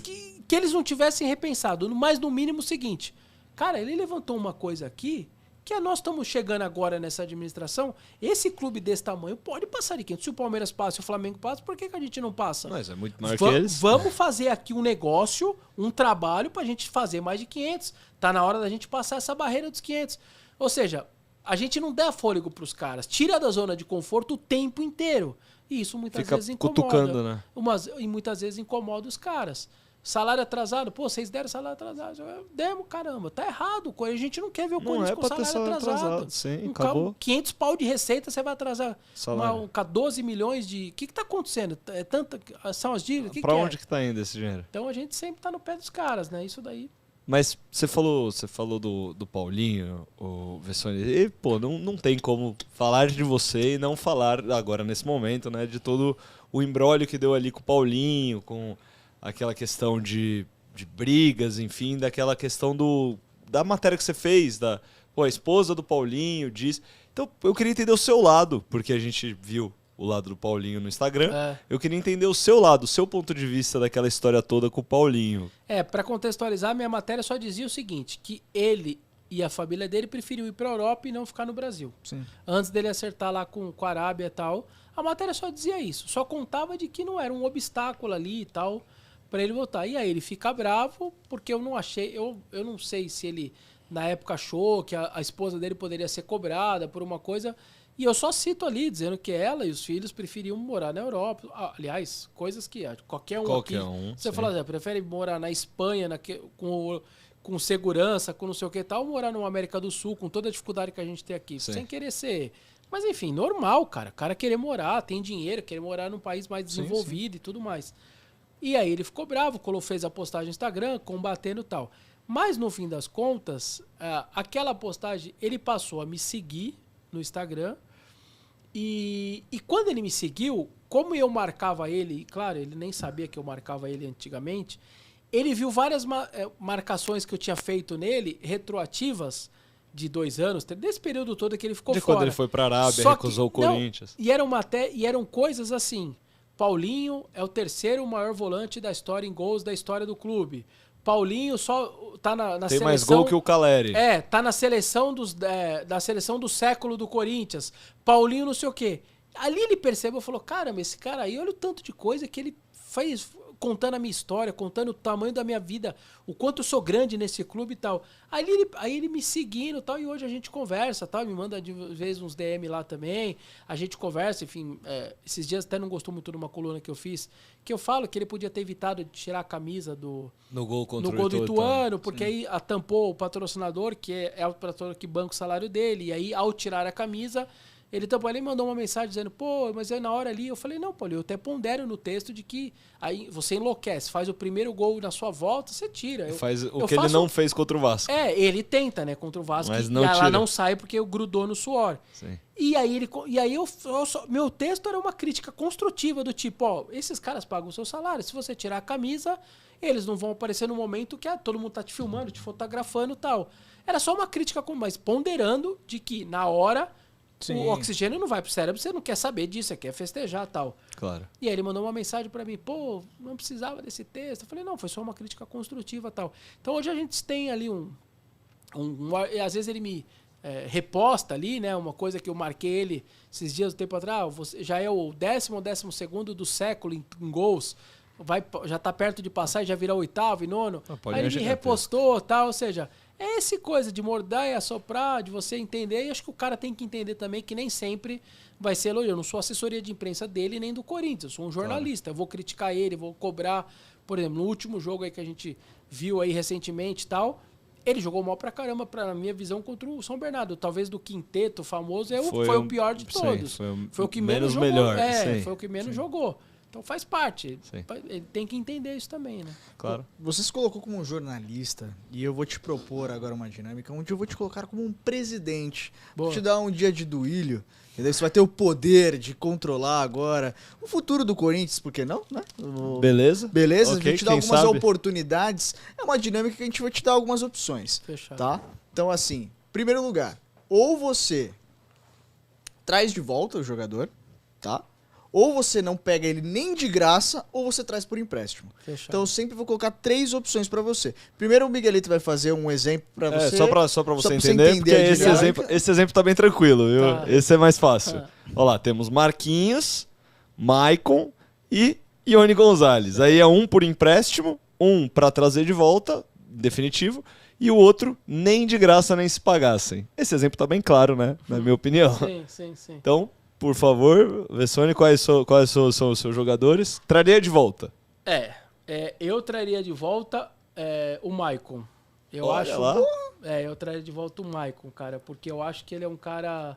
Que eles não tivessem repensado, mas no mínimo o seguinte, cara, ele levantou uma coisa aqui, que nós estamos chegando agora nessa administração, esse clube desse tamanho pode passar de 500. Se o Palmeiras passa, se o Flamengo passa, por que a gente não passa? Mas é muito maior que eles. Vamos fazer aqui um negócio, um trabalho pra gente fazer mais de 500. Tá na hora da gente passar essa barreira dos 500. Ou seja, a gente não dá fôlego pros caras, tira da zona de conforto o tempo inteiro. E isso muitas vezes incomoda. Cutucando, né? E muitas vezes incomoda os caras. Salário atrasado, pô, vocês deram salário atrasado. Demos, caramba, tá errado. A gente não quer ver o Corinthians com salário atrasado. Sim, acabou. 500 pau de receita, você vai atrasar 12 milhões de... O que tá acontecendo? São as dívidas? Pra onde que tá indo esse dinheiro? Então a gente sempre tá no pé dos caras, né? Isso daí. Mas você falou do Paulinho, o Vessone, e, pô, não tem como falar de você e não falar agora, nesse momento, né, de todo o imbróglio que deu ali com o Paulinho, com aquela questão de brigas, enfim, daquela questão da matéria que você fez, a esposa do Paulinho diz. Então, eu queria entender o seu lado, porque a gente viu o lado do Paulinho no Instagram. Eu queria entender o seu lado, o seu ponto de vista daquela história toda com o Paulinho. Pra contextualizar, minha matéria só dizia o seguinte, que ele e a família dele preferiu ir pra Europa e não ficar no Brasil. Sim. Antes dele acertar lá com a Arábia e tal, a matéria só dizia isso. Só contava de que não era um obstáculo ali e tal, pra ele voltar. E aí ele fica bravo, porque eu não achei... Eu não sei se ele, na época, achou que a esposa dele poderia ser cobrada por uma coisa... E eu só cito ali, dizendo que ela e os filhos preferiam morar na Europa. Aliás, coisas que qualquer um aqui... Você fala, prefere morar na Espanha, com segurança, com não sei o que e tal, ou morar na América do Sul, com toda a dificuldade que a gente tem aqui. Sim. Sem querer ser... Mas enfim, normal, cara. O cara querer morar, tem dinheiro, querer morar num país mais desenvolvido e tudo mais. E aí ele ficou bravo, fez a postagem no Instagram, combatendo e tal. Mas no fim das contas, aquela postagem, ele passou a me seguir no Instagram, e quando ele me seguiu, como eu marcava ele, claro, ele nem sabia que eu marcava ele antigamente, ele viu várias marcações que eu tinha feito nele, retroativas, de 2 anos, desse período todo que ele ficou fora. Quando ele foi pra Arábia, recusou o Corinthians. E eram coisas assim, Paulinho é o 3º maior volante da história em gols da história do clube. Paulinho só tá na Tem seleção... mais gol que o Caleri. Tá na seleção da seleção do século do Corinthians. Paulinho não sei o quê. Ali ele percebeu e falou, caramba, esse cara aí, olha o tanto de coisa que ele fez, contando a minha história, contando o tamanho da minha vida, o quanto eu sou grande nesse clube e tal. Aí ele me seguindo e tal, e hoje a gente conversa, tal, me manda de vez uns DM lá também, a gente conversa, enfim, esses dias até não gostou muito de uma coluna que eu fiz, que eu falo que ele podia ter evitado de tirar a camisa no gol do Ituano, porque aí tampou o patrocinador, que é o patrocinador que banca o salário dele, e aí ao tirar a camisa, Ele mandou uma mensagem dizendo, pô, mas aí na hora ali, eu falei, não, Paulinho, eu até pondero no texto de que aí você enlouquece, faz o primeiro gol na sua volta, você tira. Faz o que ele não fez contra o Vasco. Ele tenta, né, contra o Vasco, Mas e não ela tira. não sai porque grudou no suor. Sim. E aí, meu texto era uma crítica construtiva do tipo, ó, esses caras pagam o seu salário, se você tirar a camisa, eles não vão aparecer no momento que todo mundo tá te filmando, te fotografando e tal. Era só uma crítica, mas ponderando de que na hora Sim. o oxigênio não vai pro cérebro, você não quer saber disso, você quer festejar e tal. Claro. E aí ele mandou uma mensagem pra mim, pô, não precisava desse texto. Eu falei, não, foi só uma crítica construtiva e tal. Então hoje a gente tem ali às vezes ele me reposta ali, né, uma coisa que eu marquei ele esses dias, um tempo atrás, já é o 10º ou 12º do século em gols, já tá perto de passar e já virar o 8º e 9º. Aí ele me repostou e tal, ou seja, é essa coisa de mordar e assoprar, de você entender, e acho que o cara tem que entender também que nem sempre vai ser elogio. Eu não sou assessoria de imprensa dele nem do Corinthians, eu sou um jornalista, eu vou criticar ele, vou cobrar, por exemplo, no último jogo aí que a gente viu aí recentemente e tal, ele jogou mal pra caramba, pra minha visão, contra o São Bernardo. Talvez do quinteto famoso, foi o pior de todos. Sim, foi o que menos jogou. Melhor, foi o que menos jogou. Então faz parte. Sim. Ele tem que entender isso também, né? Claro. Você se colocou como um jornalista e eu vou te propor agora uma dinâmica onde eu vou te colocar como um presidente. Boa. Vou te dar um dia de duílio. Entendeu? Você vai ter o poder de controlar agora o futuro do Corinthians, por que não? Né? Beleza? Beleza? Ok, a gente te dá quem algumas sabe? oportunidades. É uma dinâmica que a gente vai te dar algumas opções. Fechado. Tá? Então, assim, primeiro lugar, ou você traz de volta o jogador, tá? Ou você não pega ele nem de graça, ou você traz por empréstimo. Fechado. Então eu sempre vou colocar 3 opções pra você. Primeiro o Miguelito vai fazer um exemplo pra você. Só pra você pra entender, porque a esse exemplo tá bem tranquilo, viu? Tá. Esse é mais fácil. Olha lá, temos Marquinhos, Maicon e Ione Gonzalez. Aí é um por empréstimo, um pra trazer de volta, definitivo, e o outro nem de graça nem se pagassem. Esse exemplo tá bem claro, né? Na minha opinião. Sim. Então, por favor, Vessone, quais são os seus jogadores? Traria de volta. Eu traria de volta o Maicon. Eu Olha acho. lá. Eu traria de volta o Maicon, cara, porque eu acho que ele é um cara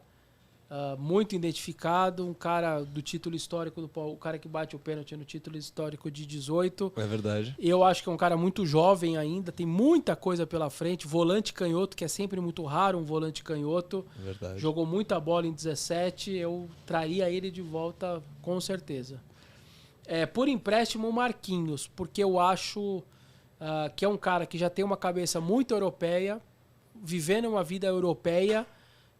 muito identificado, um cara do título histórico do Paulo, o cara que bate o pênalti no título histórico de 18. É verdade. Eu acho que é um cara muito jovem ainda, tem muita coisa pela frente. Volante canhoto, que é sempre muito raro um volante canhoto. É verdade. Jogou muita bola em 17, eu traria ele de volta com certeza. Por empréstimo, o Marquinhos, porque eu acho que é um cara que já tem uma cabeça muito europeia, vivendo uma vida europeia,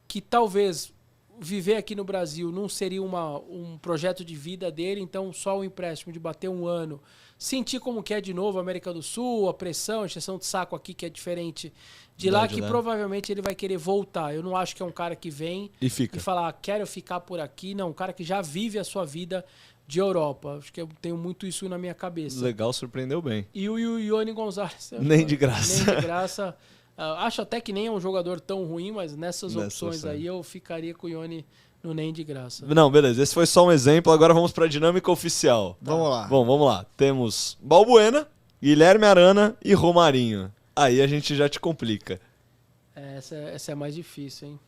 que talvez viver aqui no Brasil não seria um projeto de vida dele, então só o empréstimo de bater um ano, sentir como que é de novo a América do Sul, a pressão, a encheção de saco aqui que é diferente de lá, que provavelmente ele vai querer voltar. Eu não acho que é um cara que vem E fica. e falar, quero ficar por aqui. Não, um cara que já vive a sua vida de Europa. Acho que eu tenho muito isso na minha cabeça. Legal, surpreendeu bem. E o Ione Gonzalez. Nem de graça. Nem de graça. Acho até que nem é um jogador tão ruim, mas nessas opções sim. aí eu ficaria com o Ione no nem de graça. Não, beleza. Esse foi só um exemplo. Agora vamos pra dinâmica oficial. Vamos lá. Bom, vamos lá. Temos Balbuena, Guilherme Arana e Romarinho. Aí a gente já te complica. Essa é mais difícil, hein?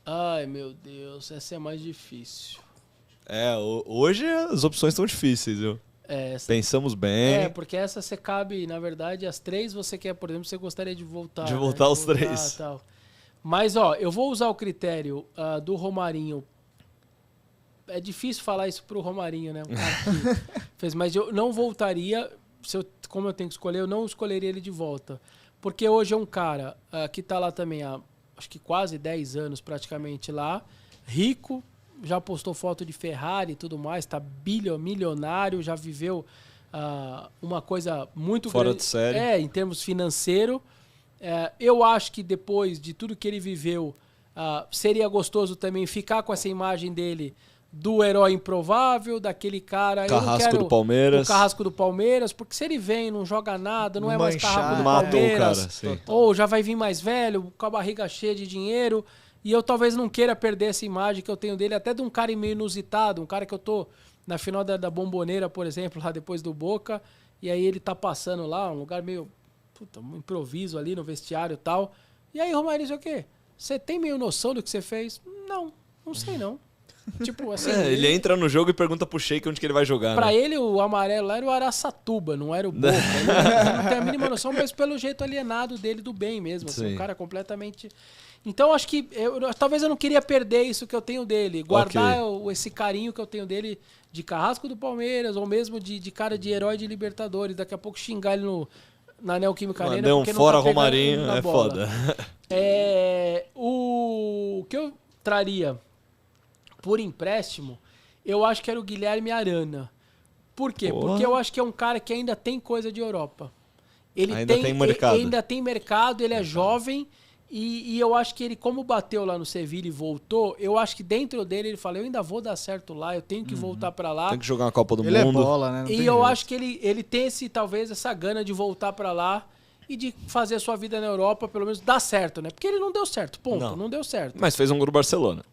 Ai, meu Deus. Essa é mais difícil. Hoje as opções estão difíceis, viu? Pensamos bem. Porque essa você cabe, na verdade, as 3 você quer, por exemplo, você gostaria de voltar. De voltar os 3. Tal. Mas, eu vou usar o critério do Romarinho. É difícil falar isso pro Romarinho, né? Um cara que fez, mas eu não voltaria, como eu tenho que escolher, eu não escolheria ele de volta. Porque hoje é um cara que tá lá também há, acho que quase 10 anos praticamente lá, rico, já postou foto de Ferrari e tudo mais, tá milionário, já viveu uma coisa muito Fora grande. de série. Em termos financeiros. Eu acho que depois de tudo que ele viveu, seria gostoso também ficar com essa imagem dele do herói improvável, daquele cara... Carrasco do Palmeiras. O Carrasco do Palmeiras, porque se ele vem, não joga nada, não é mais Carrasco do matou Palmeiras, o cara, sim. ou já vai vir mais velho, com a barriga cheia de dinheiro, e eu talvez não queira perder essa imagem que eu tenho dele, até de um cara meio inusitado, um cara que eu tô na final da Bomboneira, por exemplo, lá depois do Boca, e aí ele tá passando lá, um lugar meio... um improviso ali no vestiário e tal. E aí, Romarinho, o quê? Você tem meio noção do que você fez? Não Não sei, não. Tipo, assim... Ele entra no jogo e pergunta pro Sheik onde que ele vai jogar, Pra né? ele, o amarelo lá era o Araçatuba, não era o Boca. Ele não tem a mínima noção, mas pelo jeito alienado dele do bem mesmo. Assim, Sim. um cara completamente... Então, acho que... talvez eu não queria perder isso que eu tenho dele. Guardar esse carinho que eu tenho dele de carrasco do Palmeiras, ou mesmo de cara de herói de Libertadores. Daqui a pouco xingar ele na Neoquímica Arena. Mandei um porque não fora tá pegando Romarinho, na é bola. foda. O que eu traria por empréstimo, eu acho que era o Guilherme Arana. Por quê? Porra. Porque eu acho que é um cara que ainda tem coisa de Europa. Ele Ainda tem mercado. Ele ainda tem mercado, ele é jovem e eu acho que ele, como bateu lá no Sevilla e voltou, eu acho que dentro dele ele fala, eu ainda vou dar certo lá, eu tenho que voltar pra lá. Tem que jogar uma Copa do Ele Mundo. é bola, né? Não E tem eu jeito. acho que ele tem talvez essa gana de voltar pra lá e de fazer a sua vida na Europa, pelo menos dar certo, né? Porque ele não deu certo, ponto, não deu certo. Mas fez um gol no Barcelona.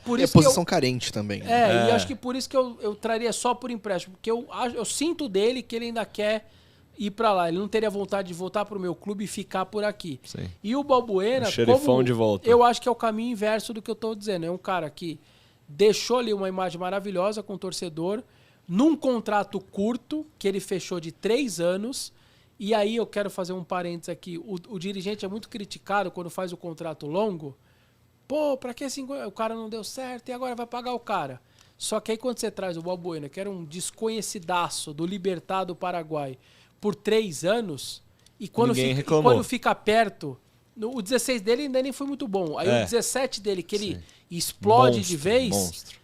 Por E é isso que eu, posição carente também. Né? e acho que por isso que eu traria só por empréstimo, porque eu sinto dele que ele ainda quer ir pra lá, ele não teria vontade de voltar pro meu clube e ficar por aqui. Sim. E o Balbuena, Um xerifão como de volta. eu acho que é o caminho inverso do que eu tô dizendo, é um cara que deixou ali uma imagem maravilhosa com o torcedor, num contrato curto, que ele fechou de 3 anos, e aí eu quero fazer um parênteses aqui, o dirigente é muito criticado quando faz o contrato longo, pô, pra que o cara não deu certo e agora vai pagar o cara? Só que aí quando você traz o Balbuena, que era um desconhecidaço do Libertad do Paraguai, por 3 anos, e quando, Ninguém fica, e reclamou. quando fica perto, o 16 dele ainda nem foi muito bom, aí o 17 dele, que ele explode de vez, Monstro.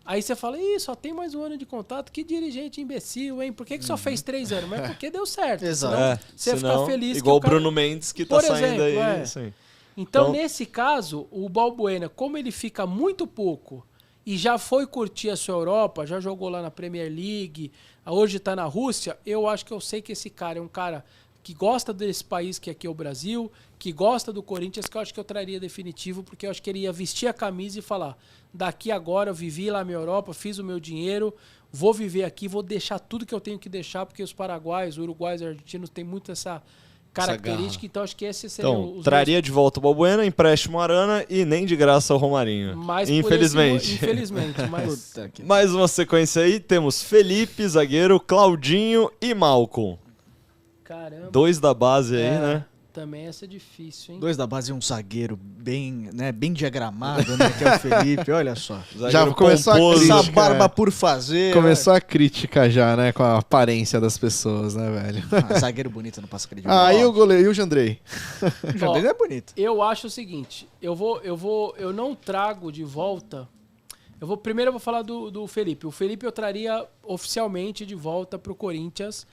aí você fala, ih, só tem mais um ano de contato, que dirigente imbecil, hein? Por que só fez 3 anos? Mas porque deu certo. Exato. Senão você ia senão, ficar feliz. igual que o cara... o Bruno Mendes que tá Por saindo exemplo, aí. é. Assim. Então, Então- nesse caso, o Balbuena, como ele fica muito pouco e já foi curtir a sua Europa, já jogou lá na Premier League, hoje tá na Rússia, eu acho que eu sei que esse cara é um cara que gosta desse país que aqui é o Brasil, que gosta do Corinthians, que eu acho que eu traria definitivo, porque eu acho que ele ia vestir a camisa e falar, daqui agora eu vivi lá na minha Europa, fiz o meu dinheiro, vou viver aqui, vou deixar tudo que eu tenho que deixar, porque os paraguaios, uruguaios e argentinos têm muito essa característica, então acho que esse seria Então, traria de volta o Balbuena, empréstimo Arana e nem de graça o Romarinho. Mas por Infelizmente. infelizmente, mas Puta que... Mais uma sequência aí, temos Felipe, zagueiro, Claudinho e Malcom. caramba. 2 da base aí, né? Também essa é difícil, hein? 2 da base e um zagueiro bem, né, bem diagramado, né, que é o Felipe, olha só. Zagueiro começou a pomposo. crítica. Essa barba por fazer. Começou a crítica já, né? Com a aparência das pessoas, né, velho? Zagueiro bonito não passa credibilidade. Ah, e o goleiro, e o Jandrei? O Jandrei é bonito. Eu acho o seguinte, eu não trago de volta. Primeiro eu vou falar do Felipe. O Felipe eu traria oficialmente de volta pro Corinthians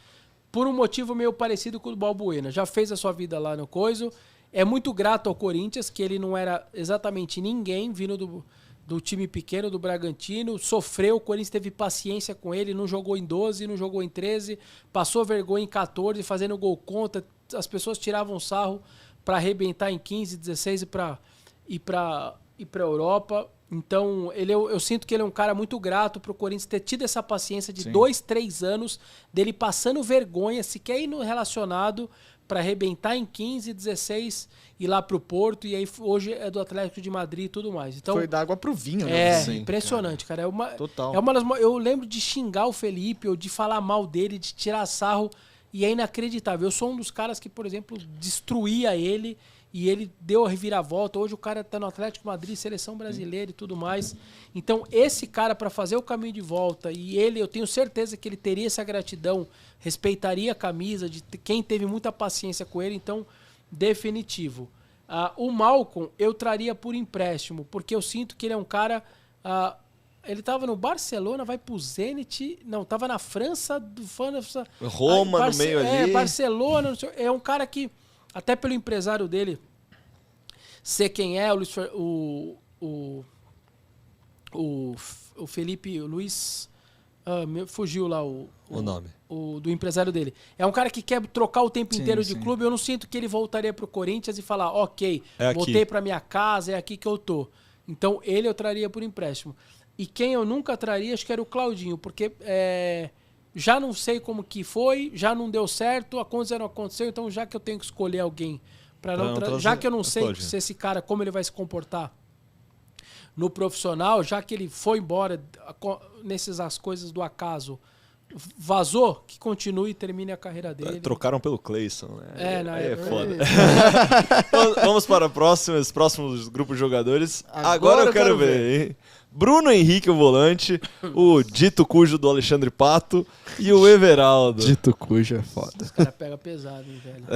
por um motivo meio parecido com o do Balbuena. Já fez a sua vida lá no Coiso. É muito grato ao Corinthians, que ele não era exatamente ninguém, vindo do time pequeno do Bragantino. Sofreu, o Corinthians teve paciência com ele, não jogou em 12, não jogou em 13, passou vergonha em 14, fazendo gol contra. As pessoas tiravam sarro para arrebentar em 15, 16 e para Europa. Então, eu sinto que ele é um cara muito grato pro Corinthians ter tido essa paciência de 2, 3 anos dele passando vergonha, sequer ir no relacionado para arrebentar em 15, 16 ir lá pro Porto e aí hoje é do Atlético de Madrid e tudo mais. Então, Foi da água pro vinho, né? é Sim, impressionante, cara. Total. Eu lembro de xingar o Felipe ou de falar mal dele, de tirar sarro e é inacreditável. Eu sou um dos caras que, por exemplo, destruía ele e ele deu a reviravolta. Hoje o cara tá no Atlético Madrid, seleção brasileira e tudo mais. Então, esse cara, para fazer o caminho de volta, e ele, eu tenho certeza que ele teria essa gratidão, respeitaria a camisa, de quem teve muita paciência com ele, então, definitivo. O Malcom, eu traria por empréstimo, porque eu sinto que ele é um cara... ele tava no Barcelona, vai pro Zenit... Não, tava na França... Roma no meio ali. Barcelona, não sei, é um cara que... Até pelo empresário dele, ser quem é, o Felipe, o Luiz, fugiu lá o nome. Do empresário dele. É um cara que quer trocar o tempo Sim, inteiro de sim. clube. Eu não sinto que ele voltaria pro Corinthians e falar, ok, É aqui. voltei pra minha casa, é aqui que eu tô. Então ele eu traria por empréstimo. E quem eu nunca traria, acho que era o Claudinho, porque já não sei como que foi, já não deu certo, a coisa não aconteceu, então já que eu tenho que escolher alguém para não Pra não trazer já que eu não o sei Claudinho. se esse cara como ele vai se comportar no profissional, já que ele foi embora nessas as coisas do acaso, vazou, que continue e termine a carreira dele. Trocaram pelo Cleison, né? Não, Aí é foda. Vamos para os próximos grupos de jogadores. Agora eu quero ver, hein? Bruno Henrique, o volante, o dito cujo do Alexandre Pato e o Everaldo. Dito cujo é foda. Os caras pegam pesado, hein, velho?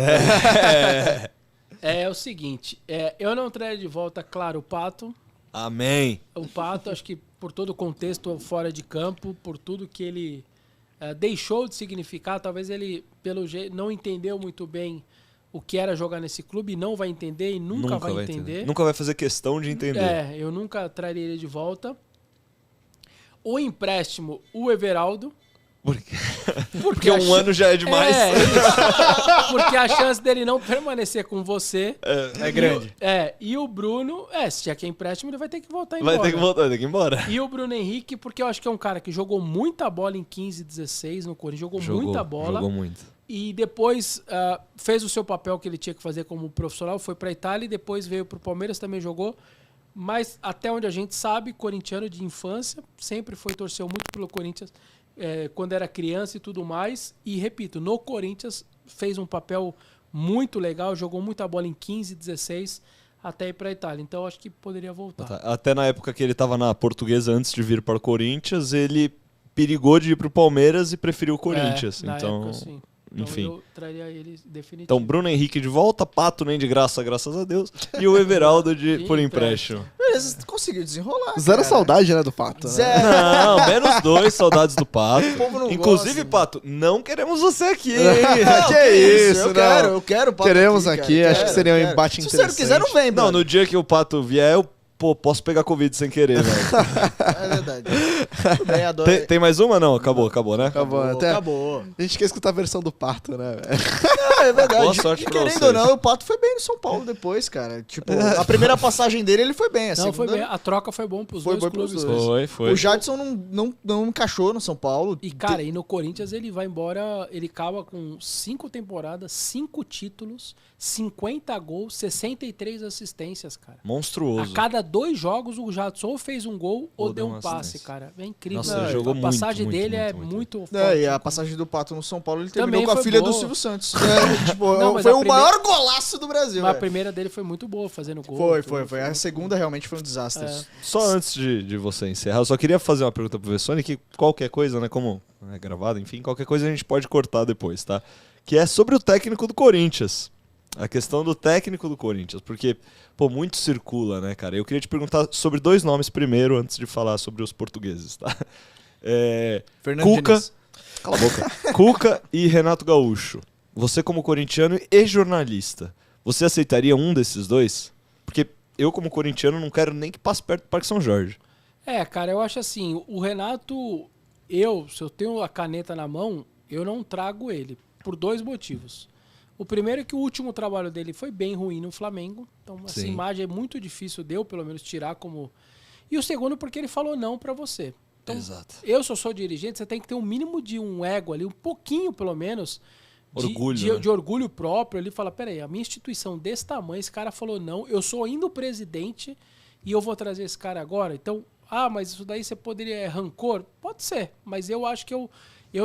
É o seguinte, eu não traria de volta, claro, o Pato. Amém. O Pato, acho que por todo o contexto fora de campo, por tudo que ele deixou de significar, talvez ele, pelo jeito, não entendeu muito bem o que era jogar nesse clube, não vai entender e nunca vai entender. Nunca vai fazer questão de entender. Eu nunca traria ele de volta. O empréstimo, o Everaldo. Porque um ano já é demais. Porque a chance dele não permanecer com você é grande. E o Bruno, se já que é empréstimo, ele vai ter que voltar embora. Vai ter que voltar, vai ter que ir embora. E o Bruno Henrique, porque eu acho que é um cara que jogou muita bola em 15, 16 no Corinthians, jogou muita bola. Jogou muito. E depois fez o seu papel que ele tinha que fazer como profissional, foi pra Itália e depois veio pro Palmeiras, também jogou. Mas até onde a gente sabe, corintiano de infância, sempre torceu muito pelo Corinthians quando era criança e tudo mais. E repito, no Corinthians fez um papel muito legal, jogou muita bola em 15, 16, até ir pra Itália. Então acho que poderia voltar. Até na época que ele estava na Portuguesa antes de vir para o Corinthians, ele perigou de ir pro Palmeiras e preferiu o Corinthians. Então, época, sim. enfim. Eu traria ele definitivo. Então, Bruno Henrique de volta, Pato nem de graça, graças a Deus, e o Everaldo por empréstimo. Beleza, conseguiu desenrolar. Zero saudade, né, do Pato. Né? Zero. Não, menos 2 saudades do Pato. O povo não Inclusive, gosta, Pato, não queremos você aqui, hein? Que isso, eu quero o Pato Queremos aqui, aqui, cara. acho que seria um embate Se interessante. você não quiser, não vem, Não, mano. no dia que o Pato vier, eu posso pegar Covid sem querer, velho. É verdade. Tudo bem, adoro. Tem mais uma? Não, acabou, né? Acabou. A gente quer escutar a versão do Pato, né, velho? É verdade. Boa sorte E pra querendo vocês. ou não, o Pato foi bem no São Paulo depois, cara. Tipo, a primeira passagem dele, ele foi bem. A Não, foi segunda, bem. A troca foi bom pros Foi dois bom pros clubes. dois. Foi. O Jadson não encaixou no São Paulo. E, cara, e no Corinthians ele vai embora, ele acaba com 5 temporadas, 5 títulos, 50 gols, 63 assistências, cara. Monstruoso. A cada 2 jogos o Jadson ou fez um gol ou deu um uma passe, assistência. cara. É incrível. Nossa, ele jogou a passagem muito, dele muito, é muito. muito forte. E a passagem do Pato no São Paulo, ele terminou Também com a foi filha boa. do Silvio Santos. Não, mas foi a o primeira- maior golaço do Brasil. Mas a velho. primeira dele foi muito boa, fazendo gol. Foi. A segunda realmente foi um desastre. Só antes de você encerrar, eu só queria fazer uma pergunta pro Vessone, que qualquer coisa, né, como é gravado, enfim, qualquer coisa a gente pode cortar depois, tá? Que é sobre o técnico do Corinthians. A questão do técnico do Corinthians, porque, muito circula, né, cara? Eu queria te perguntar sobre 2 nomes primeiro, antes de falar sobre os portugueses, tá? Fernando Cuca, Diniz. cala a boca. Cuca e Renato Gaúcho. Você como corintiano e jornalista, você aceitaria um desses dois? Porque eu como corintiano não quero nem que passe perto do Parque São Jorge. Cara, eu acho assim, o Renato, se eu tenho a caneta na mão, eu não trago ele, por 2 motivos. O primeiro é que o último trabalho dele foi bem ruim no Flamengo, então essa Sim. imagem é muito difícil de eu, pelo menos, tirar como... E o segundo porque ele falou não pra você. Então, Exato. eu, se eu sou dirigente, você tem que ter um mínimo de um ego ali, um pouquinho, pelo menos, Orgulho, né? de orgulho próprio. Ele fala, peraí, a minha instituição desse tamanho, esse cara falou não, eu sou ainda o presidente e eu vou trazer esse cara agora. Então, mas isso daí você poderia... É rancor? Pode ser, mas eu acho que eu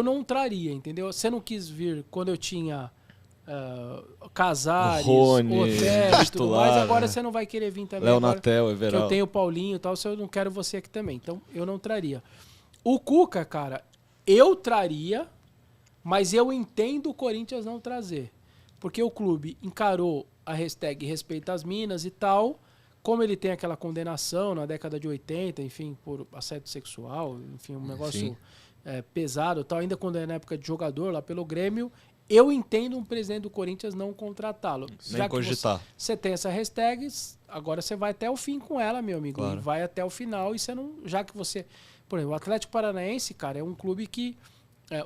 não traria, entendeu? Você não quis vir quando eu tinha Casares, Rony, Otero e tudo titular, mais, agora né? você não vai querer vir também. Léo agora Natel, que Everaldo. eu tenho o Paulinho e tal, se eu não quero você aqui também. Então, eu não traria. O Cuca, cara, eu traria, mas eu entendo o Corinthians não trazer. Porque o clube encarou a hashtag Respeita as Minas e tal, como ele tem aquela condenação na década de 80, enfim, por assédio sexual, enfim, um negócio pesado e tal, ainda quando é na época de jogador lá pelo Grêmio, eu entendo um presidente do Corinthians não contratá-lo. Nem cogitar. Você tem essa hashtag, agora você vai até o fim com ela, meu amigo. Claro. E vai até o final e você não... Já que você... Por exemplo, o Atlético Paranaense, cara, é um clube que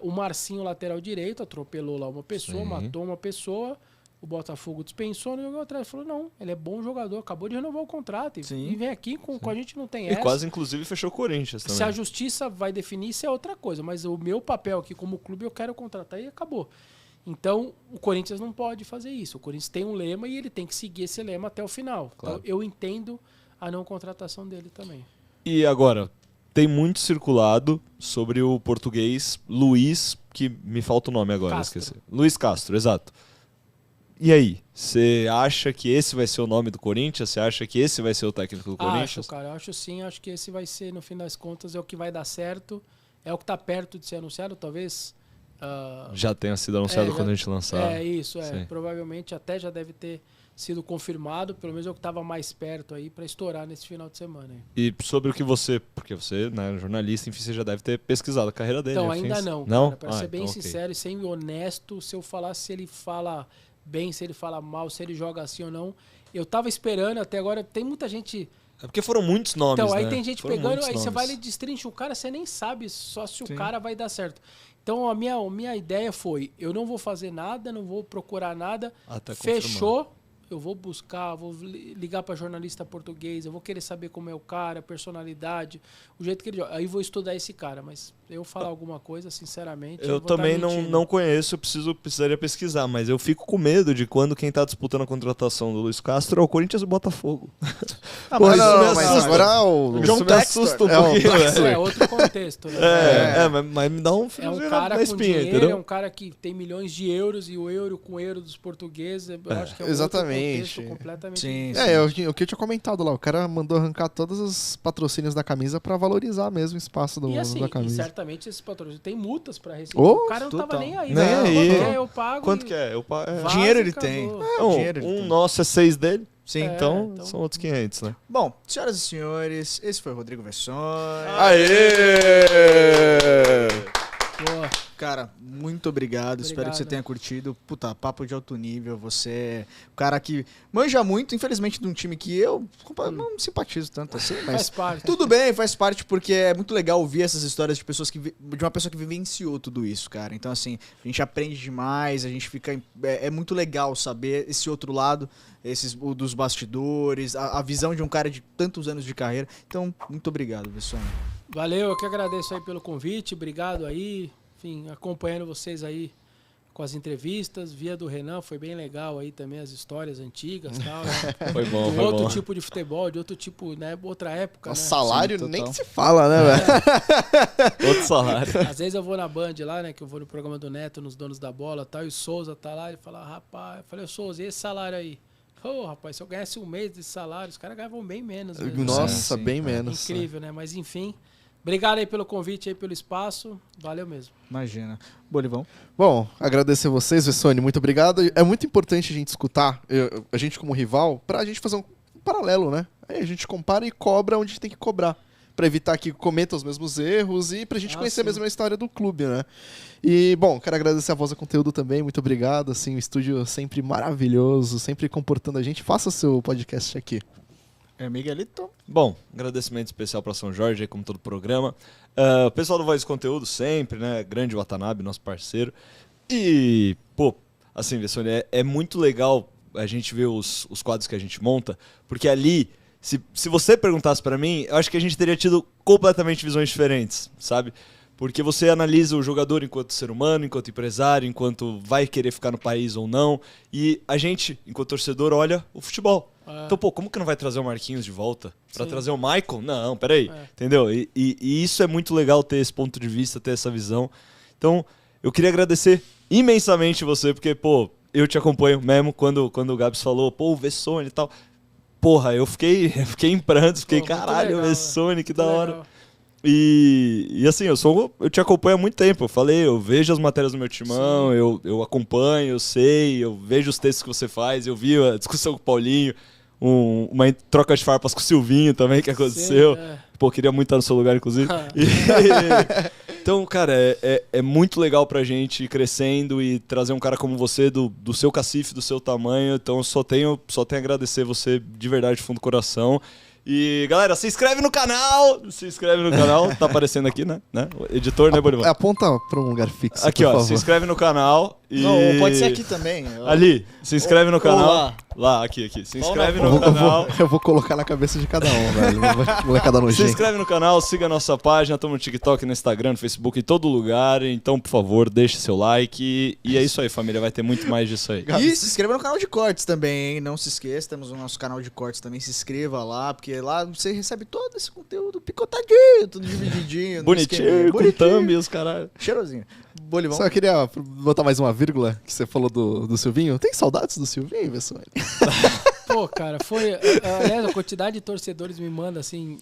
o Marcinho, lateral direito, atropelou lá uma pessoa, Sim. matou uma pessoa, o Botafogo dispensou, no jogo atrás falou, não, ele é bom jogador, acabou de renovar o contrato e vem aqui com a gente não tem E essa. quase, inclusive, fechou o Corinthians também. Se a justiça vai definir, isso é outra coisa, mas o meu papel aqui como clube, eu quero contratar e acabou. Então, o Corinthians não pode fazer isso. O Corinthians tem um lema e ele tem que seguir esse lema até o final. Claro. Então, eu entendo a não contratação dele também. E agora, tem muito circulado sobre o português Luiz, que me falta o nome agora, Castro. esqueci. Luiz Castro, exato. E aí, você acha que esse vai ser o nome do Corinthians? Você acha que esse vai ser o técnico do Acho, Corinthians? cara, acho sim, acho que esse vai ser, no fim das contas, é o que vai dar certo, é o que tá perto de ser anunciado, talvez... Já tenha sido anunciado quando a gente lançar. Isso, Sim. provavelmente até já deve ter sido confirmado, pelo menos é o que estava mais perto aí para estourar nesse final de semana. Aí. E sobre o que você, porque você, né, jornalista, enfim, você já deve ter pesquisado a carreira dele. Então, afins. ainda não, Não? para ser bem então, ok. sincero e ser honesto, se eu falar se ele fala bem, se ele fala mal, se ele joga assim ou não, eu tava esperando até agora, tem muita gente... É porque foram muitos nomes, Então, aí né? tem gente Foram pegando, muitos aí você nomes. vai ali destrincha o cara, você nem sabe só se o Sim. cara vai dar certo. Então, a minha ideia foi, eu não vou fazer nada, não vou procurar nada, Até fechou, eu vou buscar, vou ligar para jornalista português, eu vou querer saber como é o cara, a personalidade, o jeito que ele joga. Aí vou estudar esse cara, mas eu falar alguma coisa, sinceramente... Eu vou tá também mentindo. não conheço, eu precisaria pesquisar, mas eu fico com medo de quando quem tá disputando a contratação do Luiz Castro é o Corinthians e o Botafogo. Ah, Pô, mas, isso me não, mas assusta. agora o Isso me assusta um pouquinho, né? É outro contexto, né? Mas me dá um É um friozinho cara na com espinha, dinheiro, entendeu? é um cara que tem milhões de euros e o euro com o euro dos portugueses, eu acho que é um exatamente. outro contexto completamente Sim, diferente. É, o que eu tinha comentado lá, o cara mandou arrancar todos os patrocínios da camisa pra valorizar mesmo o espaço E assim, da e camisa. certamente esses patrocínios tem multas pra receber. Oh, o cara não tava total. nem aí, Nem né? aí. Quanto que é, eu pago. Quanto e que é? vaza Dinheiro e ele acabou. tem. Não, dinheiro ele um tem. nosso é 6 dele, Sim. É. então, então- são outros 500, né? Bom, senhoras e senhores, esse foi o Rodrigo Vessone. Aê! Boa. Cara, muito obrigado. Espero que você Obrigado. tenha curtido. Puta, papo de alto nível. Você é o cara que manja muito, infelizmente, de um time que eu não simpatizo tanto assim, mas Faz parte. tudo bem, faz parte, porque é muito legal ouvir essas histórias de pessoas de uma pessoa que vivenciou tudo isso, cara. Então, assim, a gente aprende demais, a gente fica. É muito legal saber esse outro lado, o dos bastidores, a visão de um cara de tantos anos de carreira. Então, muito obrigado, Vessone. Valeu, eu que agradeço aí pelo convite, obrigado aí, enfim, acompanhando vocês aí com as entrevistas, via do Renan, foi bem legal aí também as histórias antigas e tal, né? Foi bom, De foi outro bom. tipo de futebol, de outro tipo, né, outra época, O né? salário Sim, nem total. se fala, né, velho? Outro salário. Às vezes eu vou na Band lá, né, que eu vou no programa do Neto, nos Donos da Bola e tal, e o Souza tá lá e fala, rapaz, eu falei, ô Souza, e esse salário aí? Ô, rapaz, se eu ganhasse um mês desse salário, os caras ganhavam bem menos. Mesmo. Nossa, sim, bem cara. menos. Incrível, né? Mas enfim, obrigado aí pelo convite aí, pelo espaço, valeu mesmo. Imagina. Bolivão. Bom, agradecer vocês, Vessone, muito obrigado. É muito importante a gente escutar, a gente como rival, pra gente fazer um paralelo, né? Aí a gente compara e cobra onde tem que cobrar. Pra evitar que cometa os mesmos erros e pra gente conhecer sim. mesmo a história do clube, né? E, bom, quero agradecer a Voz do Conteúdo também, muito obrigado, assim, um estúdio sempre maravilhoso, sempre comportando a gente. Faça seu podcast aqui. É Miguelito. Bom, agradecimento especial para São Jorge, aí, como todo programa. O pessoal do Voz do Conteúdo sempre, né? Grande Watanabe, nosso parceiro. E, pô, assim, Vessone, é muito legal a gente ver os quadros que a gente monta, porque ali, se você perguntasse para mim, eu acho que a gente teria tido completamente visões diferentes, sabe? Porque você analisa o jogador enquanto ser humano, enquanto empresário, enquanto vai querer ficar no país ou não. E a gente, enquanto torcedor, olha o futebol. Então, pô, como que não vai trazer o Marquinhos de volta? Pra Sim. trazer o Michael? Não, peraí. É. Entendeu? E isso é muito legal ter esse ponto de vista, ter essa visão. Então, eu queria agradecer imensamente você, porque, pô, eu te acompanho mesmo quando o Gabs falou, pô, o Vessone e tal. Porra, eu fiquei em prantos, fiquei, Pô, muito caralho, legal, o Vessone, que da Muito hora. legal. E assim, eu te acompanho há muito tempo. Eu falei, eu vejo as matérias do meu timão, eu acompanho, eu sei, eu vejo os textos que você faz, eu vi a discussão com o Paulinho, uma troca de farpas com o Silvinho também que aconteceu. Sim, é. Pô, queria muito estar no seu lugar, inclusive. Então, cara, é muito legal pra gente ir crescendo e trazer um cara como você, do seu cacife, do seu tamanho. Então, eu só tenho a agradecer você de verdade, de fundo do coração. E, galera, se inscreve no canal! Tá aparecendo aqui, né? O editor, né, Bolivar? Aponta pra um lugar fixo, Aqui, por ó, favor. se inscreve no canal e... Não, pode ser aqui também. Ali, se inscreve no canal. Olá. Lá, aqui. Se inscreve Eu no vou, canal. eu vou colocar na cabeça de cada um, velho. Molecada Se nojenta. inscreve no canal, siga a nossa página, estamos no TikTok, no Instagram, no Facebook, em todo lugar. Então, por favor, deixe seu like. E é isso aí, família. Vai ter muito mais disso aí. E se inscreva no canal de cortes também, hein? Não se esqueça, temos o nosso canal de cortes também. Se inscreva lá, porque lá você recebe todo esse conteúdo picotadinho, tudo divididinho. no esqueminha. Bonitinho, com thumb e os caralho. Cheirosinho. Bolivão. Só queria botar mais uma vírgula que você falou do Silvinho. Tem saudades do Silvinho, pessoal? Pô, cara, foi. Aliás, a quantidade de torcedores me manda assim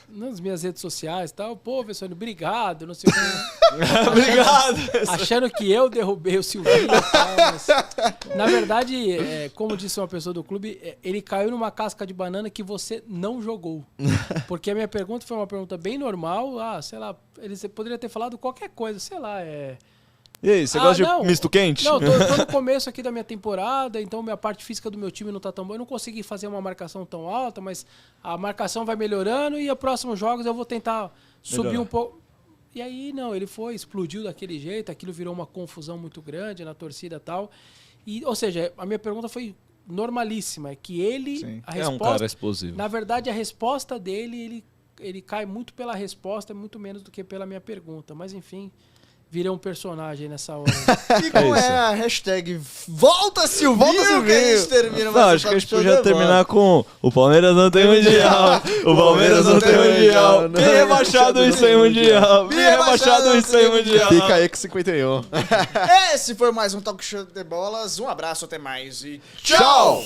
nas minhas redes sociais e tal. Pô, Vessone, obrigado, não sei o que. Obrigado. Achando que eu derrubei o Silvinho e tal. Mas, na verdade, como disse uma pessoa do clube, ele caiu numa casca de banana que você não jogou. Porque a minha pergunta foi uma pergunta bem normal. Sei lá, ele poderia ter falado qualquer coisa, sei lá, E aí, você gosta não. de misto quente? Não, tô no começo aqui da minha temporada, então minha parte física do meu time não tá tão boa. Eu não consegui fazer uma marcação tão alta, mas a marcação vai melhorando e os próximos jogos eu vou tentar subir um pouco. E aí, não, ele explodiu daquele jeito, aquilo virou uma confusão muito grande na torcida e tal. Ou seja, a minha pergunta foi normalíssima, é que ele, Sim. a É um resposta, cara explosivo. na verdade, a resposta dele, ele cai muito pela resposta, muito menos do que pela minha pergunta. Mas enfim, virei um personagem nessa hora. E como isso. é a hashtag Volta Silvinho, que a gente termina Não, acho que a gente podia terminar com o Palmeiras não tem mundial, o Palmeiras não tem mundial, bem rebaixado e sem mundial, bem rebaixado e sem mundial. Fica aí com 51. Esse foi mais um Talk Show de Bolas. Um abraço, até mais e tchau!